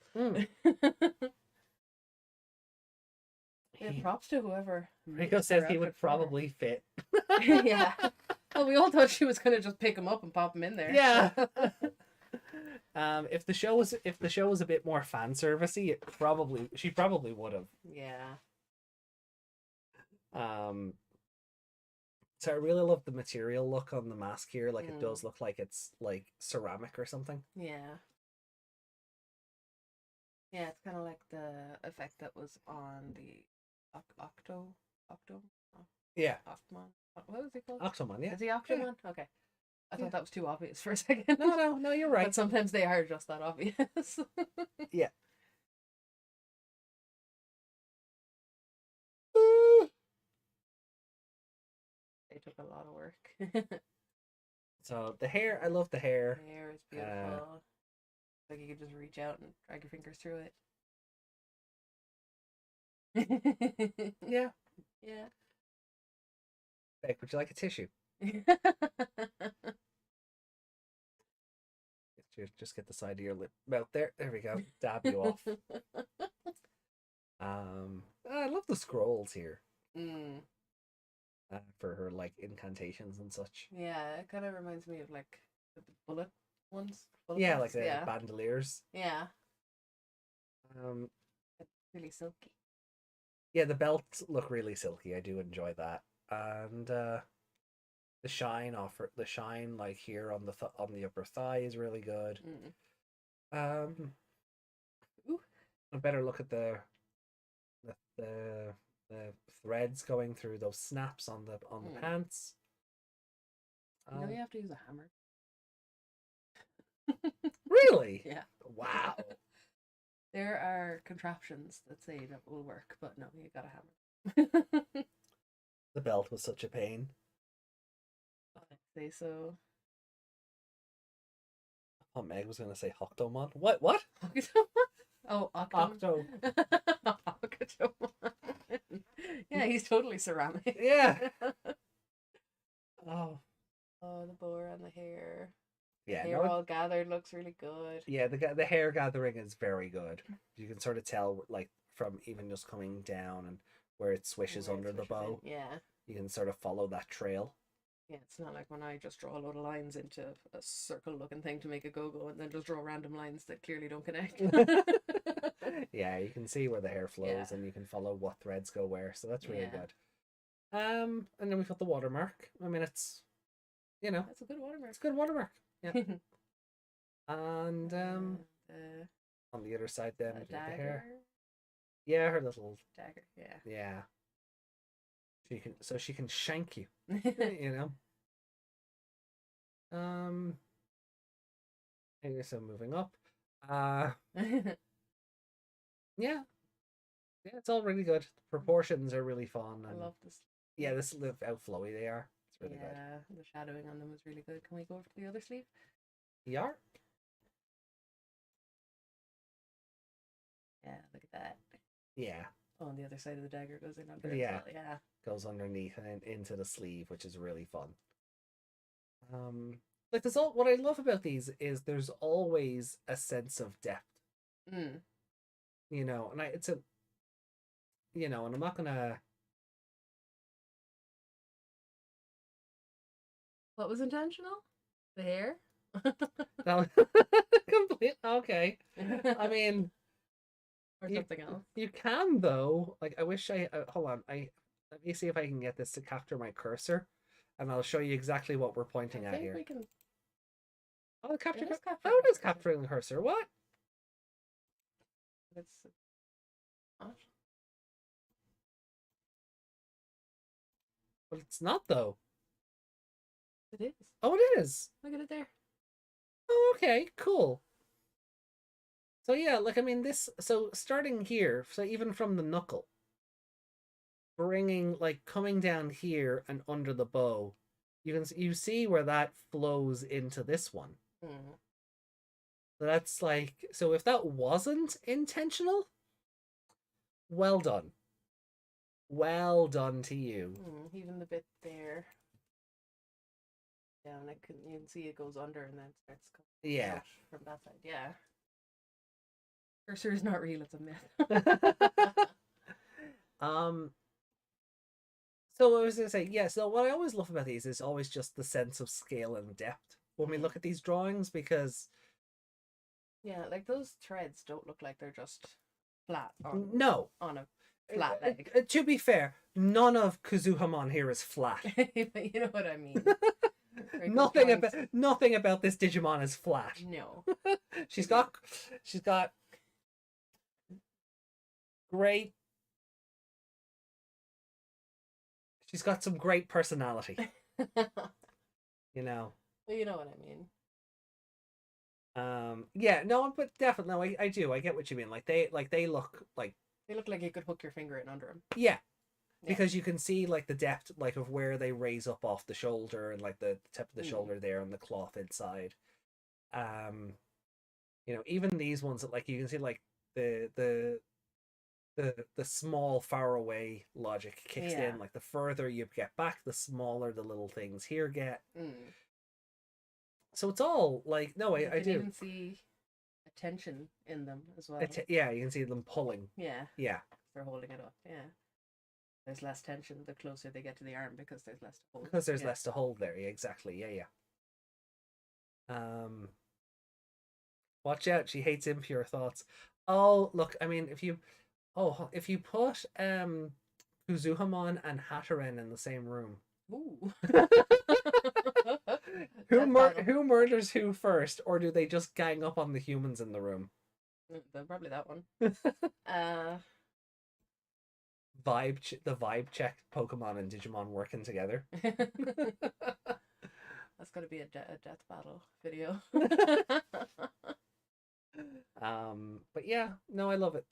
Yeah, props to whoever. Rico says he would probably fit. Yeah. Well, we all thought she was gonna just pick him up and pop him in there. Yeah. If the show was a bit more fan servicey, she probably would have. Yeah. So I really love the material look on the mask here. Like it does look like it's like ceramic or something. Yeah. Yeah, it's kind of like the effect that was on the Octo. Yeah. Octomon. What was it called? Octomon, yeah. Is he Octomon? Yeah. Okay. I thought that was too obvious for a second. No, you're right. But sometimes they are just that obvious. Yeah. They took a lot of work. So the hair, I love the hair. The hair is beautiful. Like you could just reach out and drag your fingers through it. Yeah. Yeah. Beck, would you like a tissue? Just get the side of your lip out there. There we go. Dab you off. I love the scrolls here. For her like incantations and such. Yeah, it kind of reminds me of like the bullet ones. Yeah, like the bandoliers. Yeah. It's really silky. Yeah, the belts look really silky. I do enjoy that, and the shine like here on the upper thigh is really good. Ooh, a better look at the threads going through those snaps on the pants. You know you have to use a hammer. Really? Yeah. Wow. There are contraptions that say that will work, but no, you got a hammer. The belt was such a pain. I'd say so. Oh, Meg was going to say Octomon. What? Oh, Octo. Octomon. Yeah, he's totally ceramic. Yeah. Oh, the boar and the hair. Yeah, hair all gathered looks really good. Yeah, the hair gathering is very good. You can sort of tell, like, from even just coming down and where it swishes under the bow. Yeah. You can sort of follow that trail. Yeah, it's not like when I just draw a load of lines into a circle-looking thing to make a go-go and then just draw random lines that clearly don't connect. Yeah, you can see where the hair flows and you can follow what threads go where, so that's really good. And then we've got the watermark. I mean, it's, That's a good watermark. It's a good watermark. Yeah. And on the other side then, a the dagger. hair. Yeah, her little dagger. Yeah. Yeah. She can shank you. Okay, so moving up. Yeah, yeah, it's all really good. The proportions are really fun, I and love this. yeah, this look how flowy they are. It's really good. Yeah, the shadowing on them is really good. Can we go over to the other sleeve? Yeah, Yeah, look at that. yeah, Oh, and the other side of the dagger goes in under yeah. as well. Yeah. Goes underneath and into the sleeve, which is really fun. Like there's all what I love about these is there's always a sense of depth, Mm. and it's a, and I'm not gonna. What was intentional? The hair? No, complete. Okay, I mean, Or you something else. you can though. Like I wish I hold on. Let me see if I can get this to capture my cursor, and I'll show you exactly what we're pointing I at think here. we can. Oh, capture. It is Oh, capturing it is the cursor. capturing the cursor. What? It's not. Well, it's not though. It is. Oh, it is. Look at it there. Oh, okay, cool. So yeah, like I mean this so starting here, so even from the knuckle, bringing like coming down here and under the bow, you see where that flows into this one. Mm. So that's like so if that wasn't intentional, well done. Well done to you. Even the bit there. Yeah, and you can see it goes under and then starts coming Yeah. out from that side. Yeah. Cursor is not real, it's a myth. um so I was gonna say, yeah, so what I always love about these is always just the sense of scale and depth when we look at these drawings because Yeah, like those threads don't look like they're just flat no. on a flat leg. To be fair, none of Kazuhamon here is flat. You know what I mean. Nothing about this Digimon is flat. No. she's got great. She's got some great personality. You know. You know what I mean. Yeah, no, but definitely, I do. I get what you mean. Like they look like they look like you could hook your finger in under them. Yeah, because you can see like the depth, like of where they raise up off the shoulder and like the tip of the shoulder there and the cloth inside. Even these ones that like you can see like the small far away logic kicks in. Like the further you get back, the smaller the little things here get. So it's all like no, I do. You can even see a tension in them as well. Yeah, you can see them pulling. Yeah. Yeah. They're holding it up. Yeah. There's less tension the closer they get to the arm because there's less to hold. Because there's less to hold there. Yeah, exactly. Yeah. Watch out, she hates impure thoughts. Oh, look, I mean, if you put Kuzuhamon and Hataren in the same room. Ooh. Who murders who first, or do they just gang up on the humans in the room? Probably that one. The vibe check Pokemon and Digimon working together. That's got to be a death battle video. But yeah, no, I love it.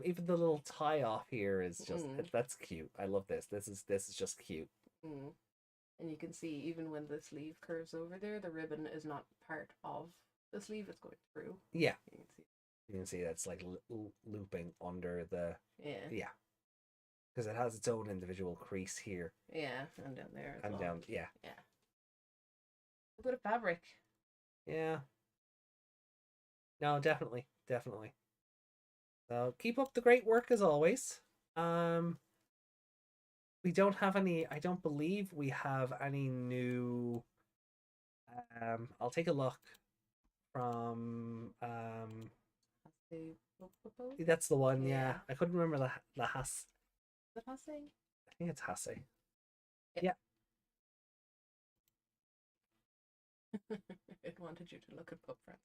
Even the little tie off here is just that's cute. I love this. This is just cute. And you can see even when the sleeve curves over there, the ribbon is not part of the sleeve; it's going through. Yeah, you can see that's like looping under the because it has its own individual crease here. Yeah, and down there. And down, yeah. A bit of fabric. Yeah. No, definitely. So keep up the great work as always. We don't have any. I don't believe we have any new. I'll take a look from. That's the one. Yeah, I couldn't remember the Has. Is it Hase? I think it's Hase. Yeah. It wanted you to look at Pup Friends.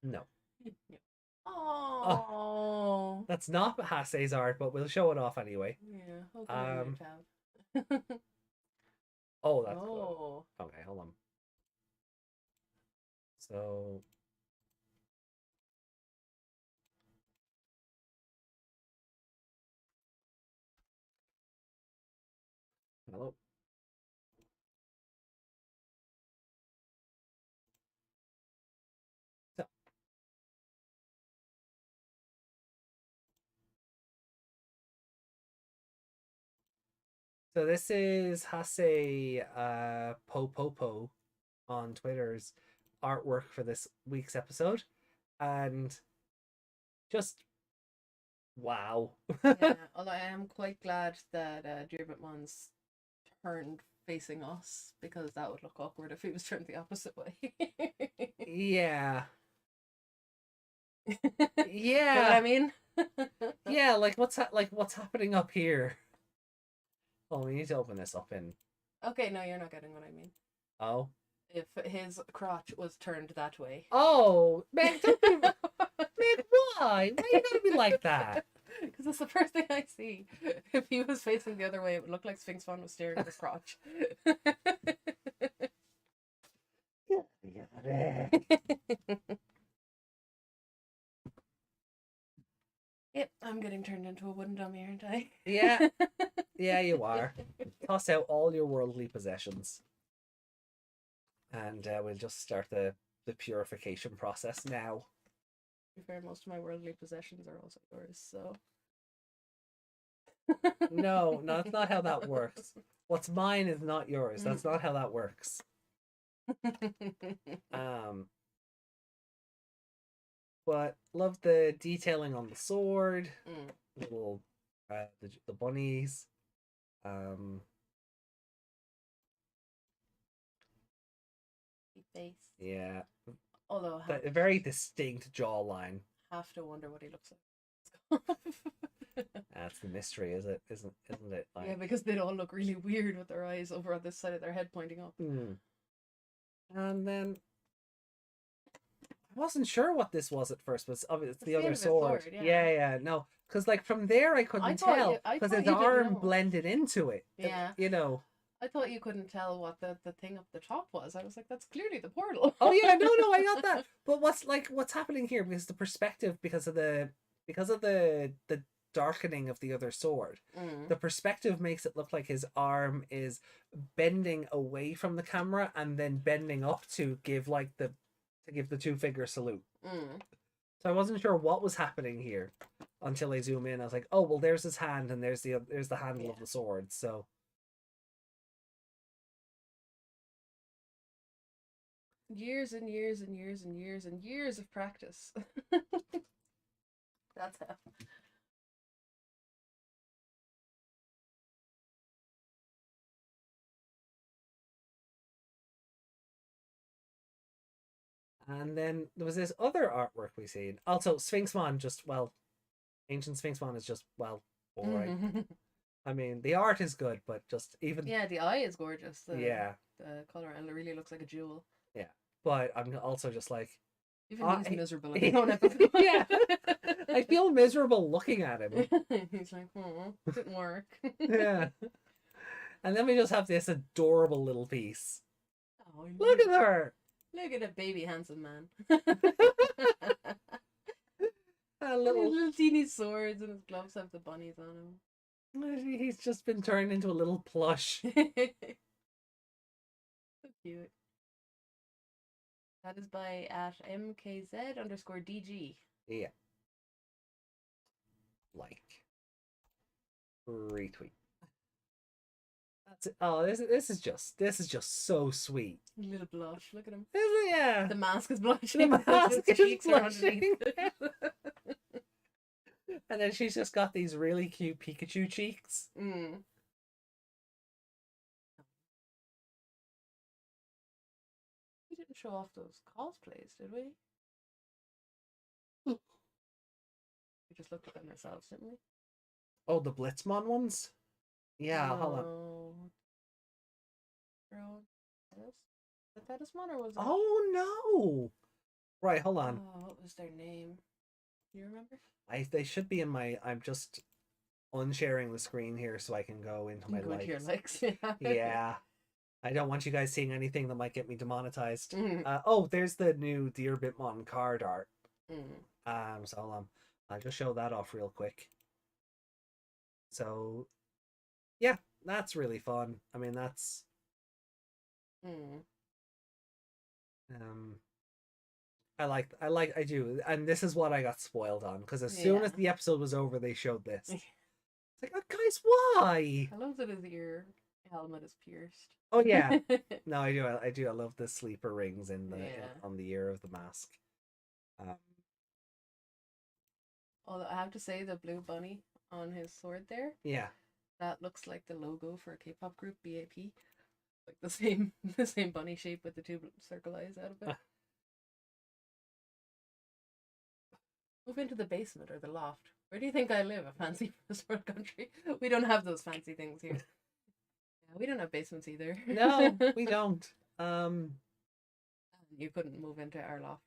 No. Oh, that's not Hase's art, but we'll show it off anyway. Yeah. Oh, that's cool. Okay, hold on. So Hello. So, so this is Hase Popopo on Twitter's artwork for this week's episode, and just wow. Yeah, although I am quite glad that Digimon turned facing us, because that would look awkward if he was turned the opposite way. Yeah. You know what Yeah. I mean? Yeah, like what's happening up here? Oh, we need to open this up in. Okay, no, you're not getting what I mean. Oh. If his crotch was turned that way. Oh, man, don't be... man, why? Why you gotta be like that? Because that's the first thing I see. If he was facing the other way, it would look like Sphinx Fawn was staring at his crotch. Yep, I'm getting turned into a wooden dummy, aren't I? Yeah. Yeah, you are. Toss out all your worldly possessions. And we'll just start the purification process now. To be fair, most of my worldly possessions are also yours, so. No, that's not how that works. What's mine is not yours. That's not how that works. But love the detailing on the sword. Little the bunnies. Face. Yeah. Although A very distinct jawline. have to wonder what he looks like. That's the mystery, isn't it? Like... Yeah, because they'd all look really weird with their eyes over on this side of their head pointing up. And then I wasn't sure what this was at first, but it's the other end of his sword. sword, Yeah, no, because like from there I couldn't tell because his arm blended into it. Yeah, you know. I thought you couldn't tell what the thing up the top was. I was like, that's clearly the portal. Oh yeah, no, I got that. But what's happening here, because the perspective, because of the darkening of the other sword, the perspective makes it look like his arm is bending away from the camera and then bending up to give the two-finger salute. So I wasn't sure what was happening here until I zoom in. I was like, oh well, there's his hand and there's the handle of the sword. So years and years and years and years and years of practice. That's how. And then there was this other artwork we seen. Also, Sphinxmon ancient Sphinxmon is just alright. I mean, the art is good, but just even the eye is gorgeous. The color, and it really looks like a jewel. Yeah, but I'm also just like, even he's miserable in his own episode. Yeah, I feel miserable looking at him. He's like, didn't work. Yeah, and then we just have this adorable little piece. Oh, look at her. Look at a baby handsome man. A little teeny swords, and his gloves have the bunnies on him. He's just been turned into a little plush. So cute. That is by @mkz_DG. Yeah. Like. Retweet. That's it. Oh, this is just so sweet. Little blush. Look at him. Yeah. The mask is blushing. The mask is cheeks blushing. And then she's just got these really cute Pikachu cheeks. We didn't show off those cosplays, did we? We just looked at them ourselves, didn't we? Oh, the Blitzmon ones? Yeah, hold on. The Pedismon, or was it? Oh no! Right, hold on. Oh, what was their name? Do you remember? They should be in my. I'm just unsharing the screen here so I can go into my likes. Your likes. Yeah. I don't want you guys seeing anything that might get me demonetized. Oh, there's the new Dear Bitmon card art. So hold on. I'll just show that off real quick. So, yeah, that's really fun. I mean, that's Mm. um I do, and this is what I got spoiled on because as soon as Yeah. the episode was over, they showed this. It's like, oh, guys, why? I love that his ear helmet is pierced. Oh yeah, no, I do. I do. I love the sleeper rings Yeah. on the ear of the mask. Although I have to say, the blue bunny on his sword there, Yeah, that looks like the logo for a K-pop group, BAP. Like the same the same bunny shape with the two circle eyes out of it. Move into the basement or the loft. Where do you think I live? A fancy first world country? We don't have those fancy things here. Yeah, we don't have basements either. no, we don't. You couldn't move into our loft.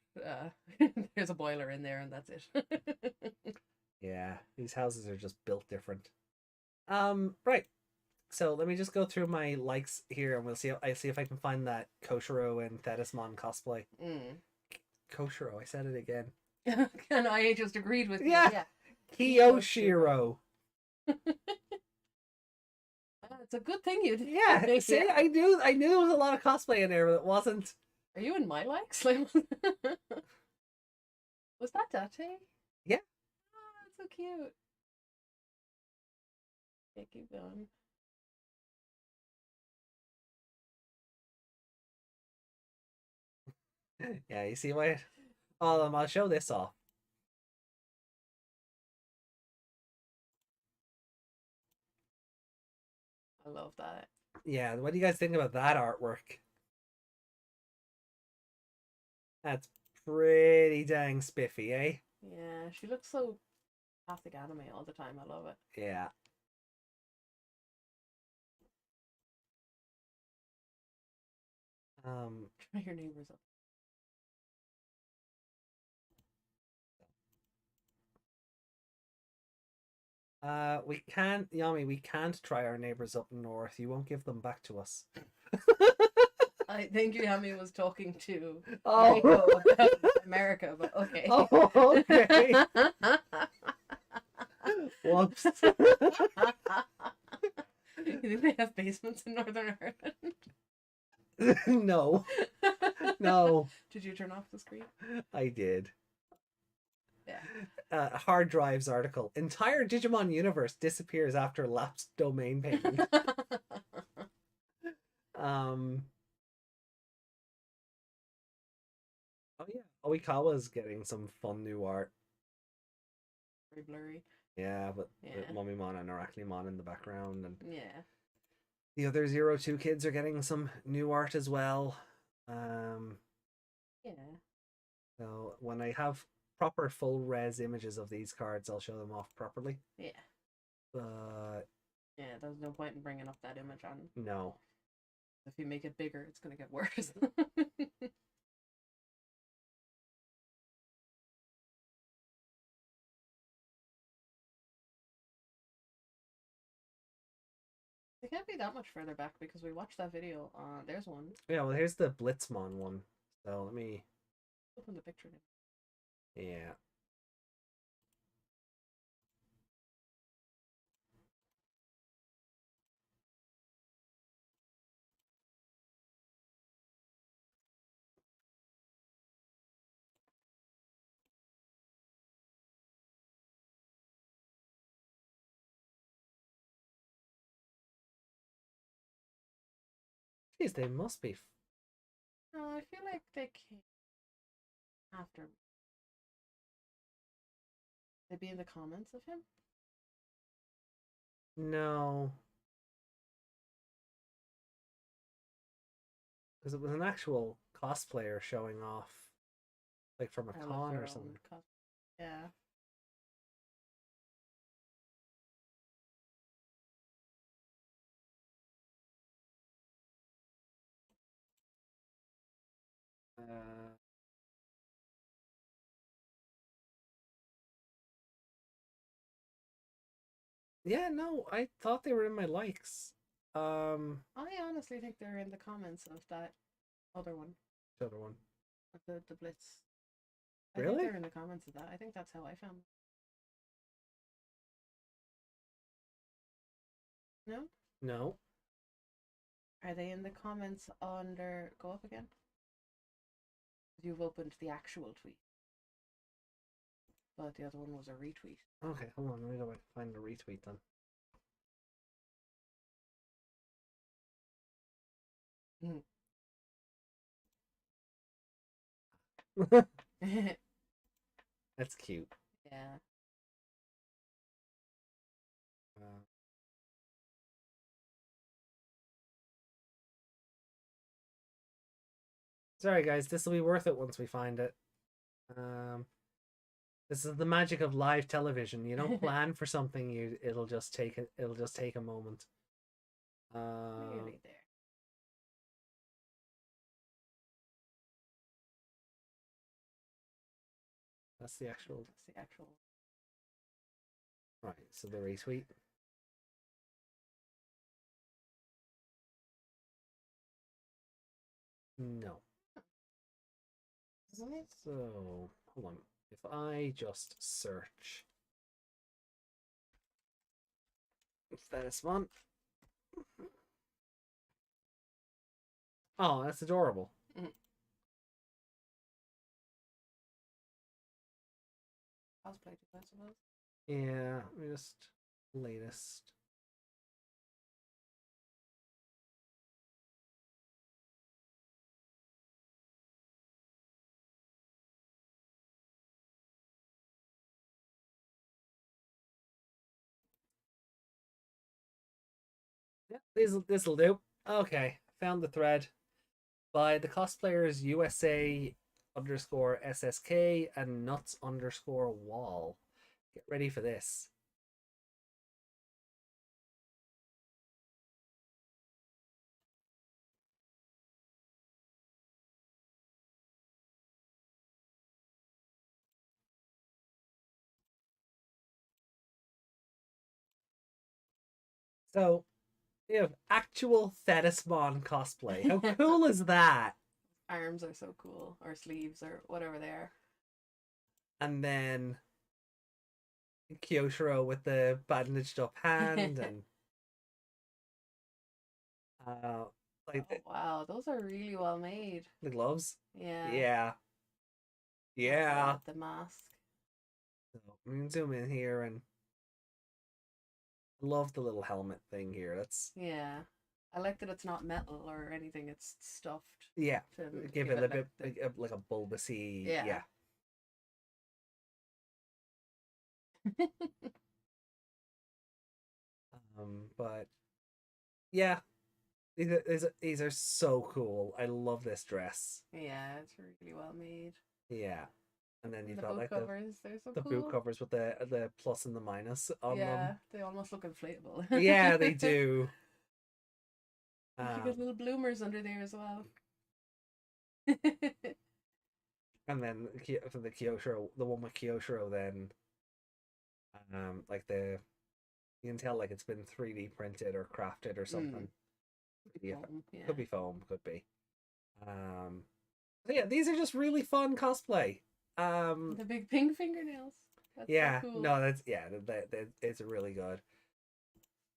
There's a boiler in there, and that's it. Yeah, these houses are just built different. Right. So let me just go through my likes here, and we'll see. I see if I can find that Koshiro and Thetismon cosplay. Koshiro, I said it again. And I just agreed with you. Yeah. Yeah. Kiyoshiro. It's a good thing you did. Yeah, see, Yeah. I knew there was a lot of cosplay in there, but it wasn't. Are you in my likes? Like, was that Date? Yeah. Oh, that's so cute. Okay, keep going. Yeah, you see why? I'll show this off. I love that. Yeah, what do you guys think about that artwork? That's pretty dang spiffy, eh? Yeah, she looks so classic anime all the time. I love it. Yeah. Try your neighbors up. We can't, Yami, we can't try our neighbors up north. You won't give them back to us. I think Yami was talking to Oh. Reiko about America, but okay. Oh, okay. Whoops. You think they have basements in Northern Ireland? No. No. Did you turn off the screen? I did. Yeah. Hard drives article. Entire Digimon universe disappears after lapsed domain payment. Oh yeah, Oikawa's getting some fun new art. Very blurry. Yeah, but Yeah. Mummymon and Arachnimon in the background, and Yeah. the other 02 kids are getting some new art as well. Yeah. So when I have proper full res images of these cards, I'll show them off properly. Yeah. But Yeah, there's no point in bringing up that image on. no. If you make it bigger, it's gonna get worse. It can't be that much further back because we watched that video. There's one. Yeah, well, here's the Blitzmon one. So let me. Open the picture now. Yeah. Jeez, they must be. No, I feel like they came after. They'd be in the comments of him. No. Because it was an actual cosplayer showing off, like from a I love con their or own something. Yeah. Yeah, no, I thought they were in my likes. I honestly think they're in the comments of that other one, The other one. of the Blitz. I think Really? they're in the comments of that. I think that's how I found them. No? No. Are they in the comments under? Go up again. You've opened the actual tweet, but the other one was a retweet. Okay, hold on. Let me go back and find the retweet then. That's cute. Yeah. Sorry, guys. This will be worth it once we find it. This is the magic of live television. You don't plan for something. It'll just take a moment. Really there. That's the actual. That's the actual. Right. So the retweet. No. So hold on. If I just search this one. Oh, that's adorable. Cosplay, I suppose. Yeah, let me just latest. Yeah, this'll do. Okay, found the thread by the cosplayers USA underscore SSK and nuts underscore wall. Get ready for this. So we have actual Thetismon cosplay. How cool is that? Arms are so cool, or sleeves, or whatever they are. And then Kyoshiro with the bandaged up hand and like Oh, wow, those are really well made. the gloves. Yeah. Yeah. The mask. So we can zoom in here and I love the little helmet thing here. That's I like that it's not metal or anything. It's stuffed. yeah. To Give it a bit like a bulbousy. Yeah. But yeah, these are so cool. I love this dress. Yeah, it's really well made. Yeah. And then you've The got boot like covers, they're so the cool. boot covers with the plus and the minus on them. They almost look inflatable. Yeah, they do. You got little bloomers under there as well. And then for the Kyoshiro, the one with Kyoshiro, then like you can tell like it's been 3D printed or crafted or something. Could be foam, could be. So yeah, these are just really fun cosplay. The big pink fingernails. That's yeah, so cool. no, that's it's really good.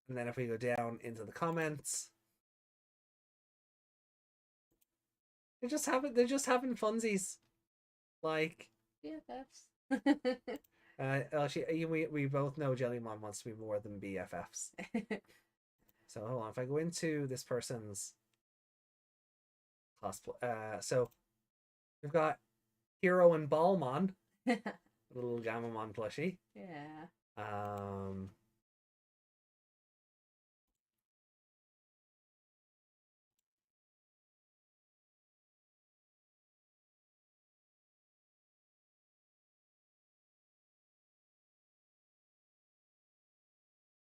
And then if we go down into the comments, they're just having funsies, like BFFs. we both know Jellymon wants to be more than BFFs. So hold on, if I go into this person's cosplay, so we've got Hero and Ballmon, little Gamamon plushie. Yeah.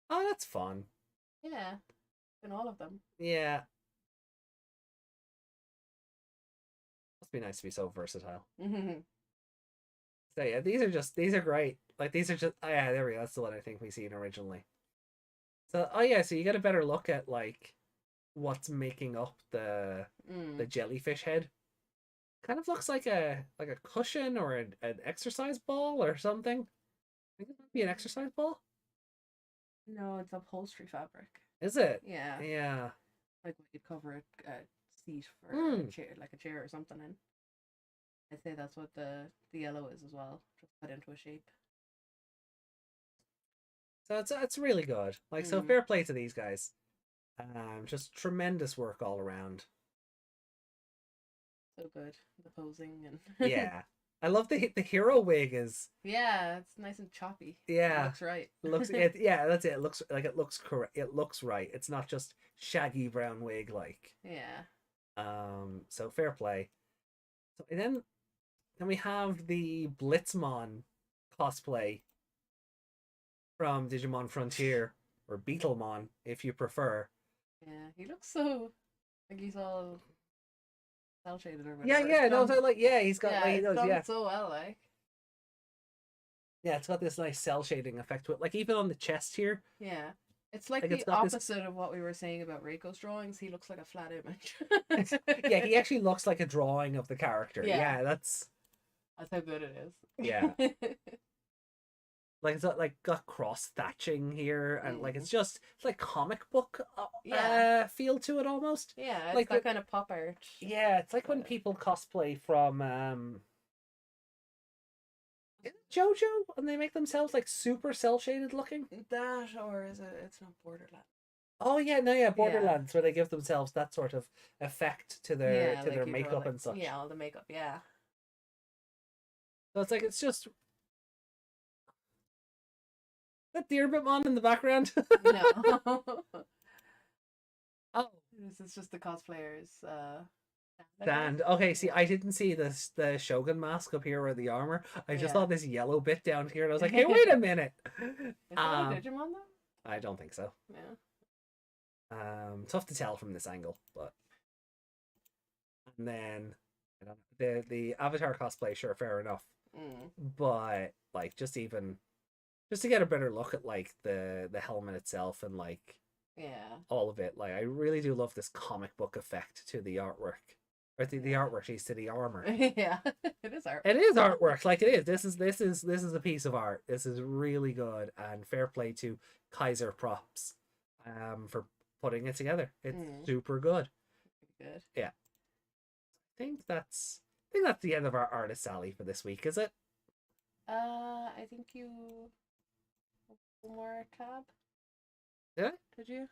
Oh, that's fun. Yeah. And all of them. Yeah. Must be nice to be so versatile. So yeah, these are great. Like these are just yeah, there we go. That's the one I think we seen originally. So so you get a better look at like what's making up the jellyfish head. Kind of looks like a cushion or an exercise ball or something. I think it might be an exercise ball. No, it's upholstery fabric. Is it? Yeah, Yeah. like what you'd cover a seat for a Hmm. chair, like a chair or something in. I'd say that's what the yellow is as well, just cut into a shape. So it's really good. Like, so Mm, fair play to these guys. Just tremendous work all around. so good. The posing and Yeah. I love the hero wig is yeah, it's nice and choppy. It yeah. looks right. Looks it yeah, that's it. It looks like it looks correct. It looks right. It's not just shaggy brown wig like. Yeah. So fair play. So and then we have the Blitzmon cosplay from Digimon Frontier, or Beetlemon if you prefer. Yeah. He looks so like he's all cell shaded or Yeah, whatever. yeah, It's no, done, so like yeah, he's got yeah, like he it's does, done yeah. so well, like. Yeah, it's got this nice cell shading effect to it. Like even on the chest here, Yeah. It's like like it's the got this opposite of what we were saying about Reiko's drawings. He looks like a flat image. yeah, he actually looks like a drawing of the character. Yeah. Yeah, that's That's how good it is. yeah. Like it's got, like got cross thatching here, and like it's just it's like comic book Yeah. feel to it almost. Yeah, it's Like that kind of pop art. Yeah, it's like when But- people cosplay from is it JoJo and they make themselves like super cell shaded looking. That or is it? It's not Borderlands. Oh yeah, no, yeah, Borderlands where they give themselves that sort of effect to their Yeah, to like their you draw, makeup like- and such. Yeah, all the makeup. Yeah. So it's like it's just that Deerbitmon in the background. No. Oh, This is just the cosplayers. stand. Okay, see, I didn't see the Shogun mask up here or the armor. I just Yeah. saw this yellow bit down here, and I was like, "Hey, wait a minute." Is that a Digimon though? I don't think so. Yeah. Tough to tell from this angle, but and then I don't the Avatar cosplay, sure, fair enough, Mm. but like just to get a better look at like the helmet itself and like Yeah. all of it, like I really do love this comic book effect to the artwork, or the artwork, geez, to the armor. Yeah. It is art. It is artwork, like it is. This is a piece of art. This is really good, and fair play to Kaiser Props, for putting it together. It's super good. Good. I think that's the end of our artist alley for this week, is it? I think you one more tab. Yeah. Did you?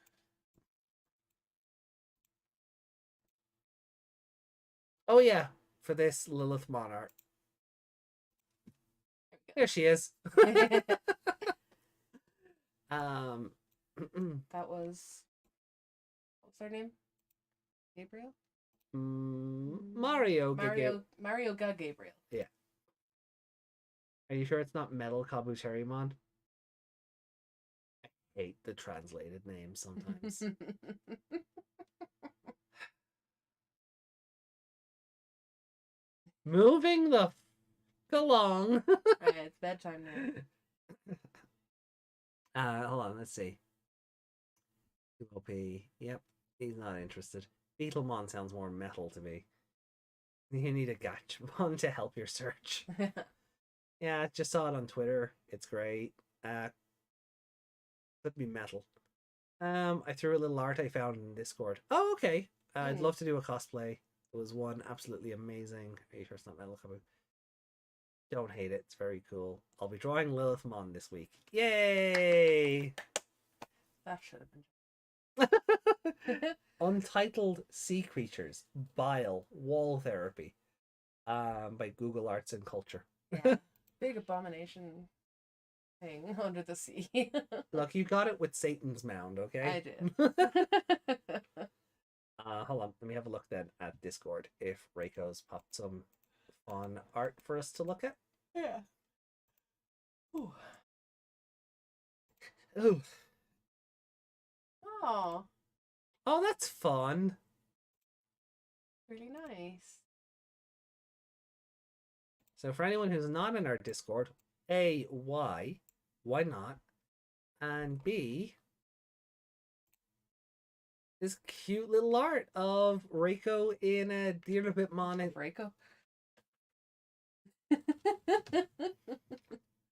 Oh yeah, for this Lilith Monarch. There she is. um, That was what's her name? Gabriel? Mario. Mario got Gabriel. Are you sure it's not Metal Kabuterimon? I hate the translated names sometimes. Moving the along. Right, it's bedtime now. Hold on, let's see. OP. Yep, he's not interested. Beetlemon sounds more metal to me. You need a Gachapon to help your search. Yeah, I just saw it on Twitter. It's great. Could be metal. I threw a little art I found in Discord. Oh, okay. I'd love to do a cosplay. It was one absolutely amazing. Are you sure it's not metal? Don't hate it. It's very cool. I'll be drawing Lilithmon this week. Yay! That should have been. Untitled Sea Creatures, Bile, Wall Therapy, by Google Arts and Culture. Yeah. Big abomination thing under the sea. Look, you got it with Satan's Mound, okay? I did. Hold on, let me have a look then at Discord if Reiko's popped some fun art for us to look at. Yeah. Ooh. Ooh. Oh, Oh, that's fun. really nice. So for anyone who's not in our Discord, A, why not? And B, this cute little art of Reiko in a Digimon and Reiko.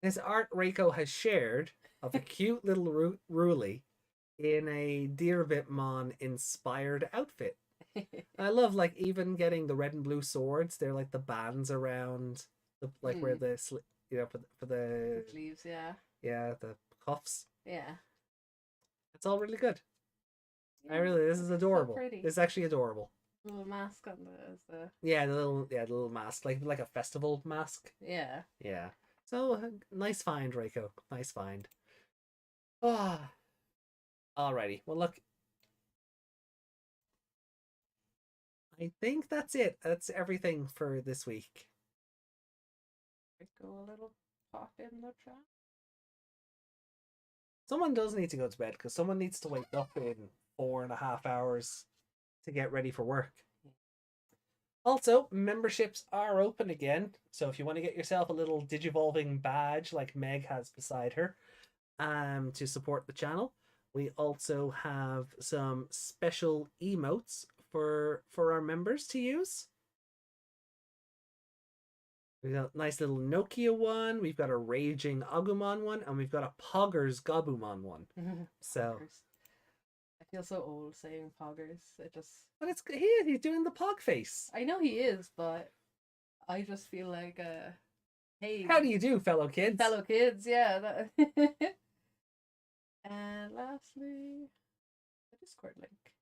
this art Reiko has shared of a cute little Ruli in a Deerbitmon inspired outfit. I love like even getting the red and blue swords. They're like the bands around the like where the for the Sleeves, yeah. the cuffs. Yeah. It's all really good. I Yeah, really this is so adorable. pretty. It's actually adorable. Little mask on the Yeah, the little mask like a festival mask. yeah. Yeah. So nice find, Reiko. Nice find. Ah. Alrighty. Well, look. I think that's it. That's everything for this week. Go a little pop in the chat. Someone does need to go to bed because someone needs to wake up in 4.5 hours to get ready for work. Also, memberships are open again. So if you want to get yourself a little Digivolving badge like Meg has beside her, to support the channel, we also have some special emotes for our members to use. We've got a nice little Nokia one, we've got a Raging Agumon one, and we've got a Poggers Gabumon one. So Poggers. I feel so old saying poggers. It just. But he's doing the pog face. I know he is, but I just feel like hey. How do you do, fellow kids? Fellow kids, yeah. That... And lastly, the Discord link.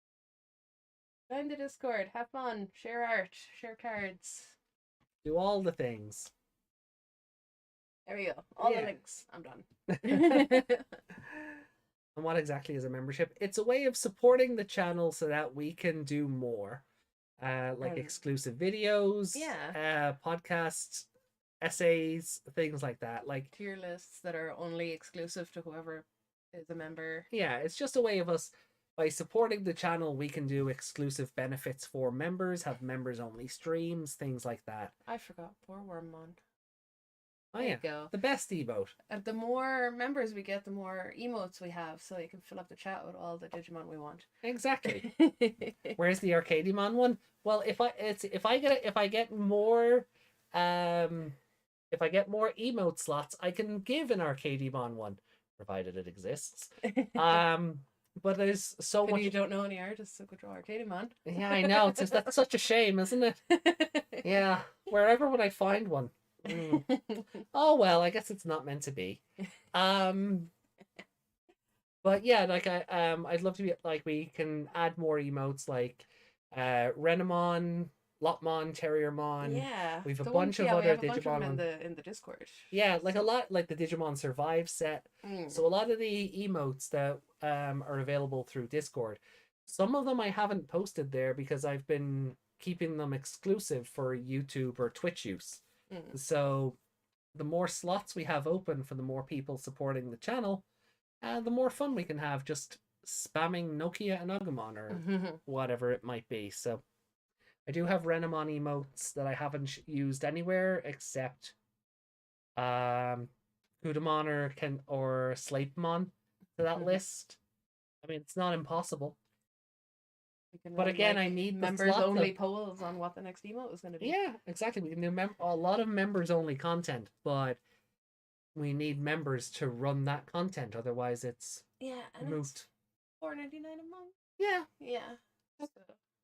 Join the Discord, have fun, share art, share cards. Do all the things. There we go. All the Yeah. links. I'm done. And what exactly is a membership? It's a way of supporting the channel so that we can do more. Like exclusive videos, podcasts, essays, things like that. Like tier lists that are only exclusive to whoever is a member. Yeah, it's just a way of us, by supporting the channel, we can do exclusive benefits for members, have members only streams, things like that. I forgot, poor Wormmon. Oh There yeah, you go. the best emote. And the more members we get, the more emotes we have, so you can fill up the chat with all the Digimon we want. Exactly. Where's the Arcadimon one? Well, if I get more emote slots, I can give an Arcadimon one, provided it exists. But there's so much. You don't know any artists who could draw Arcadimon. Yeah, I know. That's such a shame, isn't it? Yeah. Wherever would I find one? Oh well, I guess it's not meant to be. But yeah, like I'd love to be like we can add more emotes like Renamon, Lotmon, Terriermon. Yeah, We've a bunch of other Digimon in the Discord. Yeah, like a lot, like the Digimon Survive set. So a lot of the emotes that are available through Discord, some of them I haven't posted there because I've been keeping them exclusive for YouTube or Twitch use. So the more slots we have open for the more people supporting the channel, the more fun we can have just spamming Nokia and Agumon or whatever it might be. So I do have Renamon emotes that I haven't used anywhere except Kudamon or Slapemon to that list. I mean, it's not impossible. But again, I need members only polls on what the next emote is going to be. Yeah, exactly. We can do a lot of members only content, but we need members to run that content. Otherwise, it's and moot. It's $4.99 a month. Yeah. So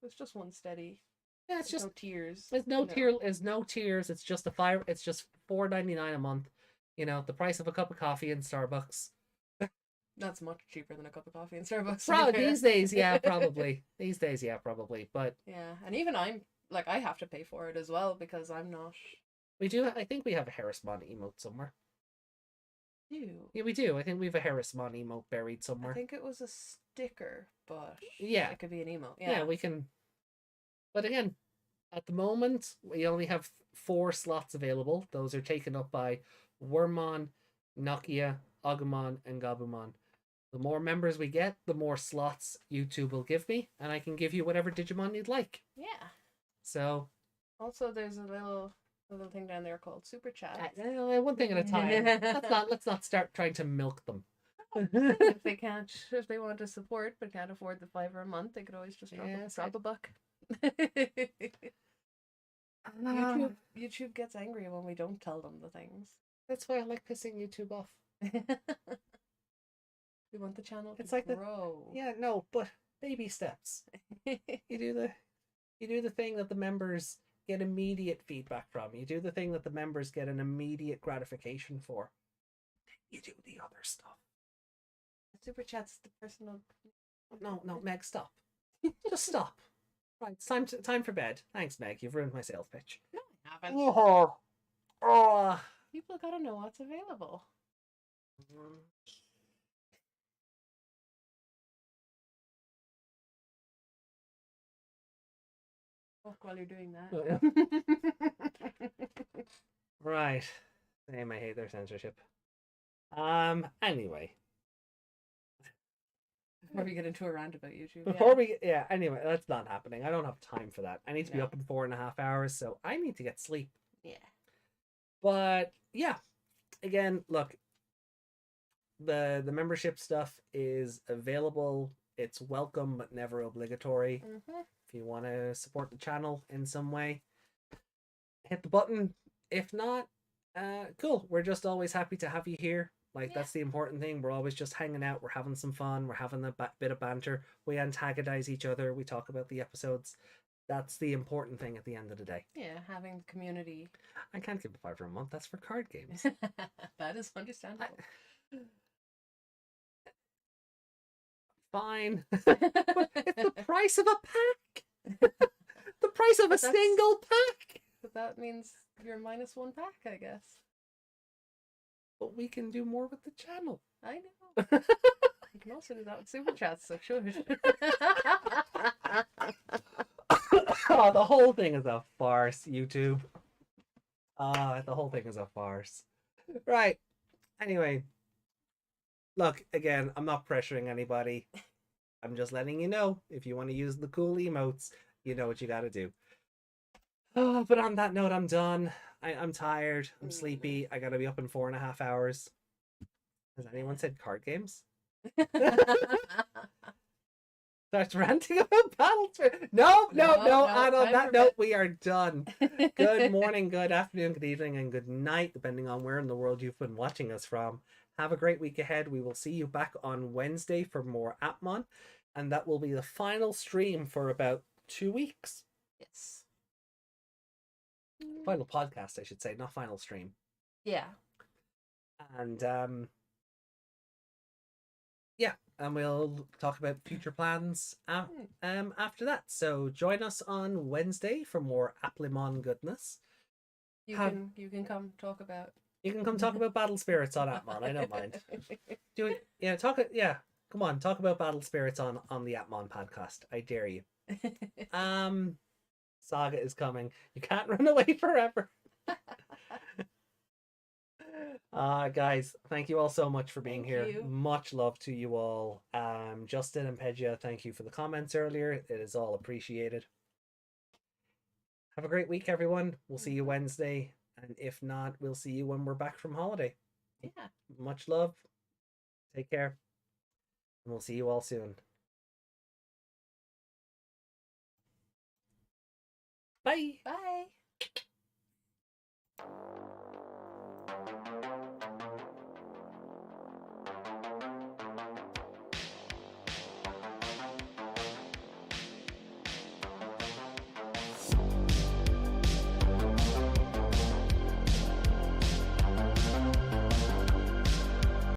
it's just one steady. Yeah, it's just no tiers. There's no tiers. It's just It's just $4.99 a month. You know, the price of a cup of coffee in Starbucks. That's much cheaper than a cup of coffee in Starbucks. Probably these days, yeah, probably. These days, yeah, probably. But yeah, and even I have to pay for it as well because I'm not. We do. I think we have a Harrismon emote somewhere. Yeah, we do. I think we have a Harrismon emote buried somewhere. I think it was a sticker, but yeah, it could be an emote. Yeah, we can. But again, at the moment, we only have 4 slots available. Those are taken up by Wormmon, Nokia, Agumon, and Gabumon. The more members we get, the more slots YouTube will give me, and I can give you whatever Digimon you'd like. Yeah. So. Also, there's a little thing down there called Super Chat. One thing at a time. Let's not start trying to milk them. If they want to support but can't afford the $5 a month, they could always just drop a buck. YouTube gets angry when we don't tell them the things. That's why I like pissing YouTube off. We want the channel It's to like grow. yeah, no, but baby steps. You do the thing that the members get immediate feedback from. You do the thing that the members get an immediate gratification for. You do the other stuff. Super chat's the personal. No, Meg, stop. Just stop. Right, it's time for bed. Thanks, Meg. You've ruined my sales pitch. No, I haven't. Oh. People gotta know what's available. Fuck while you're doing that. Right. Same, I hate their censorship. Anyway. Before we get into a rant about YouTube. Anyway, that's not happening. I don't have time for that. I need to be up in 4.5 hours, so I need to get sleep. Yeah. But yeah, again, look, the membership stuff is available. It's welcome but never obligatory. If you want to support the channel in some way, hit the button. If not, cool. We're just always happy to have you here. Like, that's the important thing. We're always just hanging out. We're having some fun. We're having a bit of banter. We antagonize each other. We talk about the episodes. That's the important thing at the end of the day. Yeah, having the community. I can't give a $5 a month. That's for card games. That is understandable. Fine. But it's the price of a pack. The price of a single pack. But that means you're minus one pack, I guess. But we can do more with the channel. I know. You can also do that with super chats, so sure. Oh, the whole thing is a farce, YouTube. The whole thing is a farce. Right. Anyway. Look, again, I'm not pressuring anybody. I'm just letting you know, if you want to use the cool emotes, you know what you gotta do. But on that note, I'm done. I'm tired. I'm sleepy. I gotta be up in 4.5 hours. Has anyone said card games? Starts ranting about Battlesphere. No. And on that note, we are done. Good morning, good afternoon, good evening, and good night, depending on where in the world you've been watching us from. Have a great week ahead. We will see you back on Wednesday for more Appmon, and that will be the final stream for about 2 weeks. Yes. Final podcast, I should say, not final stream. Yeah. And and we'll talk about future plans after that. So join us on Wednesday for more Applemon goodness. You can come talk about. You can come talk about Battle Spirits on Appmon. I don't mind. Do it. Yeah, come on, talk about Battle Spirits on the Appmon podcast. I dare you. Saga is coming. You can't run away forever. Guys, thank you all so much for being here. Much love to you all. Justin and Pedja, thank you for the comments earlier. It is all appreciated. Have a great week, everyone. We'll see you Wednesday. And if not, we'll see you when we're back from holiday. Yeah. Much love. Take care. And we'll see you all soon. Bye. Bye.